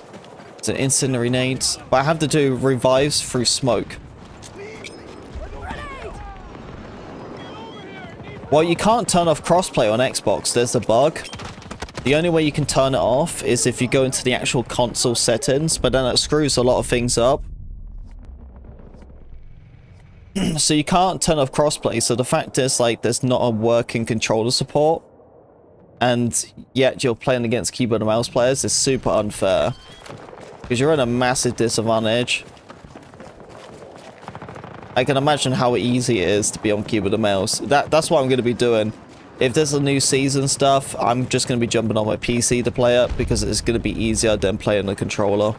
So incendiary nades. But I have to do revives through smoke. Well, you can't turn off crossplay on Xbox. There's a bug. The only way you can turn it off is if you go into the actual console settings, but then it screws a lot of things up. So you can't turn off crossplay. So the fact is, like, there's not a working controller support, and yet you're playing against keyboard and mouse players is super unfair. Because you're at a massive disadvantage. I can imagine how easy it is to be on keyboard and mouse. That's what I'm going to be doing. If there's a new season stuff, I'm just going to be jumping on my PC to play it, because it's going to be easier than playing the controller.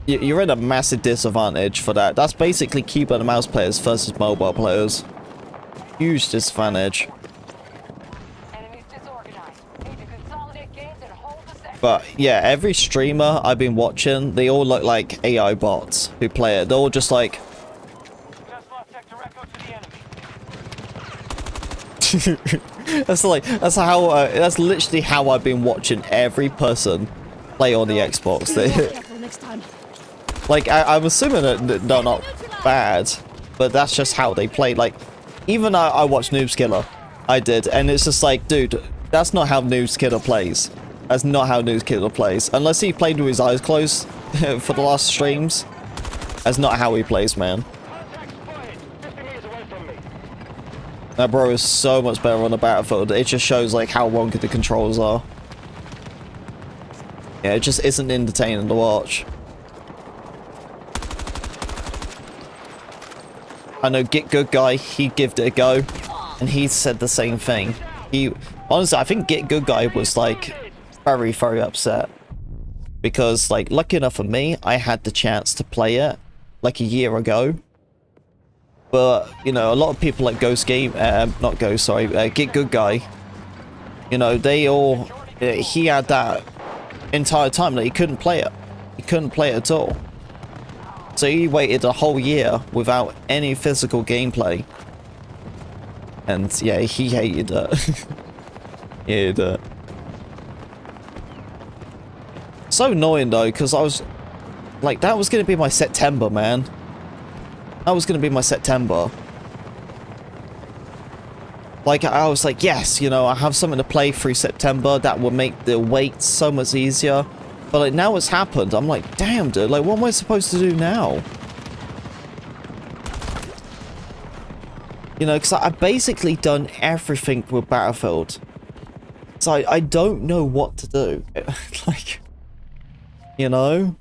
You're in a massive disadvantage for that. That's basically keyboard and mouse players versus mobile players. Huge disadvantage. But yeah, every streamer I've been watching, they all look like AI bots who play it. They're all just like... that's literally how I've been watching every person play on the Xbox. Like, I'm assuming that they're not bad, but that's just how they play. Like, even I watched Noobskiller. I did, and it's just like, dude, that's not how Noobskiller plays. That's not how Noobskiller plays. Unless he played with his eyes closed for the last streams. That's not how he plays, man. That bro is so much better on the battlefield. It just shows, like, how wonky the controls are. Yeah, it just isn't entertaining to watch. I know Get Good Guy, he gave it a go, and he said the same thing. Honestly, I think Get Good Guy was, like, very, very upset. Because, like, lucky enough for me, I had the chance to play it, like, a year ago. But, you know, a lot of people like Get Good Guy, you know, they all, he had that entire time that he couldn't play it. He couldn't play it at all. So he waited a whole year without any physical gameplay. And yeah, he hated it. He hated it. So annoying though, because I was like, that was going to be my September, man. That was going to be my September. Like, I was like, yes, you know, I have something to play through September that will make the wait so much easier. But like, now it's happened. I'm like, damn, dude, like, what am I supposed to do now? You know, because I've basically done everything with Battlefield. So I don't know what to do. Like, you know?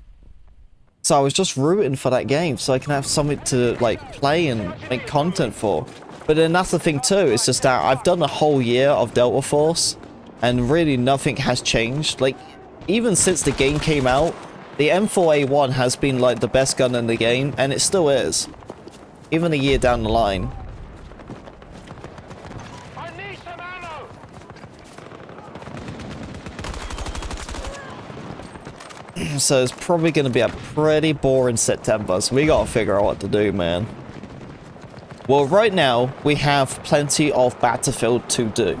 So I was just rooting for that game so I can have something to, like, play and make content for. But then that's the thing too, it's just that I've done a whole year of Delta Force and really nothing has changed. Like, even since the game came out, the M4A1 has been like the best gun in the game, and it still is. Even a year down the line. I need some ammo! So it's probably going to be a pretty boring September, so we got to figure out what to do, man. Well, right now, we have plenty of Battlefield to do.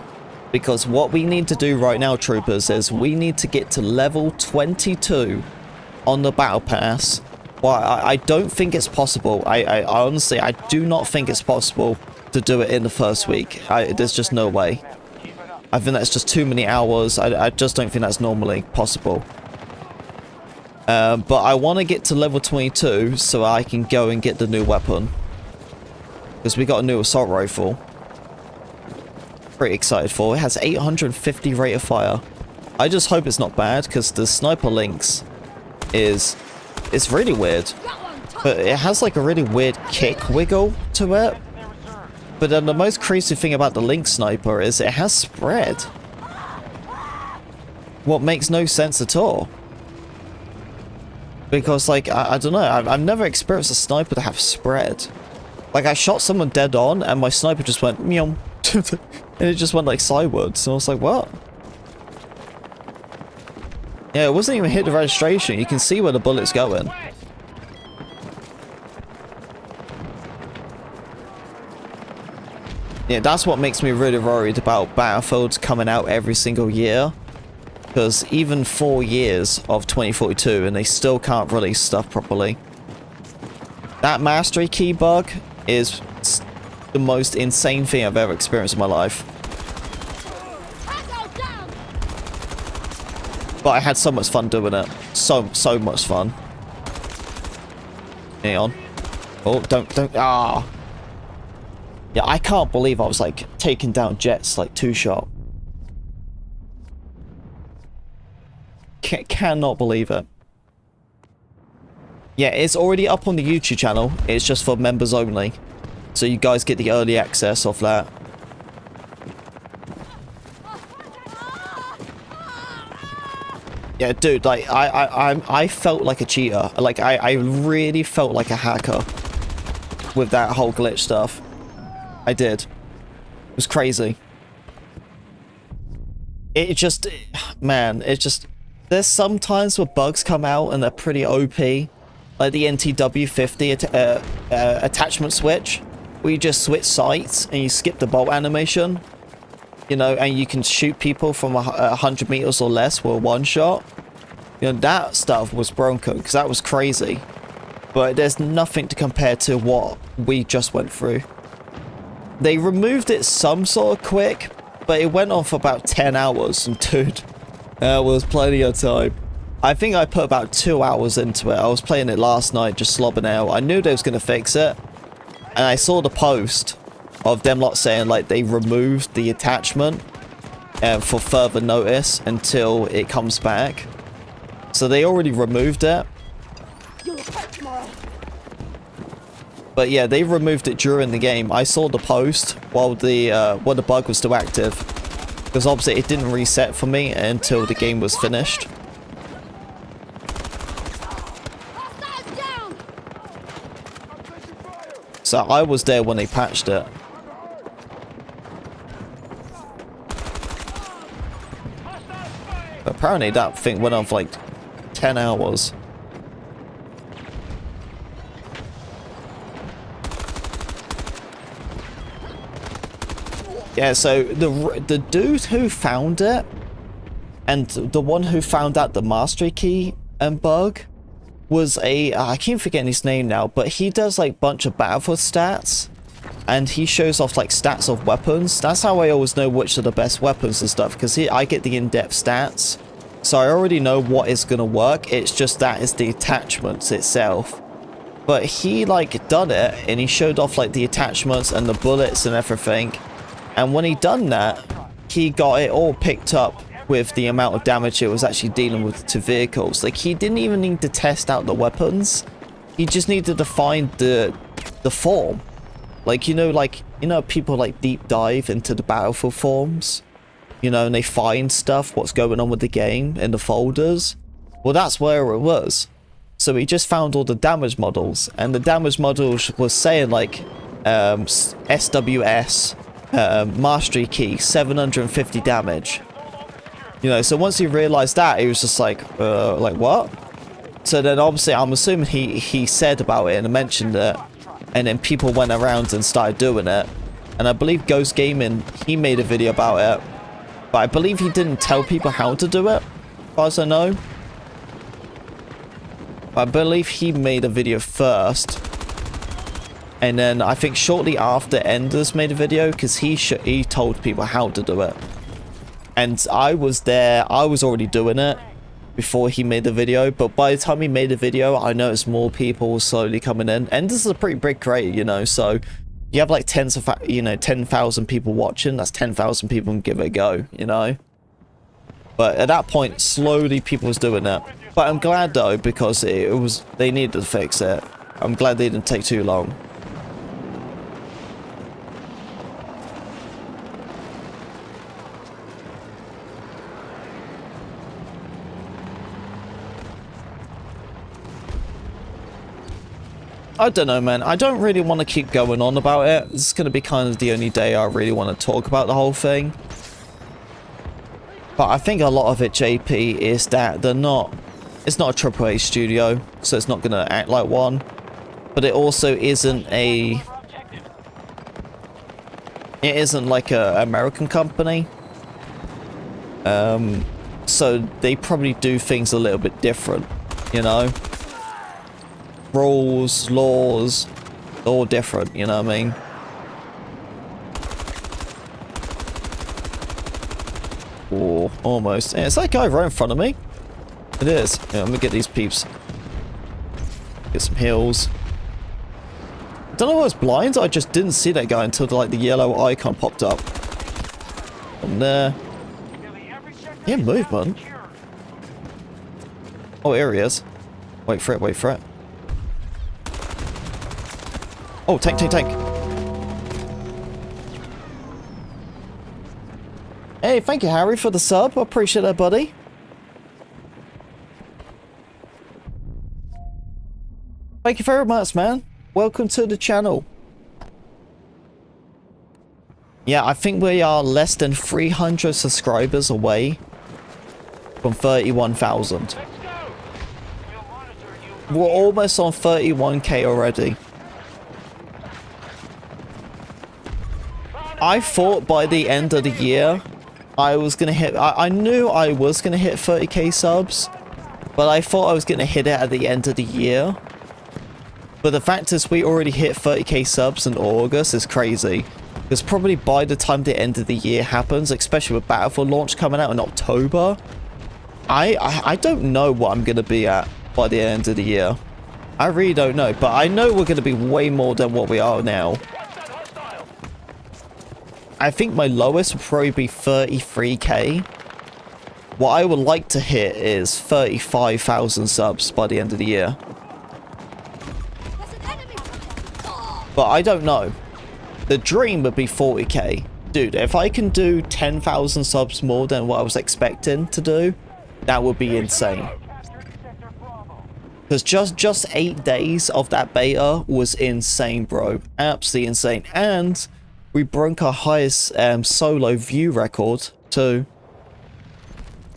Because what we need to do right now, troopers, is we need to get to level 22 on the Battle Pass. Well, I don't think it's possible. I honestly, I do not think it's possible to do it in the first week. There's just no way. I think that's just too many hours. I just don't think that's normally possible. But I want to get to level 22 so I can go and get the new weapon. Because we got a new assault rifle. Pretty excited for it. It has 850 rate of fire. I just hope it's not bad because the sniper links is it's really weird. But it has like a really weird kick wiggle to it. But then the most crazy thing about the link sniper is it has spread. What makes no sense at all. Because like I don't know, I've never experienced a sniper to have spread. Like, I shot someone dead on, and my sniper just went, meow. And it just went, like, sideways. So I was like, what? Yeah, it wasn't even hit the registration. You can see where the bullet's going. Yeah, that's what makes me really worried about Battlefields coming out every single year. Because even 4 years of 2042, and they still can't release stuff properly. That mastery key bug is the most insane thing I've ever experienced in my life. But I had so much fun doing it. So much fun. Neon. Oh, don't. Ah. Yeah, I can't believe I was like taking down jets like 2-shot. Cannot believe it. Yeah, it's already up on the YouTube channel. It's just for members only. So you guys get the early access of that. Yeah, dude, like, I felt like a cheater. Like, I really felt like a hacker with that whole glitch stuff. I did. It was crazy. It just... Man, it just... There's some times where bugs come out and they're pretty OP. Like the NTW50 attachment switch, where you just switch sights and you skip the bolt animation, you know, and you can shoot people from 100 meters or less with a one-shot. You know, that stuff was broken because that was crazy. But there's nothing to compare to what we just went through. They removed it some sort of quick, but it went on for about 10 hours, and dude, that was plenty of time. I think I put about 2 hours into it. I was playing it last night, just slobbing out. I knew they was going to fix it. And I saw the post of them lot saying, like, they removed the attachment for further notice until it comes back. So they already removed it. But yeah, they removed it during the game. I saw the post while the bug was still active. Because obviously it didn't reset for me until the game was finished. So I was there when they patched it. But apparently that thing went on for like 10 hours. Yeah, so the dude who found it, and the one who found out the mastery key and bug, was I keep forgetting his name now, but he does like bunch of Battlefield stats, and he shows off like stats of weapons. That's how I always know which are the best weapons and stuff, because I get the in-depth stats, so I already know what is gonna work. It's just that is the attachments itself. But he like done it, and he showed off like the attachments and the bullets and everything, and when he done that, he got it all picked up with the amount of damage it was actually dealing with to vehicles. Like, he didn't even need to test out the weapons, he just needed to find the form. Like, you know people like deep dive into the Battlefield forums, you know, and they find stuff, what's going on with the game in the folders. Well, that's where it was. So he just found all the damage models, and the damage models was saying like SWS mastery key 750 damage. You know, so once he realized that, he was just like what? So then obviously I'm assuming he said about it and mentioned it, and then people went around and started doing it. And I believe Ghost Gaming, he made a video about it, but I believe he didn't tell people how to do it, as far as I know. I believe he made a video first, and then I think shortly after Enders made a video, because he told people how to do it. And I was there, I was already doing it before he made the video, but by the time he made the video, I noticed more people were slowly coming in. Enders is a pretty big creator, you know, so you have like 10,000 people watching, that's 10,000 people can give it a go, you know. But at that point, slowly people was doing it. But I'm glad though, because they needed to fix it. I'm glad they didn't take too long. I don't know, man. I don't really want to keep going on about it. This is going to be kind of the only day I really want to talk about the whole thing. But I think a lot of it, JP, is that it's not a AAA studio, so it's not going to act like one. But it also isn't it isn't like a American company. So they probably do things a little bit different, you know? Rules, laws, all different, you know what I mean? Oh, almost. Yeah, it's that guy right in front of me. It is. Yeah, I'm gonna get these peeps. Get some heals. I don't know if I was blind, I just didn't see that guy until like the yellow icon popped up. From there. Yeah, movement. Oh, here he is. Wait for it, wait for it. Oh, tank, tank, tank. Hey, thank you, Harry, for the sub. I appreciate that, buddy. Thank you very much, man. Welcome to the channel. Yeah, I think we are less than 300 subscribers away from 31,000. We're almost on 31k already. I thought by the end of the year I was gonna hit, I knew I was gonna hit 30k subs, but I thought I was gonna hit it at the end of the year. But the fact is we already hit 30k subs in August is crazy. Because probably by the time the end of the year happens, especially with Battlefield launch coming out in October, I don't know what I'm gonna be at by the end of the year. I really don't know, but I know we're gonna be way more than what we are now. I think my lowest would probably be 33k. What I would like to hit is 35,000 subs by the end of the year. But I don't know. The dream would be 40k. Dude, if I can do 10,000 subs more than what I was expecting to do, that would be insane. Because just 8 days of that beta was insane, bro. Absolutely insane. And we broke our highest solo view record too.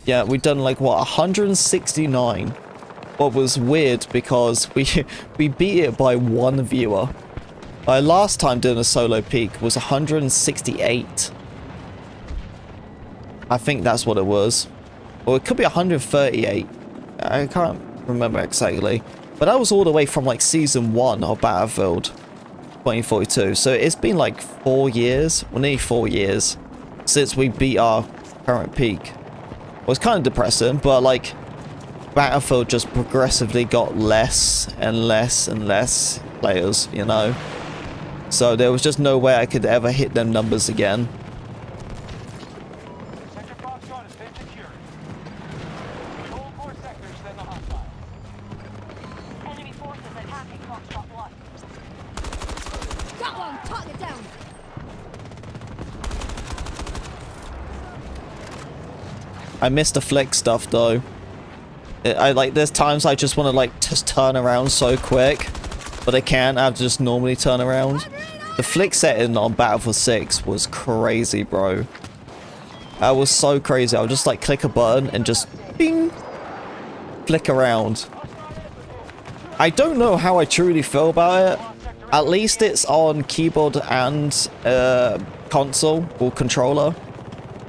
Yeah, we done like what, 169. What was weird because we beat it by 1 viewer. My last time doing a solo peak was 168. I think that's what it was. Or it could be 138. I can't remember exactly. But that was all the way from like season 1 of Battlefield. 2042. So it's been like 4 years, well, nearly 4 years since we beat our current peak. Well, it's kind of depressing, but like Battlefield just progressively got less and less and less players, you know. So there was just no way I could ever hit them numbers again. Sector Foxtrot has been secured. We hold more sectors than the hostile. Enemy forces attacking Foxtrot 1. Got one! Target down! I missed the flick stuff though. I like, there's times I just want to like just turn around so quick, but I can't. I have to just normally turn around. The flick setting on Battlefield 6 was crazy, bro. That was so crazy. I would just like click a button and just bing, flick around. I don't know how I truly feel about it. At least it's on keyboard and console or controller.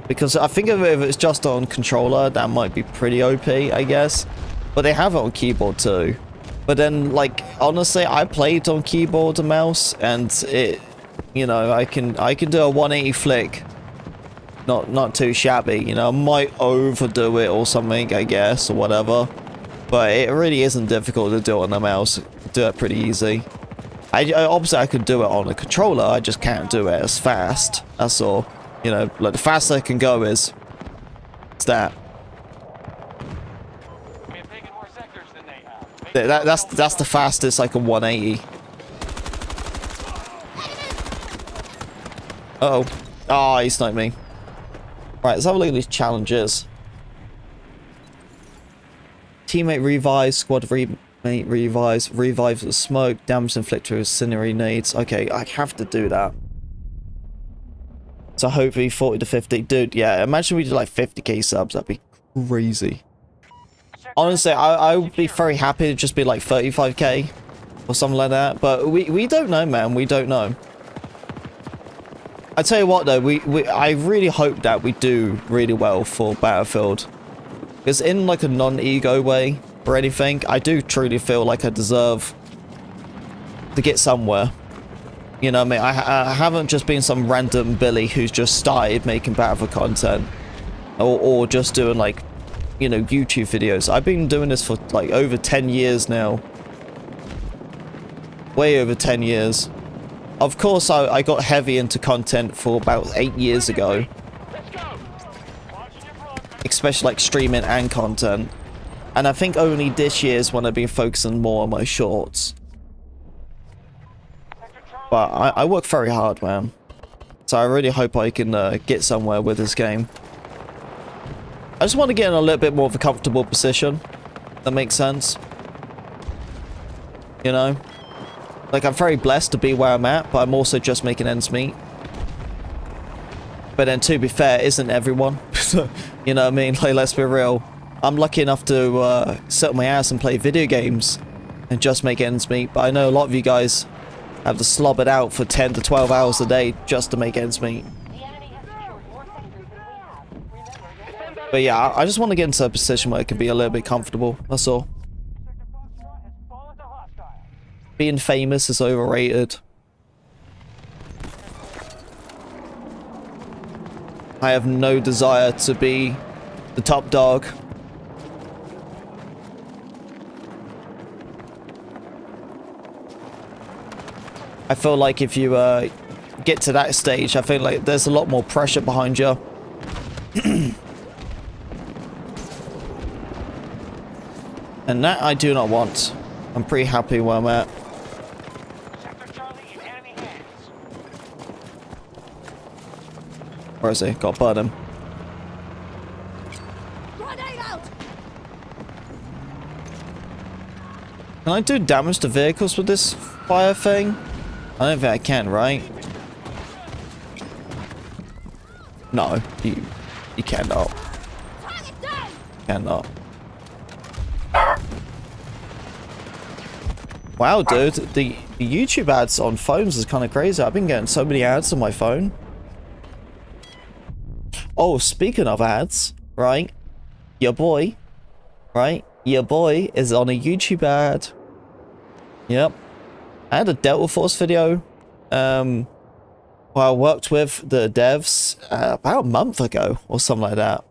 Because I think if it's just on controller, that might be pretty OP, I guess. But they have it on keyboard too. But then, like, honestly, I played on keyboard and mouse, and it, you know, I can do a 180 flick. Not too shabby, you know. I might overdo it or something, I guess, or whatever. But it really isn't difficult to do it on the mouse. Do it pretty easy. Obviously, I could do it on a controller. I just can't do it as fast. That's all. You know, like the fastest I can go is it's that. We have taken more sectors than they have. That's the fastest, like a 180. Uh-oh. Oh, he sniped me. Right, let's have a look at these challenges. Teammate revives, squad remate revives, revives the smoke, damage inflicted with scenery needs. Okay, I have to do that. So hopefully 40 to 50. Dude, yeah, imagine we did like 50k subs. That'd be crazy. Honestly, I would be very happy to just be like 35k or something like that. But we don't know, man. We don't know. I tell you what, though, I really hope that we do really well for Battlefield. Because in like a non-ego way or anything, I do truly feel like I deserve to get somewhere. You know what I mean? I haven't just been some random Billy who's just started making Battlefield content. Or just doing like, you know, YouTube videos. I've been doing this for like over 10 years now. Way over 10 years. Of course, I got heavy into content for about 8 years ago. Especially like streaming and content. And I think only this year is when I've been focusing more on my shorts. But I work very hard, man. So I really hope I can get somewhere with this game. I just want to get in a little bit more of a comfortable position. That makes sense. You know? Like, I'm very blessed to be where I'm at, but I'm also just making ends meet. But then, to be fair, isn't everyone? You know what I mean? Like, let's be real. I'm lucky enough to sit on my ass and play video games and just make ends meet. But I know a lot of you guys have to slob it out for 10 to 12 hours a day just to make ends meet. The enemy has secured more sectors than we have. Remember, But yeah, I just want to get into a position where it can be a little bit comfortable. That's all. Sector Foxtrot has fallen to hostile. Being famous is overrated. I have no desire to be the top dog. I feel like if you get to that stage, I feel like there's a lot more pressure behind you. And that I do not want. I'm pretty happy where I'm at. Sector Charlie in enemy hands. Where is he? Got to burn him. Grenade out! Can I do damage to vehicles with this fire thing? I don't think I can, right? No, you cannot. Target down! Cannot. Wow, dude, the YouTube ads on phones is kind of crazy. I've been getting so many ads on my phone. Oh, speaking of ads, right? Your boy, right? Your boy is on a YouTube ad. Yep. I had a Delta Force video Well, I worked with the devs about a month ago or something like that,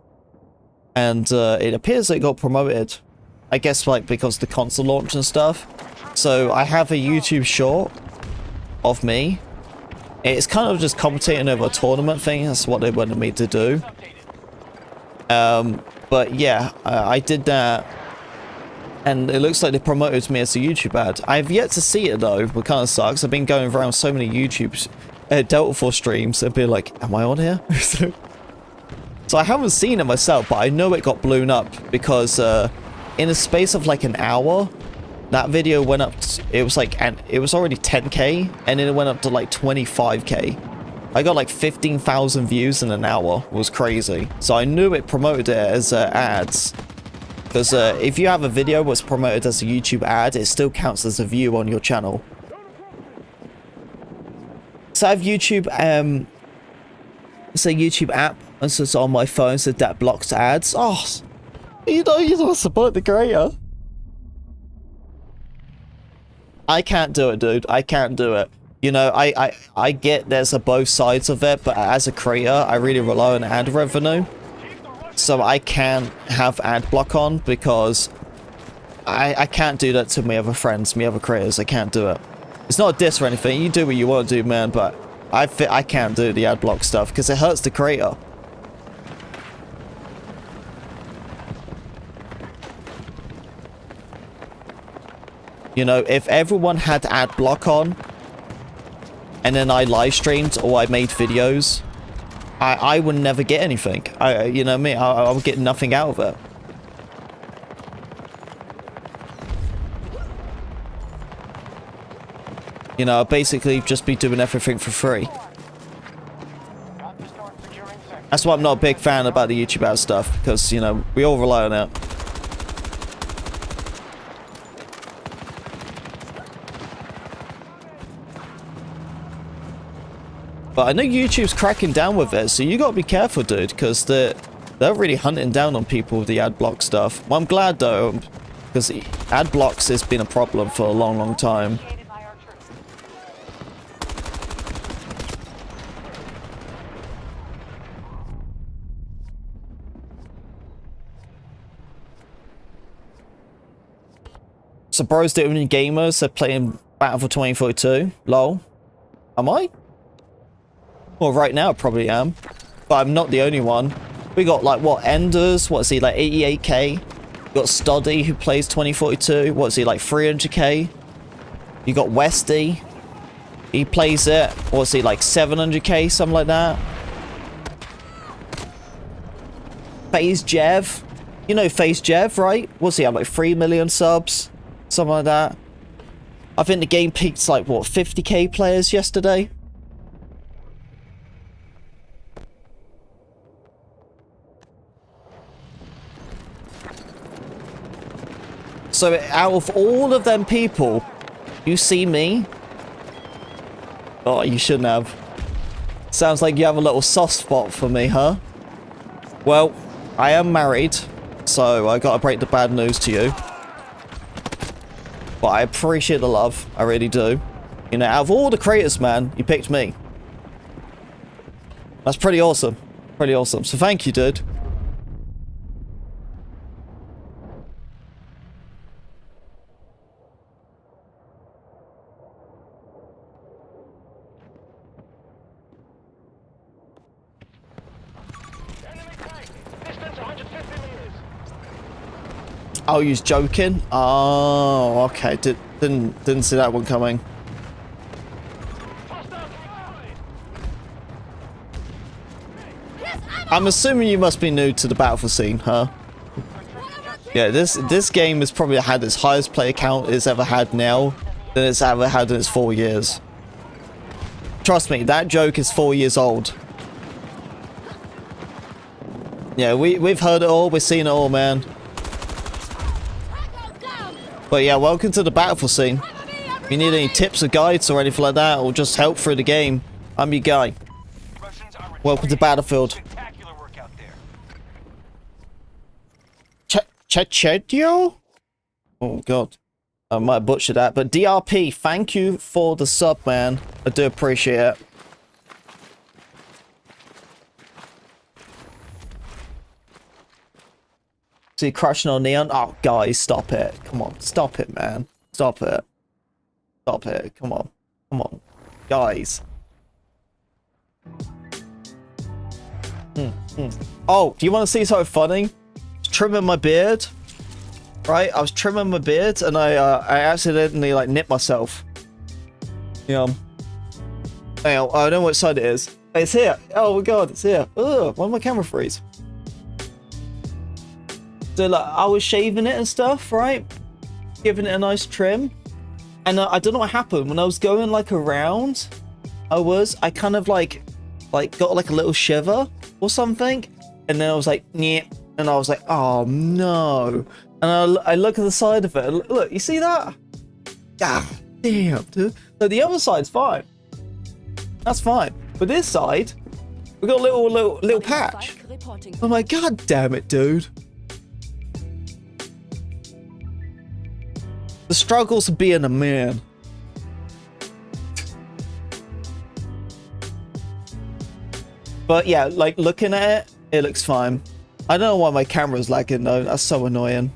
and it appears it got promoted. I guess like because the console launch and stuff. So I have a YouTube short of me. It's kind of just commentating over a tournament thing. That's what they wanted me to do. But yeah, I did that. And it looks like they promoted me as a YouTube ad. I have yet to see it though, what kind of sucks. I've been going around so many YouTube Delta Force streams and being like, am I on here? So I haven't seen it myself, but I know it got blown up because in a space of like an hour, that video went up to, it was like, and it was already 10k, and then it went up to like 25k. I got like 15,000 views in an hour. It was crazy. So I knew it promoted it as ads. Because if you have a video that's promoted as a YouTube ad, it still counts as a view on your channel. So I have YouTube, it's a YouTube app, and so it's on my phone, so that blocks ads. Oh, you don't support the creator. I can't do it, dude. I can't do it. You know, I get there's a both sides of it, but as a creator, I really rely on ad revenue. So I can't have ad block on because I can't do that to my other friends, my other creators. I can't do it. It's not a diss or anything. You do what you want to do, man, but I can't do the ad block stuff because it hurts the creator. You know, if everyone had ad block on and then I live streamed or I made videos, I would never get anything. You know me, I would get nothing out of it. You know, I'd basically just be doing everything for free. That's why I'm not a big fan about the YouTube ad stuff, because, you know, we all rely on it. But I know YouTube's cracking down with it, so you gotta be careful, dude, because they're really hunting down on people with the ad block stuff. Well, I'm glad, though, because ad blocks has been a problem for a long, long time. So bro's the only gamers that playing Battlefield 2042. Lol. Am I? Well, right now I probably am. But I'm not the only one. We got like, what, Enders? What is he, like 88k? We got Studdy who plays 2042. What is he, like 300k? You got Westy. He plays it. What's he, like 700k? Something like that. FaZe Jev. You know FaZe Jev, right? What's he have, like 3 million subs? Something like that. I think the game peaked like, what, 50k players yesterday? So out of all of them people, you see me? Oh, you shouldn't have. Sounds like you have a little soft spot for me, huh? Well, I am married, so I gotta break the bad news to you. But I appreciate the love. I really do. You know, out of all the creators, man, you picked me. That's pretty awesome. Pretty awesome. So thank you, dude. Oh, you're joking? Oh, okay. Didn't see that one coming. I'm assuming you must be new to the Battlefield scene, huh? Yeah, this game has probably had its highest player count it's ever had now than it's ever had in its 4 years. Trust me, that joke is 4 years old. Yeah, we've heard it all, we've seen it all, man. But yeah, welcome to the Battlefield scene. If you need any tips or guides or anything like that, or just help through the game, I'm your guy. Welcome to Battlefield. Chechedio? Oh god. I might butcher that, but DRP, thank you for the sub, man. I do appreciate it. See, crushing on Neon. Oh, guys, stop it. Come on, stop it, man. Stop it. Stop it. Come on. Come on. Guys. Oh, do you want to see something funny? I was trimming my beard. Right? I was trimming my beard and I accidentally like nipped myself. Yeah. Hang on, I don't know which side it is. It's here. Oh my god, it's here. Ugh, why my camera freeze? So like I was shaving it and stuff, right? Giving it a nice trim. And I don't know what happened when I was going like around. I kind of like got like a little shiver or something. And then I was like, yeah. And I was like, oh no. And I look at the side of it. Look, you see that? Ah, damn, dude. So the other side's fine. That's fine. But this side, we got a little patch. I'm like, god damn it, dude. The struggles of being a man. But yeah, like looking at it, it looks fine. I don't know why my camera's lagging though. That's so annoying.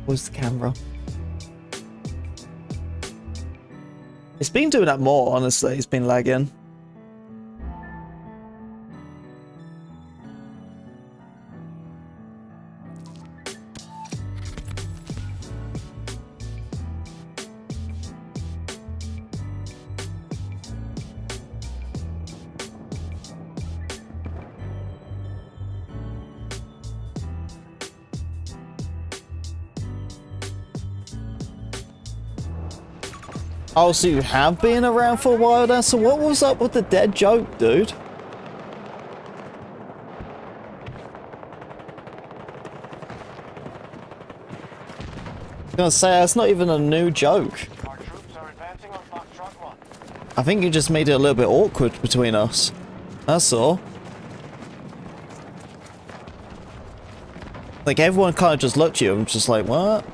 Where's the camera? It's been doing that more, honestly. It's been lagging. Oh, so you have been around for a while then? So what was up with the dead joke, dude? I was gonna say, that's not even a new joke. Our troops are advancing on Foxtrot 1. I think you just made it a little bit awkward between us. That's all. Like, everyone kind of just looked at you and just like, what?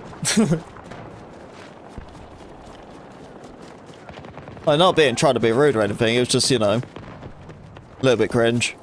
Like, not trying to be rude or anything, it was just, you know, a little bit cringe.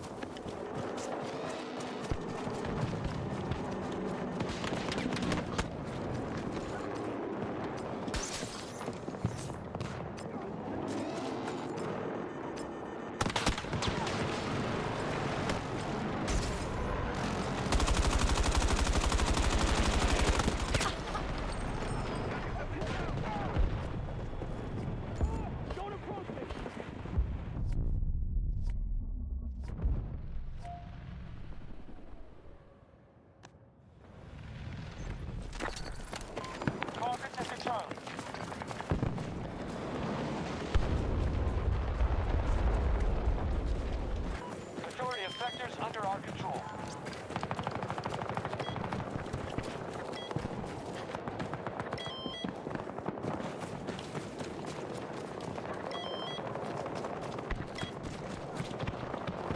Majority of sectors under our control.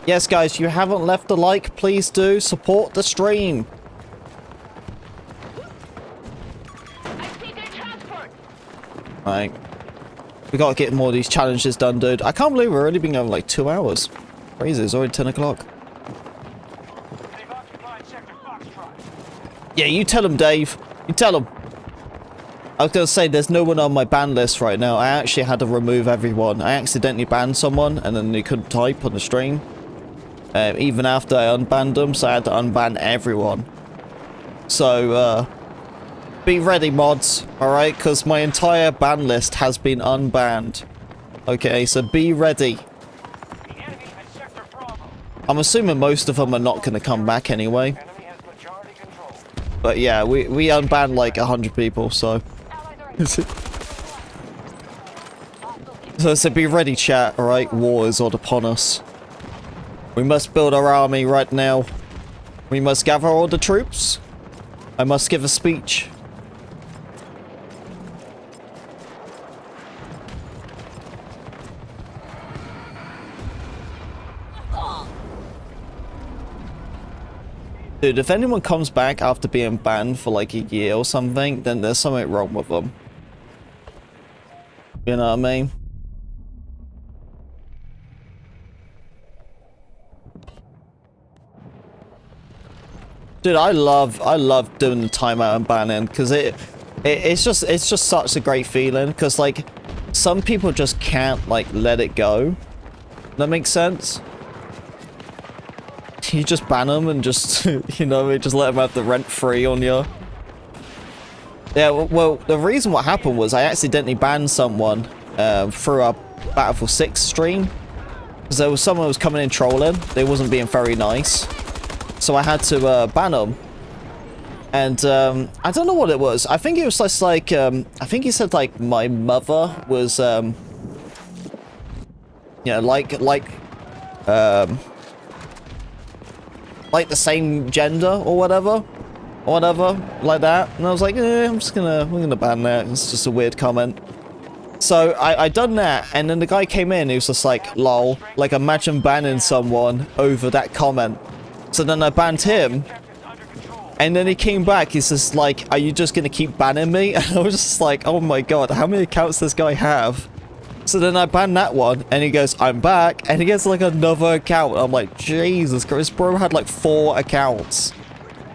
Yes, guys, you haven't left a like, please do. Support the stream. Right. We gotta get more of these challenges done, dude. I can't believe we've already been going like 2 hours. Crazy, it's already 10 o'clock. They've occupied sector Foxtrot. Yeah, you tell him, Dave. You tell him. I was gonna say, there's no one on my ban list right now. I actually had to remove everyone. I accidentally banned someone, and then they couldn't type on the stream. Even after I unbanned them, so I had to unban everyone. So, be ready, mods, alright? Because my entire ban list has been unbanned. Okay, so be ready. The enemy at sector Bravo. I'm assuming most of them are not going to come back anyway. Enemy has majority control. But yeah, we unbanned like 100 people, so... So be ready, chat, alright? War is all upon us. We must build our army right now. We must gather all the troops. I must give a speech. Dude, if anyone comes back after being banned for like a year or something, then there's something wrong with them. You know what I mean? Dude, I love doing the timeout and banning because it's just such a great feeling because like some people just can't like let it go. That makes sense. You just ban them and just you know just let them have the rent free on you. Yeah, well the reason what happened was I accidentally banned someone through a Battlefield 6 stream because there was someone who was coming in trolling. They wasn't being very nice. So I had to ban him, and I don't know what it was. I think it was just like I think he said like my mother was you know like the same gender or whatever like that. And I was like, we're gonna ban that. It's just a weird comment. So I done that, and then the guy came in. He was just like, lol, like imagine banning someone over that comment. So then I banned him, and then he came back. He's just like, are you just going to keep banning me? And I was just like, oh my god, how many accounts does this guy have? So then I banned that one, and he goes, I'm back, and he gets like another account. I'm like, Jesus Christ, this bro had like 4 accounts.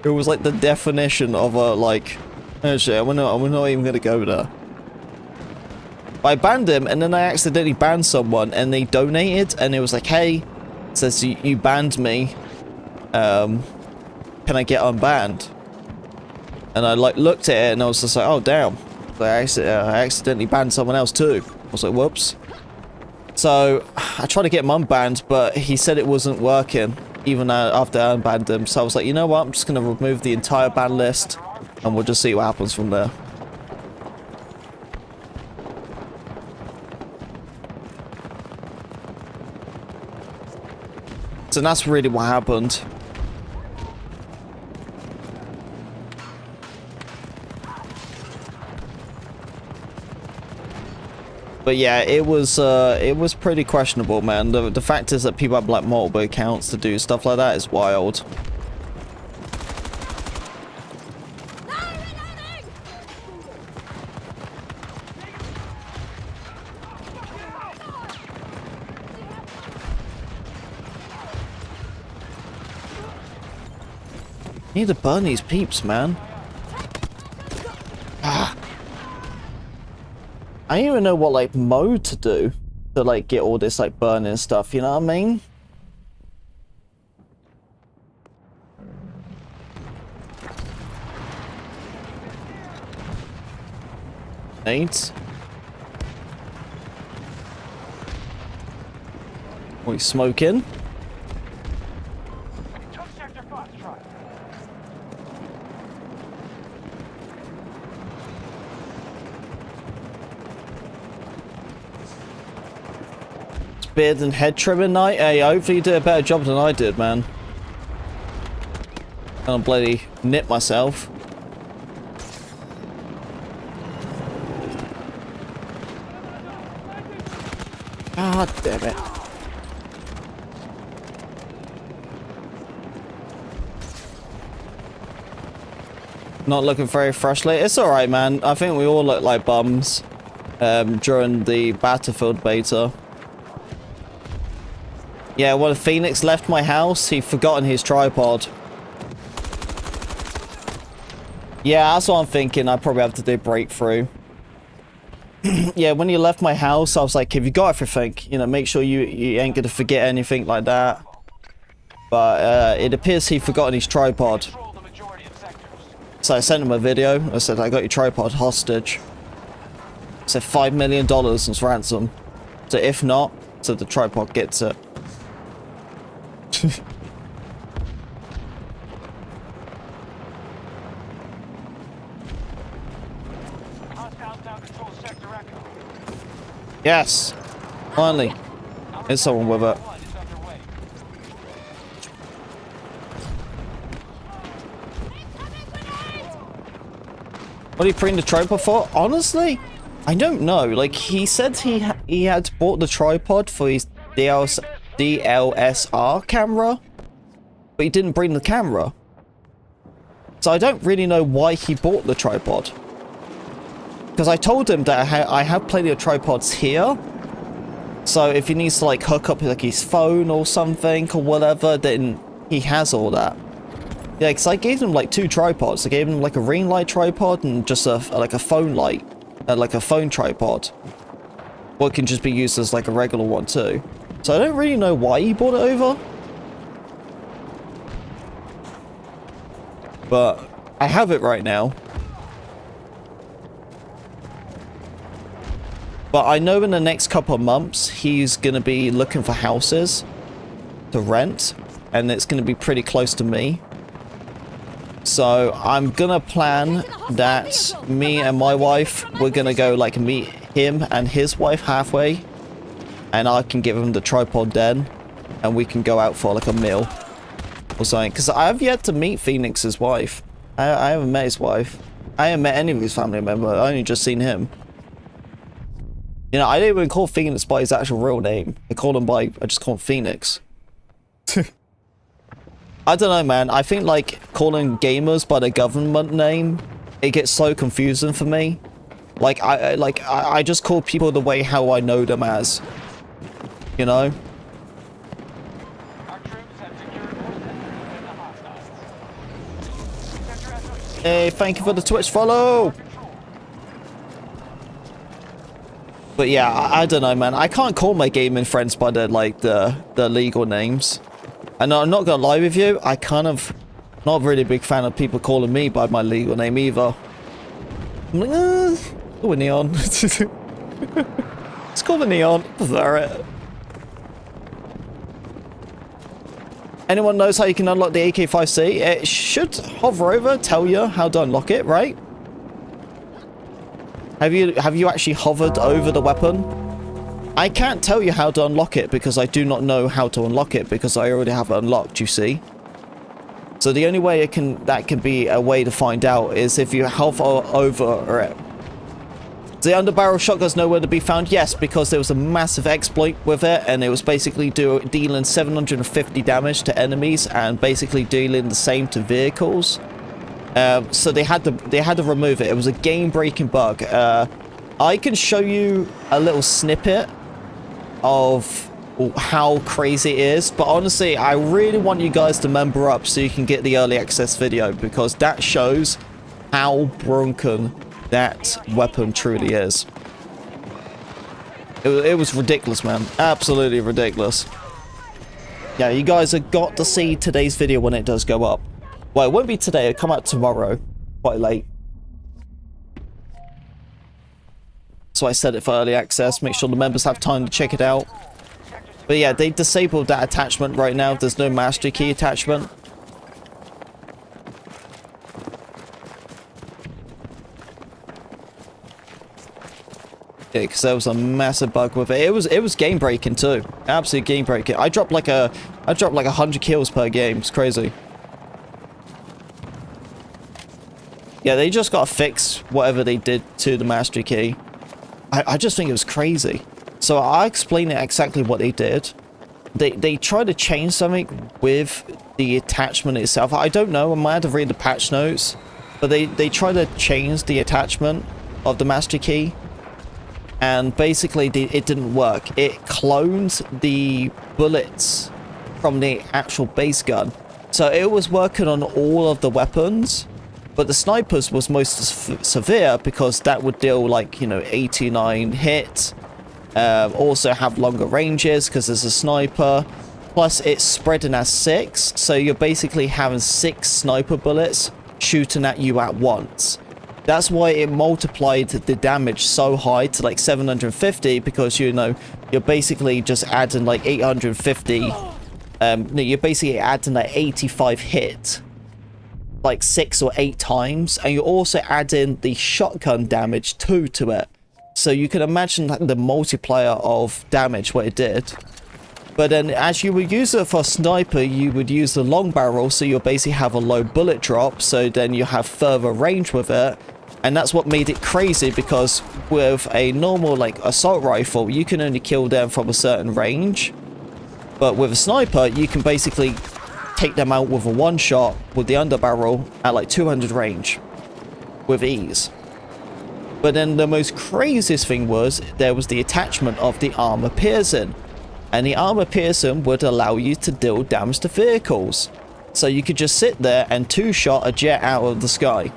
It was like the definition of a like, oh shit, we're not even going to go there. I banned him, and then I accidentally banned someone, and they donated, and it was like, hey, it says you banned me. Can I get unbanned? And I like looked at it and I was just like, oh damn, I accidentally banned someone else too. I was like, whoops. So I tried to get him unbanned, but he said it wasn't working even after I unbanned him. So I was like, you know what, I'm just gonna remove the entire ban list and we'll just see what happens from there. So that's really what happened. But yeah, it was pretty questionable, man. The fact is that people have like multiple accounts to do stuff like that is wild. Need to burn these peeps, man. I don't even know what like mode to do to like get all this like burning stuff, you know what I mean? Nades. We smoking. Beard and head trimming night. Hey, hopefully you did a better job than I did, man. I'll bloody nip myself. God damn it. Not looking very freshly. It's alright, man. I think we all look like bums during the Battlefield beta. Yeah, when Feynix left my house, he'd forgotten his tripod. Yeah, that's what I'm thinking. I probably have to do breakthrough. Yeah, when he left my house, I was like, have you got everything? You know, make sure you ain't gonna forget anything like that. But it appears he'd forgotten his tripod. So I sent him a video. I said, I got your tripod hostage. I said $5 million as ransom. So if not, so the tripod gets it. Yes, finally, there's someone with it. What are you putting the tripod for? Honestly, I don't know. Like he said, he had bought the tripod for his DLSR camera, but he didn't bring the camera. So I don't really know why he bought the tripod. Because I told him that I have plenty of tripods here. So if he needs to like hook up like his phone or something or whatever, then he has all that. Yeah, because I gave him like 2 tripods. I gave him like a ring light tripod and just like a phone light, like a phone tripod. Or it can just be used as like a regular one too. So I don't really know why he bought it over. But I have it right now. But I know in the next couple of months, he's going to be looking for houses to rent. And it's going to be pretty close to me. So I'm going to plan that me and my wife, we're going to go like meet him and his wife halfway. And I can give him the tripod then. And we can go out for like a meal or something. Because I have yet to meet Feynix's wife. I haven't met his wife. I haven't met any of his family members. I only just seen him. You know, I didn't even call Feynix by his actual real name. I just call him Feynix. I don't know, man. I think, like, calling gamers by the government name, it gets so confusing for me. Like, I just call people the way how I know them as. You know? Our troops have secured more sectors than the hostiles. Sector SOC Hey, thank you for the Twitch follow! But yeah, I don't know, man. I can't call my gaming friends by the legal names. And I'm not gonna lie with you, I kind of not really a big fan of people calling me by my legal name either. I'm like, call me Neon. Let's call me Neon. Prefer it. Anyone knows how you can unlock the AK-5C? It should hover over, tell you how to unlock it, right? Have you actually hovered over the weapon? I can't tell you how to unlock it because I do not know how to unlock it because I already have it unlocked, you see. So the only way that can be a way to find out is if you hover over it. The underbarrel shotgun's nowhere to be found? Yes, because there was a massive exploit with it and it was basically dealing 750 damage to enemies and basically dealing the same to vehicles. So they had to remove it. It was a game-breaking bug. I can show you a little snippet of how crazy it is, but honestly, I really want you guys to member up so you can get the early access video because that shows how broken that weapon truly is. It was ridiculous, man. Absolutely ridiculous. Yeah, you guys have got to see today's video when it does go up. Well, it won't be today. It'll come out tomorrow. Quite late. So I set it for early access. Make sure the members have time to check it out. But yeah, they disabled that attachment right now. There's no master key attachment. Yeah, because there was a massive bug with it. It was game breaking too. Absolute game breaking. I dropped like 100 kills per game. It's crazy. Yeah, they just got to fix whatever they did to the mastery key. I just think it was crazy. So I explain it exactly what they did. They tried to change something with the attachment itself. I don't know. I might have to read the patch notes. But they tried to change the attachment of the mastery key. And basically it didn't work. It cloned the bullets from the actual base gun. So it was working on all of the weapons. But the snipers was most severe because that would deal like, you know, 89 hits. Also have longer ranges because there's a sniper. Plus it's spreading as 6. So you're basically having 6 sniper bullets shooting at you at once. That's why it multiplied the damage so high to like 750 because, you know, you're basically just adding like 850. You're basically adding like 85 hit. Like 6 or 8 times, and you also add in the shotgun damage too to it, so you can imagine the multiplier of damage what it did. But then as you would use it for a sniper, you would use the long barrel, so you'll basically have a low bullet drop, so then you have further range with it. And that's what made it crazy, because with a normal like assault rifle you can only kill them from a certain range, but with a sniper you can basically take them out with a one shot with the underbarrel at like 200 range with ease. But then the most craziest thing was there was the attachment of the armor piercing, and the armor piercing would allow you to deal damage to vehicles. So you could just sit there and two-shot a jet out of the sky.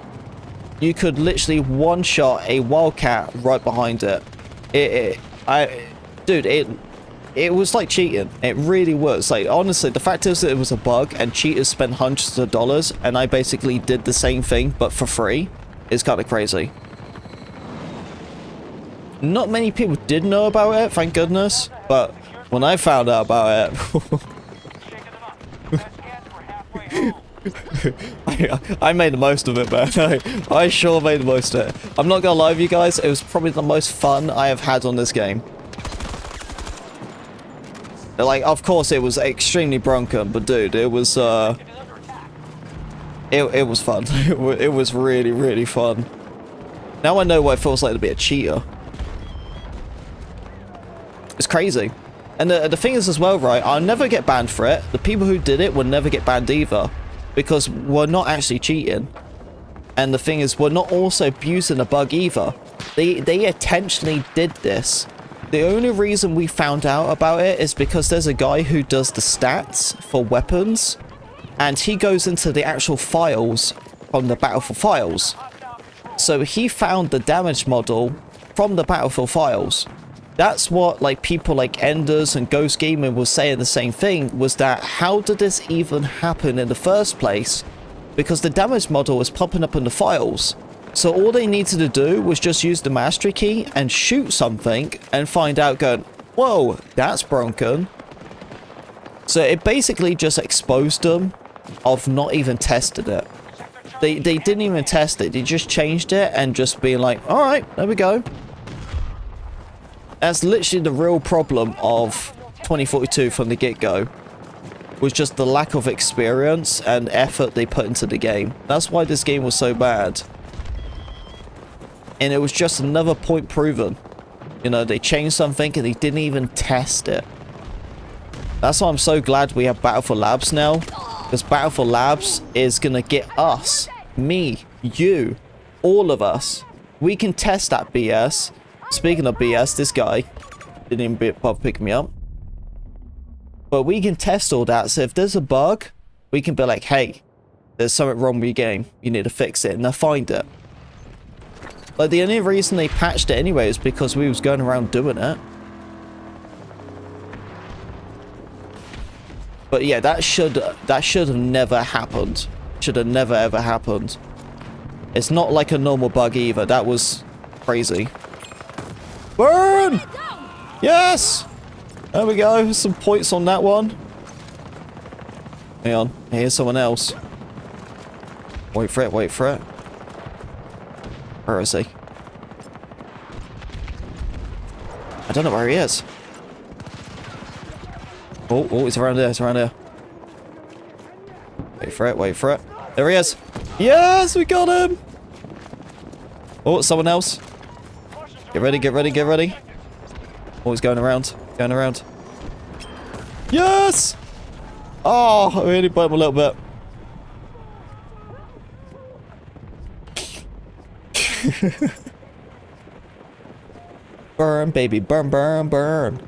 You could literally one-shot a wildcat right behind it. Dude, it was like cheating. It really was. Like, honestly, the fact is that it was a bug and cheaters spent hundreds of dollars, and I basically did the same thing but for free. It's kind of crazy. Not many people did know about it, thank goodness, but when I found out about it, I made the most of it, man. I sure made the most of it. I'm not gonna lie with you guys, it was probably the most fun I have had on this game. Like, of course it was extremely broken, but dude, it was it was fun. It was really, really fun. Now I know what it feels like to be a cheater. It's crazy. And the thing is as well, right, I'll never get banned for it. The people who did it will never get banned either, because we're not actually cheating. And the thing is, we're not also abusing a bug either. They intentionally did this. The only reason we found out about it is because there's a guy who does the stats for weapons, and he goes into the actual files from the Battlefield files. So he found the damage model from the Battlefield files. That's what like people like Enders and Ghost Gaming was saying the same thing, was that how did this even happen in the first place? Because the damage model was popping up in the files. So all they needed to do was just use the mastery key and shoot something and find out going, whoa, that's broken. So it basically just exposed them of not even testing it. They didn't even test it, they just changed it and just being like, alright, there we go. That's literally the real problem of 2042 from the get-go, was just the lack of experience and effort they put into the game. That's why this game was so bad. And it was just another point proven. You know, they changed something and they didn't even test it. That's why I'm so glad we have Battlefield Labs now, because Battlefield Labs is gonna get us, me, you, all of us. We can test that BS. Speaking of BS, this guy didn't even bother picking me up. But we can test all that, so if there's a bug, we can be like, hey, there's something wrong with your game, you need to fix it, and they'll find it. Like, the only reason they patched it anyway is because we was going around doing it. But yeah, that should have never happened. Should have never ever happened. It's not like a normal bug either, that was crazy. Burn! Yes! There we go. Some points on that one. Hang on. Here's someone else. Wait for it. Wait for it. Where is he? I don't know where he is. Oh, he's around there. He's around there. Wait for it. Wait for it. There he is. Yes, we got him. Oh, someone else. Get ready, get ready, get ready. Oh, he's going around. Going around. Yes! Oh, I really burnt him a little bit. Burn, baby. Burn, burn, burn.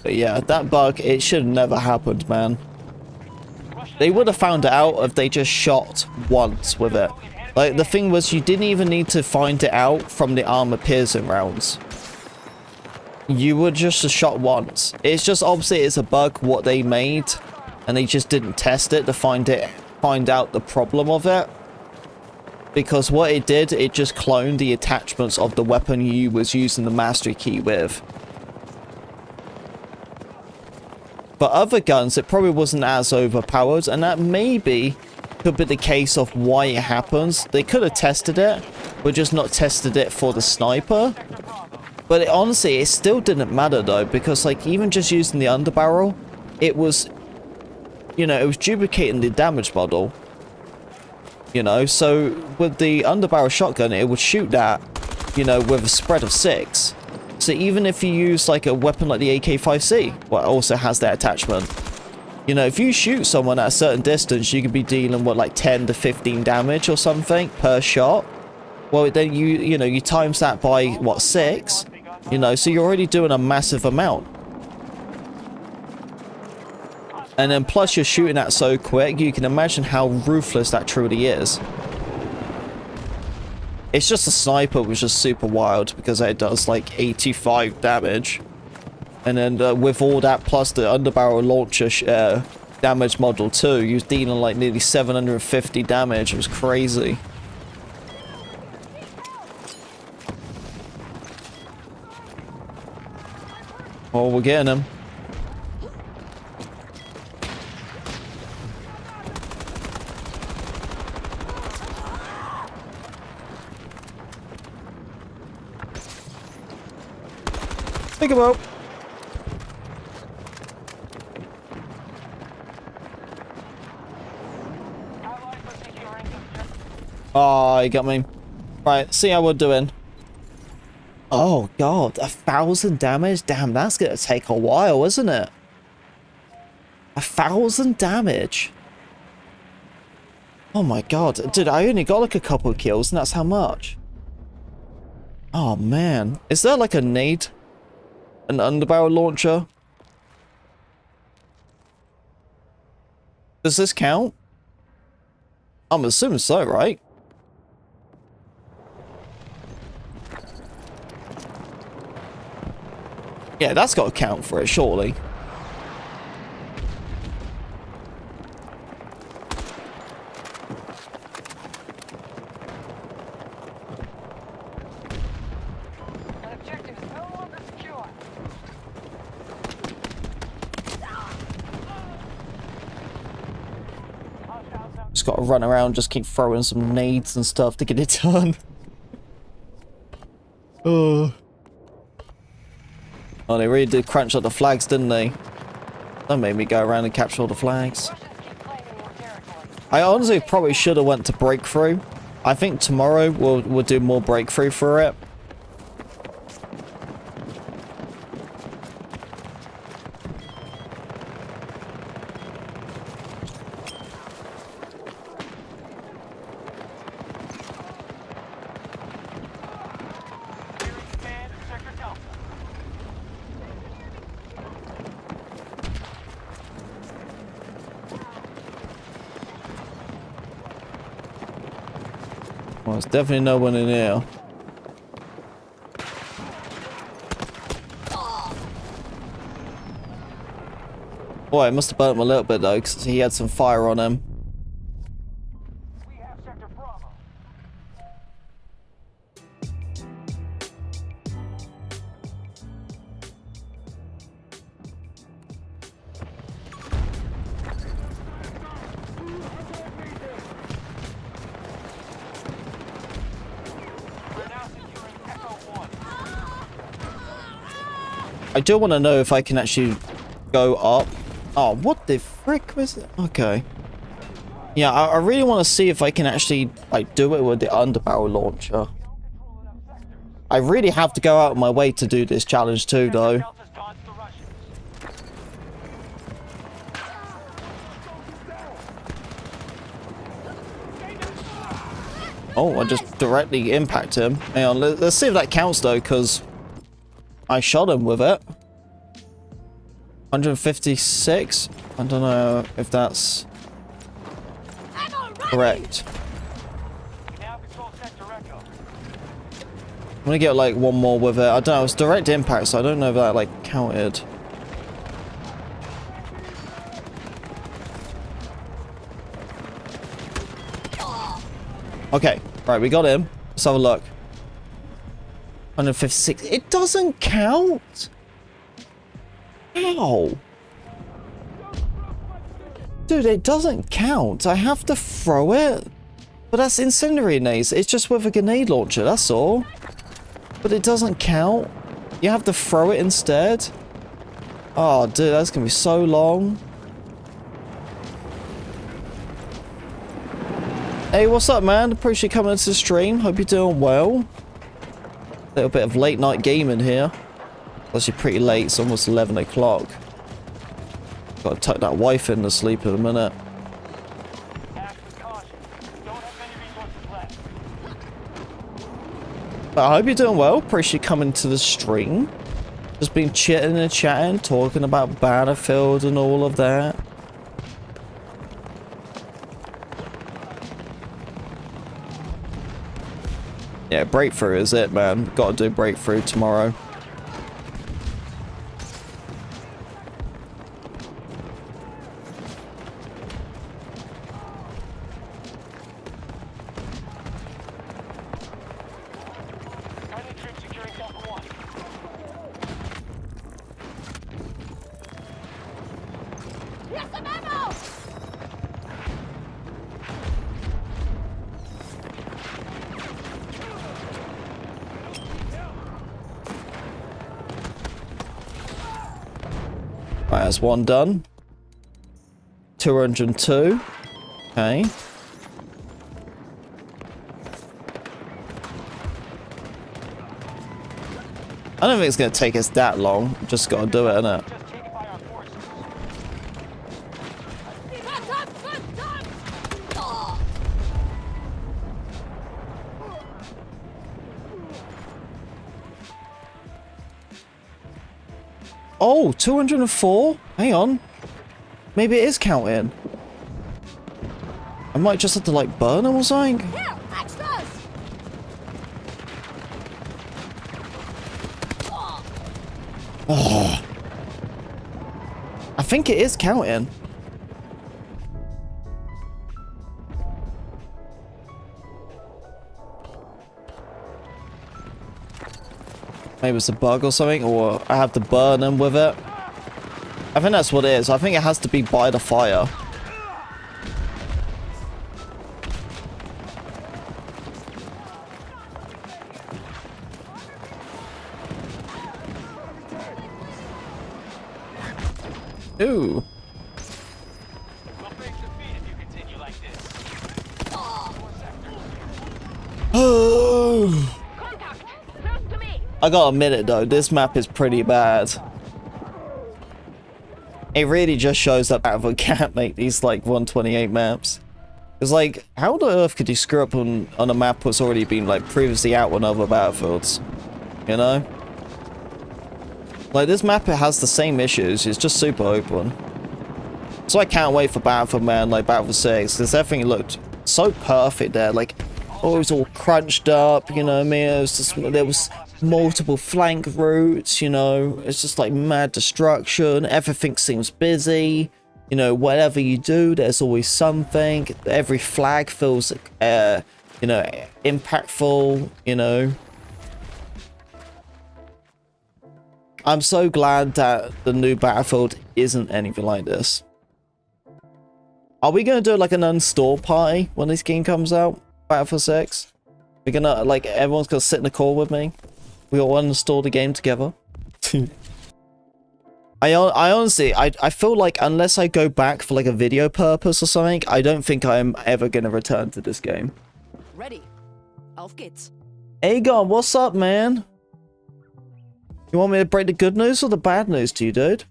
But yeah, that bug, it should have never happened, man. They would have found it out if they just shot once with it. Like, the thing was, you didn't even need to find it out from the armor piercing rounds. You would just have shot once. It's just, obviously, it's a bug what they made, and they just didn't test it to find out the problem of it. Because what it did, it just cloned the attachments of the weapon you was using the mastery key with. But other guns, it probably wasn't as overpowered, and that maybe could be the case of why it happens. They could have tested it, but just not tested it for the sniper. But honestly, it still didn't matter though, because like even just using the underbarrel, it was you know, it was duplicating the damage model. You know, so with the underbarrel shotgun, it would shoot that, you know, with a spread of 6. So even if you use like a weapon like the AK-5C, well, it also has that attachment. You know, if you shoot someone at a certain distance, you could be dealing with like 10 to 15 damage or something per shot. Well, then you know, you times that by, what, 6? You know, so you're already doing a massive amount. And then plus you're shooting that so quick, you can imagine how ruthless that truly is. It's just a sniper, which is super wild because it does like 85 damage. And then with all that plus the underbarrel launcher damage model too, you're dealing like nearly 750 damage. It was crazy. Oh, we're getting him. Think about. Oh, he got me. Right, see how we're doing. Oh god, 1,000 damage? Damn, that's gonna take a while, isn't it? 1,000 damage. Oh my god. Dude, I only got like a couple of kills and that's how much. Oh man. Is there like a need? An underbarrel launcher? Does this count? I'm assuming so, right? Yeah, that's got to count for it, surely. An objective is no longer secure. Just got to run around, just keep throwing some nades and stuff to get it done. Oh, they really did crunch up the flags, didn't they? That made me go around and capture all the flags. Russians keep claiming more territory. I honestly probably should have went to breakthrough. I think tomorrow we'll do more breakthrough for it. Well, there's definitely no one in here. Boy, it must have burnt him a little bit though, because he had some fire on him. We have Sector Bravo. We're now securing Echo 1. I do want to know if I can actually go up. Oh, what the frick was it? Okay. Yeah, I really want to see if I can actually, like, do it with the underbarrel launcher. I really have to go out of my way to do this challenge too, though. Delta's dodged the Russians. Oh, I just directly impacted him. Hang on, let's see if that counts, though, because I shot him with it. 156? I don't know if that's correct. We now control Sector Echo. I'm gonna get like one more with it. I don't know, it's direct impact, so I don't know if that like counted. Okay, right, we got him. Let's have a look. 156. It doesn't count. Ow. Dude, it doesn't count. I have to throw it. But that's incendiary nades. It's just with a grenade launcher, that's all. But it doesn't count. You have to throw it instead. Oh, dude, that's gonna be so long. Hey, what's up, man? Appreciate you coming into the stream. Hope you're doing well. A little bit of late night gaming here. It's actually pretty late. It's almost 11 o'clock. Gotta tuck that wife in to sleep in a minute. Act with caution. Don't have many resources left. But I hope you're doing well. Appreciate you coming to the stream. Just been chitting and chatting, talking about Battlefield and all of that. Yeah, Breakthrough is it, man. Gotta do Breakthrough tomorrow. Friendly troops securing Sector 1. Here's some ammo! Right, that's one done. 202. Okay. I don't think it's going to take us that long. Just got to do it, innit? Just taken by our forces. Oh. Oh, 204? Hang on. Maybe it is counting. I might just have to, like, burn them or something. Here, extras! Oh. I think it is counting. Maybe it's a bug or something, or I have to burn them with it. I think that's what it is. I think it has to be by the fire. Ooh. We'll face defeat if you continue like this. Oh. Contact! Close to me! I gotta admit it though, this map is pretty bad. It really just shows that Battlefield can't make these like 128 maps. It's like, how on earth could you screw up on a map that's already been like previously out on other Battlefields? You know? Like this map, it has the same issues, it's just super open. So I can't wait for Battlefield, man, like Battlefield 6, because everything looked so perfect there, like, oh, it was all crunched up, you know what I mean? It was just, there was multiple flank routes, you know, it's just like mad destruction, everything seems busy, you know, whatever you do, there's always something, every flag feels, you know, impactful, you know. I'm so glad that the new Battlefield isn't anything like this. Are we going to do like an uninstall party when this game comes out? Battlefield 6? We're going to, like, everyone's going to sit in a call with me? We all uninstall the game together? I honestly, I feel like unless I go back for like a video purpose or something, I don't think I'm ever going to return to this game. Ready. Auf geht's. Aegon, what's up, man? You want me to break the good news or the bad news to you, dude?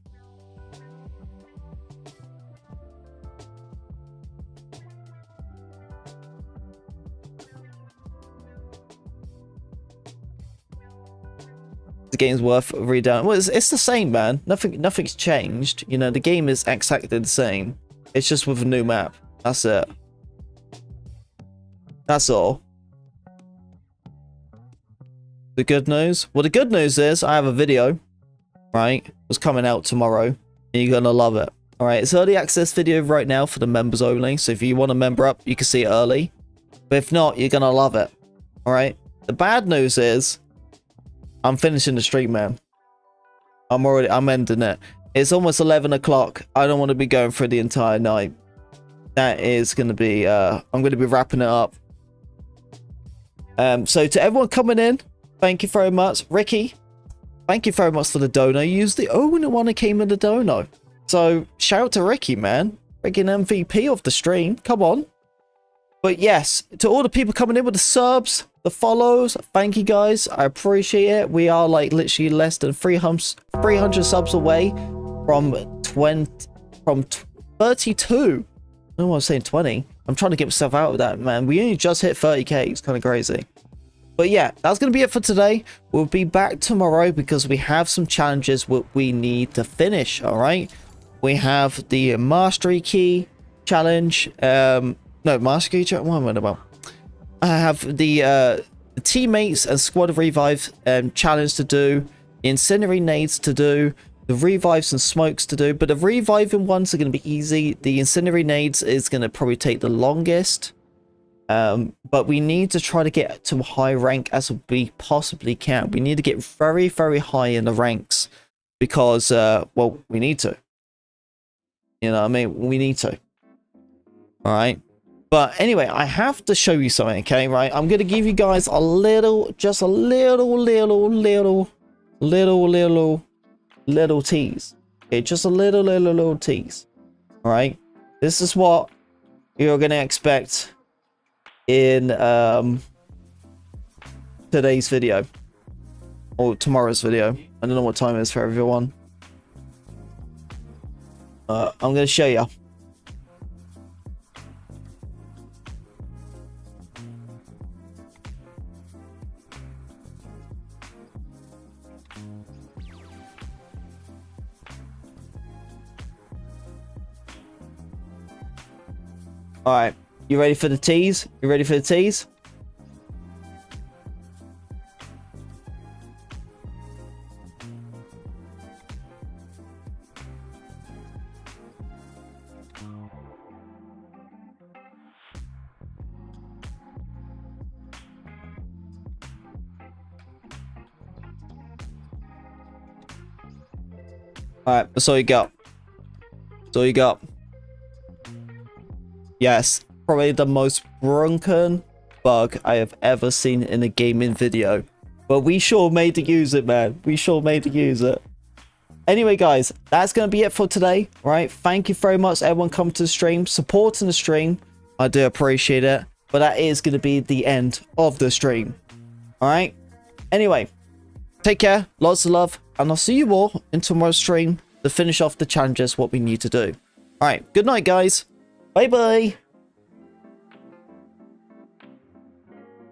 The game's worth redown. Well, it's the same, man. Nothing's changed. You know, the game is exactly the same. It's just with a new map. That's it. That's all. The good news? Well, the good news is I have a video, right? It's coming out tomorrow, and you're gonna love it. All right, it's early access video right now for the members only. So if you want to member up, you can see it early. But if not, you're gonna love it. All right. The bad news is I'm finishing the stream, man. I'm ending it. It's almost 11 o'clock. I don't want to be going through the entire night. That is gonna be. I'm gonna be wrapping it up. So to everyone coming in, thank you very much. Ricky, thank you very much for the dono. You used the only one that came in the dono. So shout out to Ricky, man. Ricky, an MVP of the stream. Come on. But yes, to all the people coming in with the subs, the follows, thank you guys. I appreciate it. We are like literally less than 300 subs away from 32. No, I was saying 20. I'm trying to get myself out of that, man. We only just hit 30k. It's kind of crazy. But yeah, that's going to be it for today. We'll be back tomorrow because we have some challenges what we need to finish, all right? We have the mastery key challenge. No, mastery key challenge. What am I about? I have the teammates and squad revive challenge to do. Incendiary nades to do. The revives and smokes to do. But the reviving ones are going to be easy. The incendiary nades is going to probably take the longest. But we need to try to get to a high rank as we possibly can. We need to get very, very high in the ranks because, well, we need to. You know what I mean? We need to. All right. But anyway, I have to show you something, okay? Right? I'm going to give you guys a little, just a little tease. Okay, just a little tease. All right? This is what you're going to expect in today's video or tomorrow's video. I don't know what time it is for everyone. I'm going to show you. All right, you ready for the tease? You ready for the tease? All right, that's all you got. That's all you got. Yes, probably the most broken bug I have ever seen in a gaming video. But we sure made to use it, man. We sure made to use it. Anyway, guys, that's going to be it for today. Right? Thank you very much, everyone coming to the stream, supporting the stream. I do appreciate it. But that is going to be the end of the stream. All right? Anyway, take care. Lots of love. And I'll see you all in tomorrow's stream to finish off the challenges, what we need to do. All right. Good night, guys. Bye-bye.